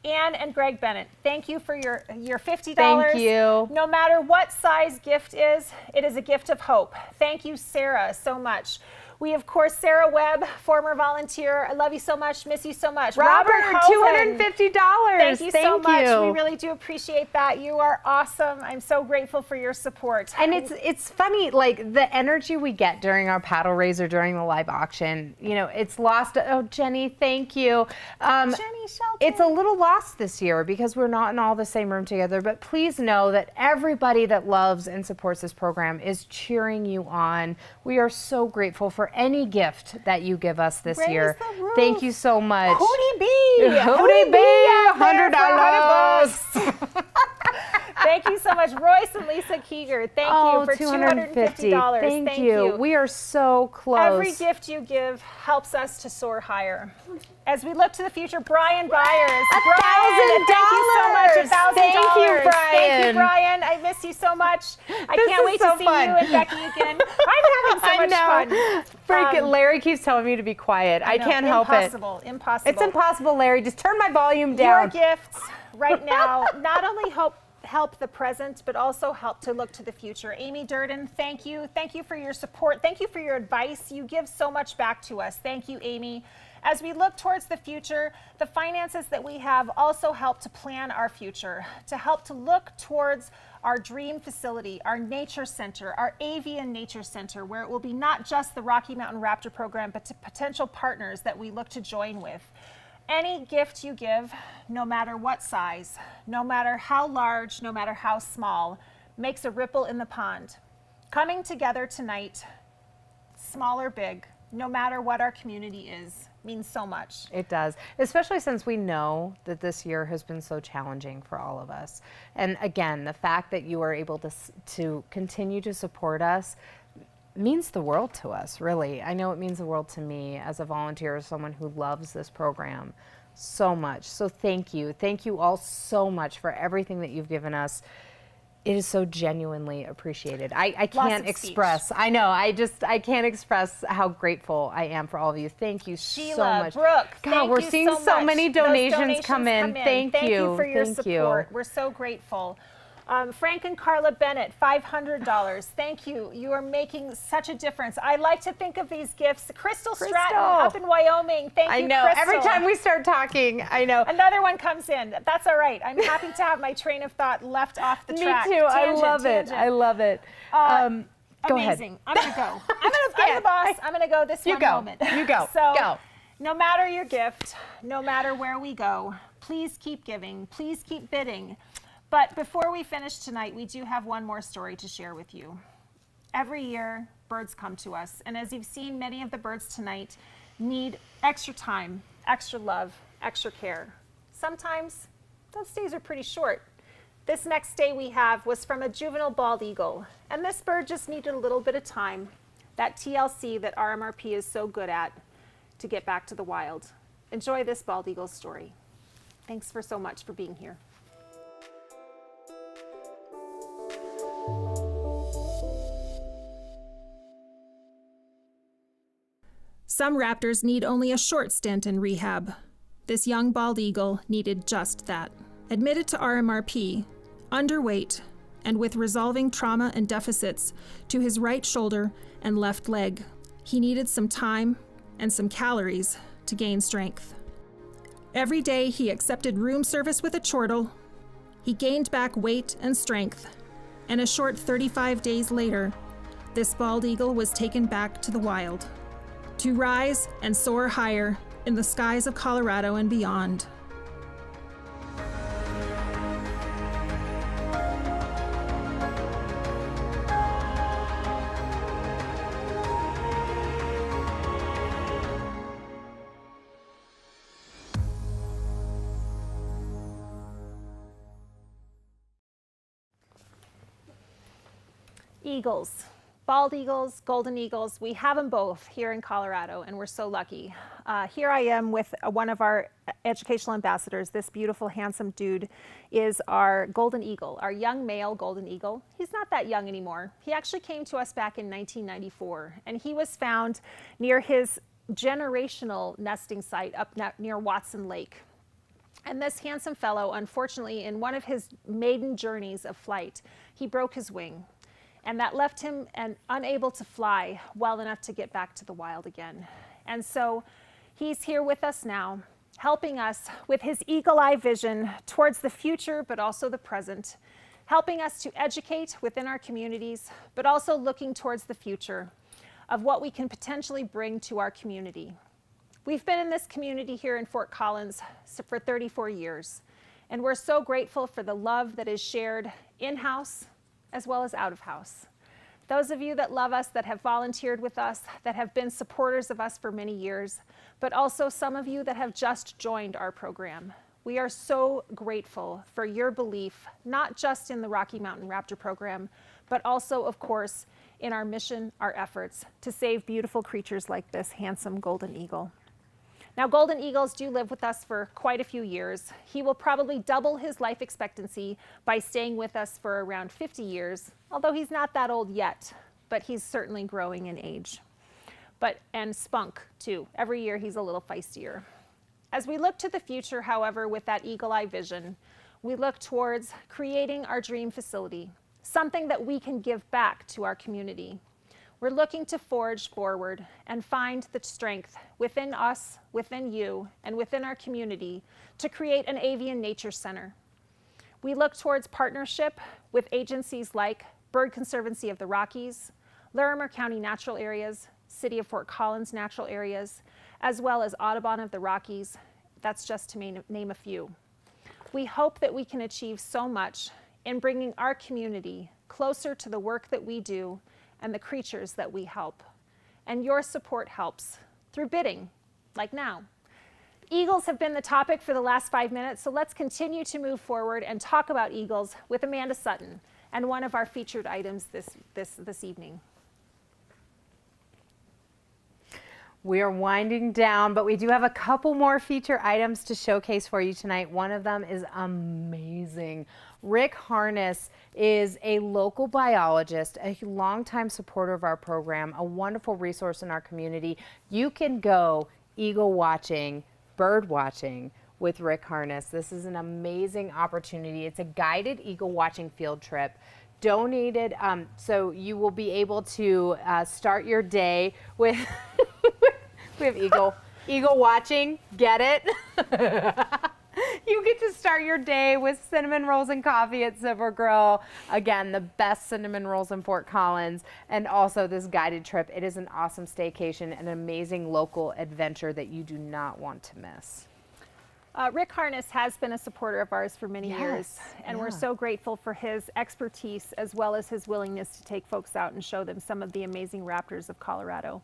Ann and Greg Bennett, thank you for your $50. Thank you. No matter what size gift is, it is a gift of hope. Thank you, Sarah, so much. We, of course, Sarah Webb, former volunteer. I love you so much, miss you so much. Robert, $250. Thank you so much. We really do appreciate that. You are awesome. I'm so grateful for your support. And it's funny, like the energy we get during our paddle raise or during the live auction, you know, it's lost. Oh, Jenny, thank you. Jenny Shelton. It's a little lost this year because we're not in all the same room together, but please know that everybody that loves and supports this program is cheering you on. We are so grateful for any gift that you give us this year. Thank you so much. Hootie B! Hootie B! $100. Thank you so much, Royce and Lisa Keeger. Thank you for $250. Thank you. We are so close. Every gift you give helps us to soar higher. As we look to the future, Brian Byers. $1,000. Thank you so much. $1,000. Thank you, Brian. Thank you, Brian. I miss you so much. I can't wait to see you and Becky again. I'm having so much fun. Freaking Larry keeps telling me to be quiet. I can't help it. Impossible. It's impossible, Larry. Just turn my volume down. Your gifts right now not only help the present, but also help to look to the future. Amy Durden, thank you. Thank you for your support. Thank you for your advice. You give so much back to us. Thank you, Amy. As we look towards the future, the finances that we have also help to plan our future, to help to look towards our dream facility, our nature center, our avian nature center, where it will be not just the Rocky Mountain Raptor program, but to potential partners that we look to join with. Any gift you give, no matter what size, no matter how large, no matter how small, makes a ripple in the pond. Coming together tonight, small or big, no matter what our community is, means so much. It does, especially since we know that this year has been so challenging for all of us. And again, the fact that you are able to continue to support us means the world to us, really. I know it means the world to me as a volunteer, as someone who loves this program so much. So thank you. Thank you all so much for everything that you've given us. It is so genuinely appreciated. I can't express. I know. I can't express how grateful I am for all of you. Thank you Sheila, so much. Brooke, God, we're seeing so many donations come in. Thank you for your support. We're so grateful. Frank and Carla Bennett, $500. Thank you. You are making such a difference. I like to think of these gifts. Crystal Stratton up in Wyoming. Thank you, I know. Crystal. Every time we start talking, I know. Another one comes in. That's all right. I'm happy to have my train of thought left off the track. Me too. I love it. I love it. Go amazing. ahead. I'm going to go. I'm the boss. I'm going to go this one moment. You go. So, go. No matter your gift, no matter where we go, please keep giving. Please keep bidding. But before we finish tonight, we do have one more story to share with you. Every year, birds come to us. And as you've seen, many of the birds tonight need extra time, extra love, extra care. Sometimes those days are pretty short. This next day we have was from a juvenile bald eagle. And this bird just needed a little bit of time, that TLC that RMRP is so good at, to get back to the wild. Enjoy this bald eagle story. Thanks so much for being here. Some raptors need only a short stint in rehab. This young bald eagle needed just that. Admitted to RMRP, underweight, and with resolving trauma and deficits to his right shoulder and left leg, he needed some time and some calories to gain strength. Every day he accepted room service with a chortle. He gained back weight and strength, and a short 35 days later, this bald eagle was taken back to the wild, to rise and soar higher in the skies of Colorado and beyond. Eagles, bald eagles, golden eagles, we have them both here in Colorado, and we're so lucky. Here I am with one of our educational ambassadors. This beautiful, handsome dude is our golden eagle, our young male golden eagle. He's not that young anymore. He actually came to us back in 1994, and he was found near his generational nesting site up near Watson Lake. And this handsome fellow, unfortunately, in one of his maiden journeys of flight, he broke his wing. And that left him unable to fly well enough to get back to the wild again. And so he's here with us now, helping us with his eagle-eye vision towards the future, but also the present, helping us to educate within our communities, but also looking towards the future of what we can potentially bring to our community. We've been in this community here in Fort Collins for 34 years, and we're so grateful for the love that is shared in-house as well as out of house. Those of you that love us, that have volunteered with us, that have been supporters of us for many years, but also some of you that have just joined our program. We are so grateful for your belief, not just in the Rocky Mountain Raptor program, but also, of course, in our mission, our efforts to save beautiful creatures like this handsome golden eagle. Now, golden eagles do live with us for quite a few years. He will probably double his life expectancy by staying with us for around 50 years, although he's not that old yet, but he's certainly growing in age. And spunk, too. Every year he's a little feistier. As we look to the future, however, with that eagle-eye vision, we look towards creating our dream facility, something that we can give back to our community. We're looking to forge forward and find the strength within us, within you, and within our community to create an avian nature center. We look towards partnership with agencies like Bird Conservancy of the Rockies, Larimer County Natural Areas, City of Fort Collins Natural Areas, as well as Audubon of the Rockies. That's just to name a few. We hope that we can achieve so much in bringing our community closer to the work that we do and the creatures that we help. And your support helps through bidding, like now. Eagles have been the topic for the last 5 minutes, so let's continue to move forward and talk about eagles with Amanda Sutton and one of our featured items this evening. We are winding down, but we do have a couple more feature items to showcase for you tonight. One of them is amazing. Rick Harness is a local biologist, a longtime supporter of our program, a wonderful resource in our community. You can go eagle watching, bird watching with Rick Harness. This is an amazing opportunity. It's a guided eagle watching field trip. Donated, so you will be able to start your day with we have eagle watching, get it? You get to start your day with cinnamon rolls and coffee at Silver Grill. Again, the best cinnamon rolls in Fort Collins, and also this guided trip. It is an awesome staycation, an amazing local adventure that you do not want to miss. Rick Harness has been a supporter of ours for many years, and we're so grateful for his expertise as well as his willingness to take folks out and show them some of the amazing raptors of Colorado.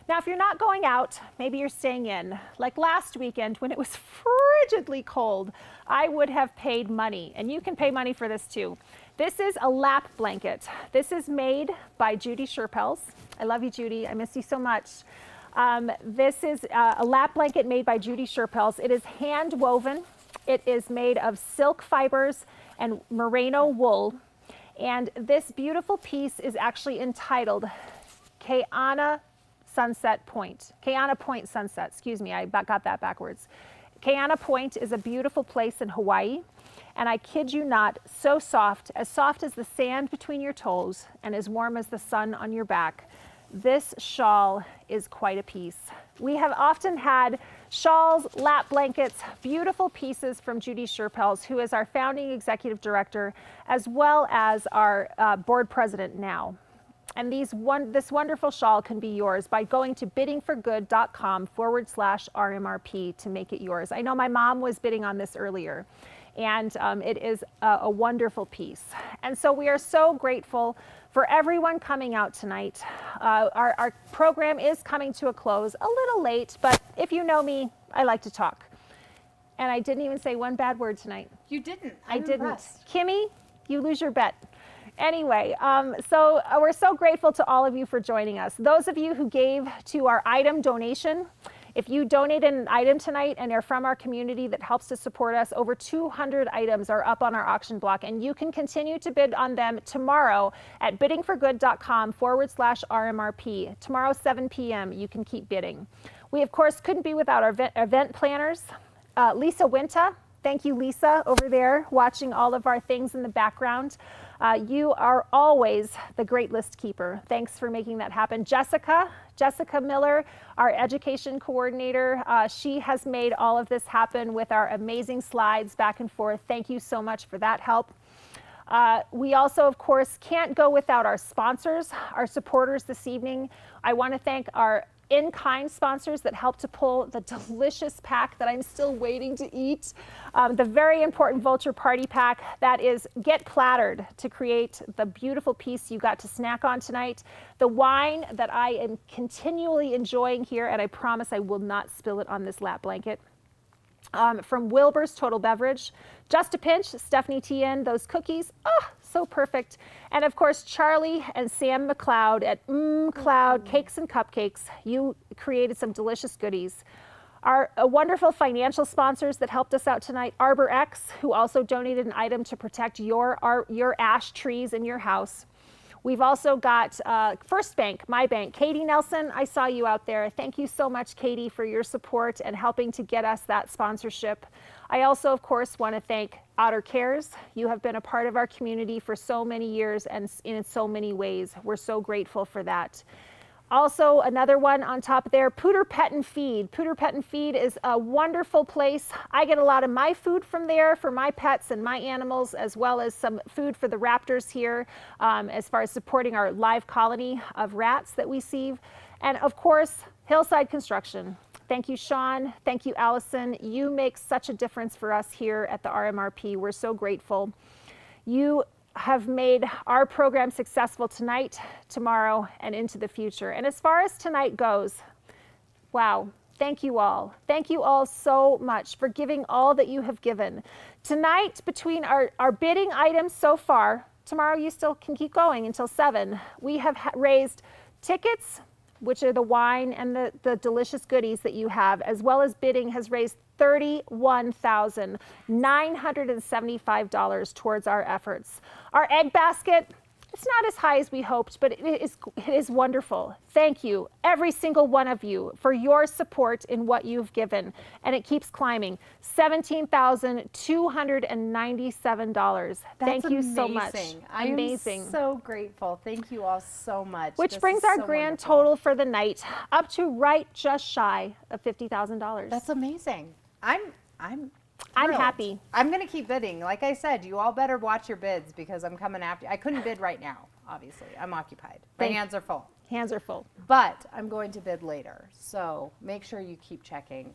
Now, if you're not going out, maybe you're staying in. Like last weekend when it was frigidly cold, I would have paid money, and you can pay money for this too. This is a lap blanket. This is made by Judy Sherpels. I love you, Judy. I miss you so much. This is a lap blanket made by Judy Sherpels. It is hand woven. It is made of silk fibers and merino wool. And this beautiful piece is actually entitled Kaiana Point Sunset, excuse me, I got that backwards. Kaiana Point is a beautiful place in Hawaii, and I kid you not, so soft as the sand between your toes and as warm as the sun on your back. This shawl is quite a piece. We have often had shawls, lap blankets, beautiful pieces from Judy Sherpels, who is our founding executive director, as well as our board president now. And this wonderful shawl can be yours by going to biddingforgood.com/RMRP to make it yours. I know my mom was bidding on this earlier, and it is a wonderful piece. And so we are so grateful for everyone coming out tonight. Our program is coming to a close a little late, but if you know me, I like to talk. And I didn't even say one bad word tonight. You didn't. I didn't. Kimmy, you lose your bet. Anyway, so we're so grateful to all of you for joining us. Those of you who gave to our item donation, if you donated an item tonight and are from our community that helps to support us, over 200 items are up on our auction block, and you can continue to bid on them tomorrow at biddingforgood.com/RMRP. Tomorrow, 7 p.m., you can keep bidding. We, of course, couldn't be without our event planners. Lisa Winta, thank you, Lisa, over there watching all of our things in the background. You are always the great list keeper. Thanks for making that happen. Jessica Miller, our education coordinator, she has made all of this happen with our amazing slides back and forth. Thank you so much for that help. We also, of course, can't go without our sponsors, our supporters this evening. I want to thank our in-kind sponsors that helped to pull the delicious pack that I'm still waiting to eat. The very important Vulture Party Pack that is Get Plattered to create the beautiful piece you got to snack on tonight. The wine that I am continually enjoying here, and I promise I will not spill it on this lap blanket. From Wilbur's Total Beverage, Just a Pinch, Stephanie Tien, those cookies, oh, so perfect. And of course, Charlie and Sam McLeod at Cloud Cakes and Cupcakes. You created some delicious goodies. Our wonderful financial sponsors that helped us out tonight, Arbor X, who also donated an item to protect your ash trees in your house. We've also got First Bank, my bank. Katie Nelson, I saw you out there. Thank you so much, Katie, for your support and helping to get us that sponsorship. I also, of course, want to thank Otter Cares. You have been a part of our community for so many years and in so many ways. We're so grateful for that. Also, another one on top there, Pooter Pet and Feed. Pooter Pet and Feed is a wonderful place. I get a lot of my food from there for my pets and my animals, as well as some food for the Raptors here, as far as supporting our live colony of rats that we see. And of course, Hillside Construction. Thank you, Sean. Thank you, Allison. You make such a difference for us here at the RMRP. We're so grateful. You have made our program successful tonight, tomorrow, and into the future. And as far as tonight goes, wow, thank you all. Thank you all so much for giving all that you have given. Tonight, between our bidding items so far, tomorrow you still can keep going until 7, we have raised tickets, which are the wine and the delicious goodies that you have, as well as bidding has raised $31,975 towards our efforts. Our egg basket, it's not as high as we hoped, but it is wonderful. Thank you, every single one of you, for your support in what you've given. And it keeps climbing, $17,297. Thank you so much. Amazing. I'm so grateful. Thank you all so much. Which brings our grand total for the night up to right just shy of $50,000. That's amazing. I'm happy. I'm going to keep bidding. Like I said, you all better watch your bids because I'm coming after you. I couldn't bid right now, obviously. I'm occupied. My hands are full. Hands are full. But I'm going to bid later. So make sure you keep checking.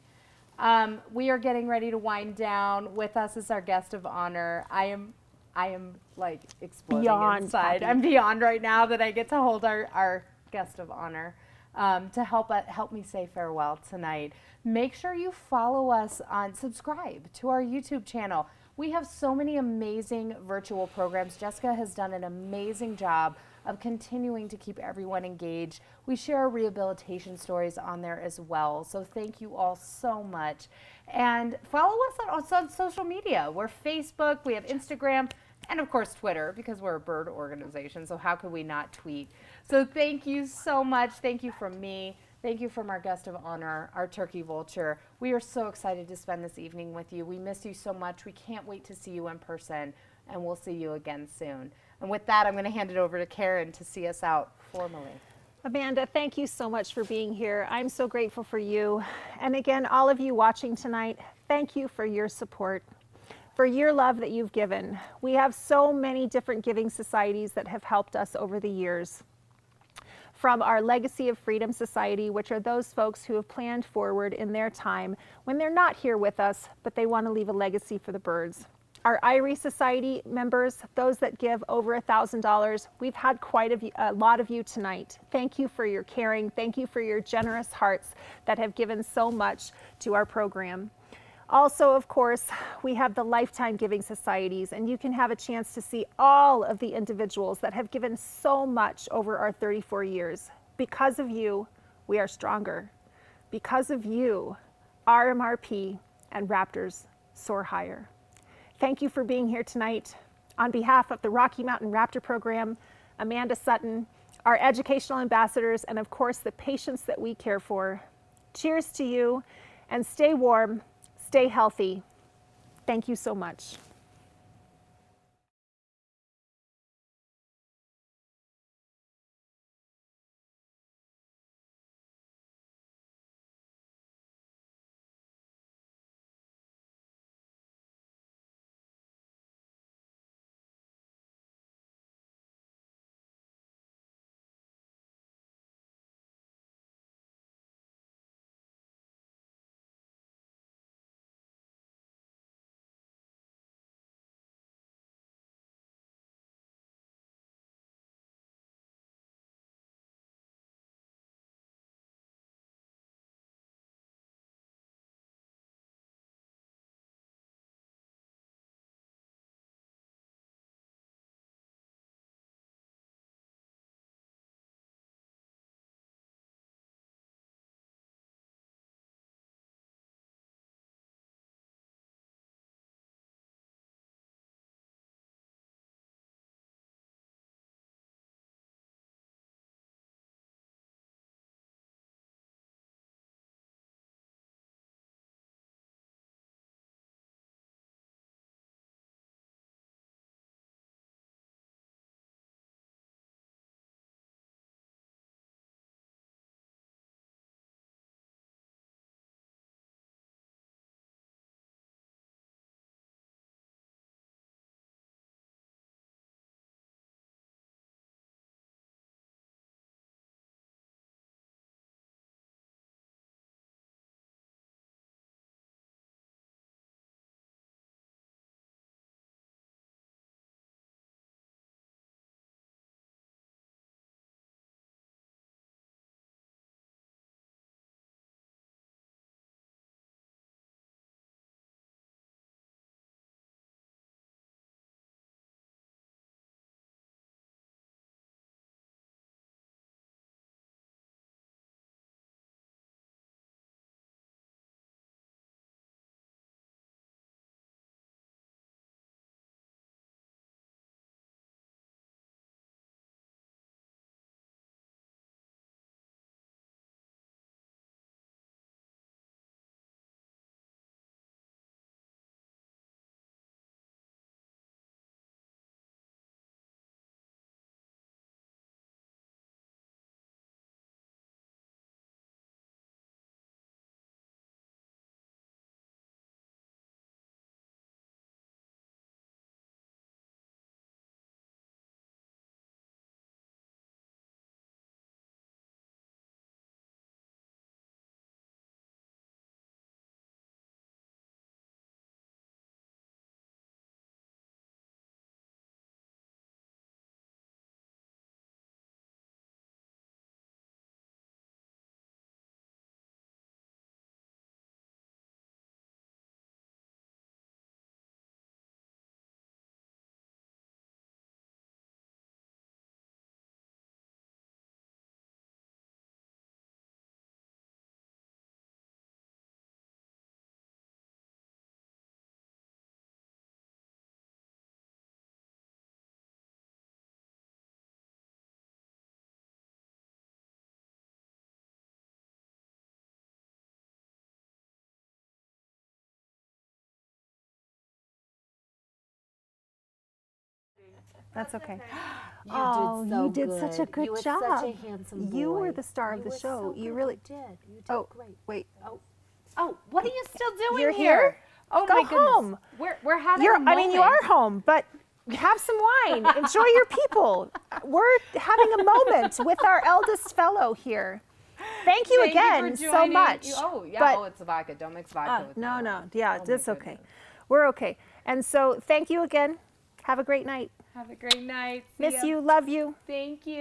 We are getting ready to wind down. With us is our guest of honor. I am like exploding beyond inside. happy. I'm beyond right now that I get to hold our guest of honor to help me say farewell tonight. Make sure you follow us subscribe to our YouTube channel. We have so many amazing virtual programs. Jessica has done an amazing job of continuing to keep everyone engaged. We share our rehabilitation stories on there as well. So thank you all so much. And follow us on social media. We're Facebook, we have Instagram, and of course Twitter, because we're a bird organization. So how could we not tweet? So thank you so much. Thank you from me. Thank you from our guest of honor, our Turkey Vulture. We are so excited to spend this evening with you. We miss you so much. We can't wait to see you in person, and we'll see you again soon. And with that, I'm going to hand it over to Karen to see us out formally. Amanda, thank you so much for being here. I'm so grateful for you. And again, all of you watching tonight, thank you for your support, for your love that you've given. We have so many different giving societies that have helped us over the years. From our Legacy of Freedom Society, which are those folks who have planned forward in their time when they're not here with us, but they want to leave a legacy for the birds. Our IRE Society members, those that give over $1,000, we've had quite a lot of you tonight. Thank you for your caring. Thank you for your generous hearts that have given so much to our program. Also, of course, we have the Lifetime Giving Societies, and you can have a chance to see all of the individuals that have given so much over our 34 years. Because of you, we are stronger. Because of you, RMRP and Raptors soar higher. Thank you for being here tonight. On behalf of the Rocky Mountain Raptor Program, Amanda Sutton, our educational ambassadors, and of course the patients that we care for, cheers to you, and stay warm, stay healthy. Thank you so much. That's okay. Oh, so you did such a good you were job. Such a handsome boy. You were the star of the were show. So You good. really did. You did Oh, great. wait. Oh, what are you still doing You're here? here? Oh Go my goodness. home. We're having a I moment. mean, you are home, but have some wine. Enjoy your people. We're having a moment with our eldest fellow here. Thank you again so much. It's vodka. Don't mix vodka with No, that. no. Yeah, Oh, that's my okay. goodness. We're okay. And so thank you again. Have a great night. Have a great night. See Miss ya. you. Love you. Thank you.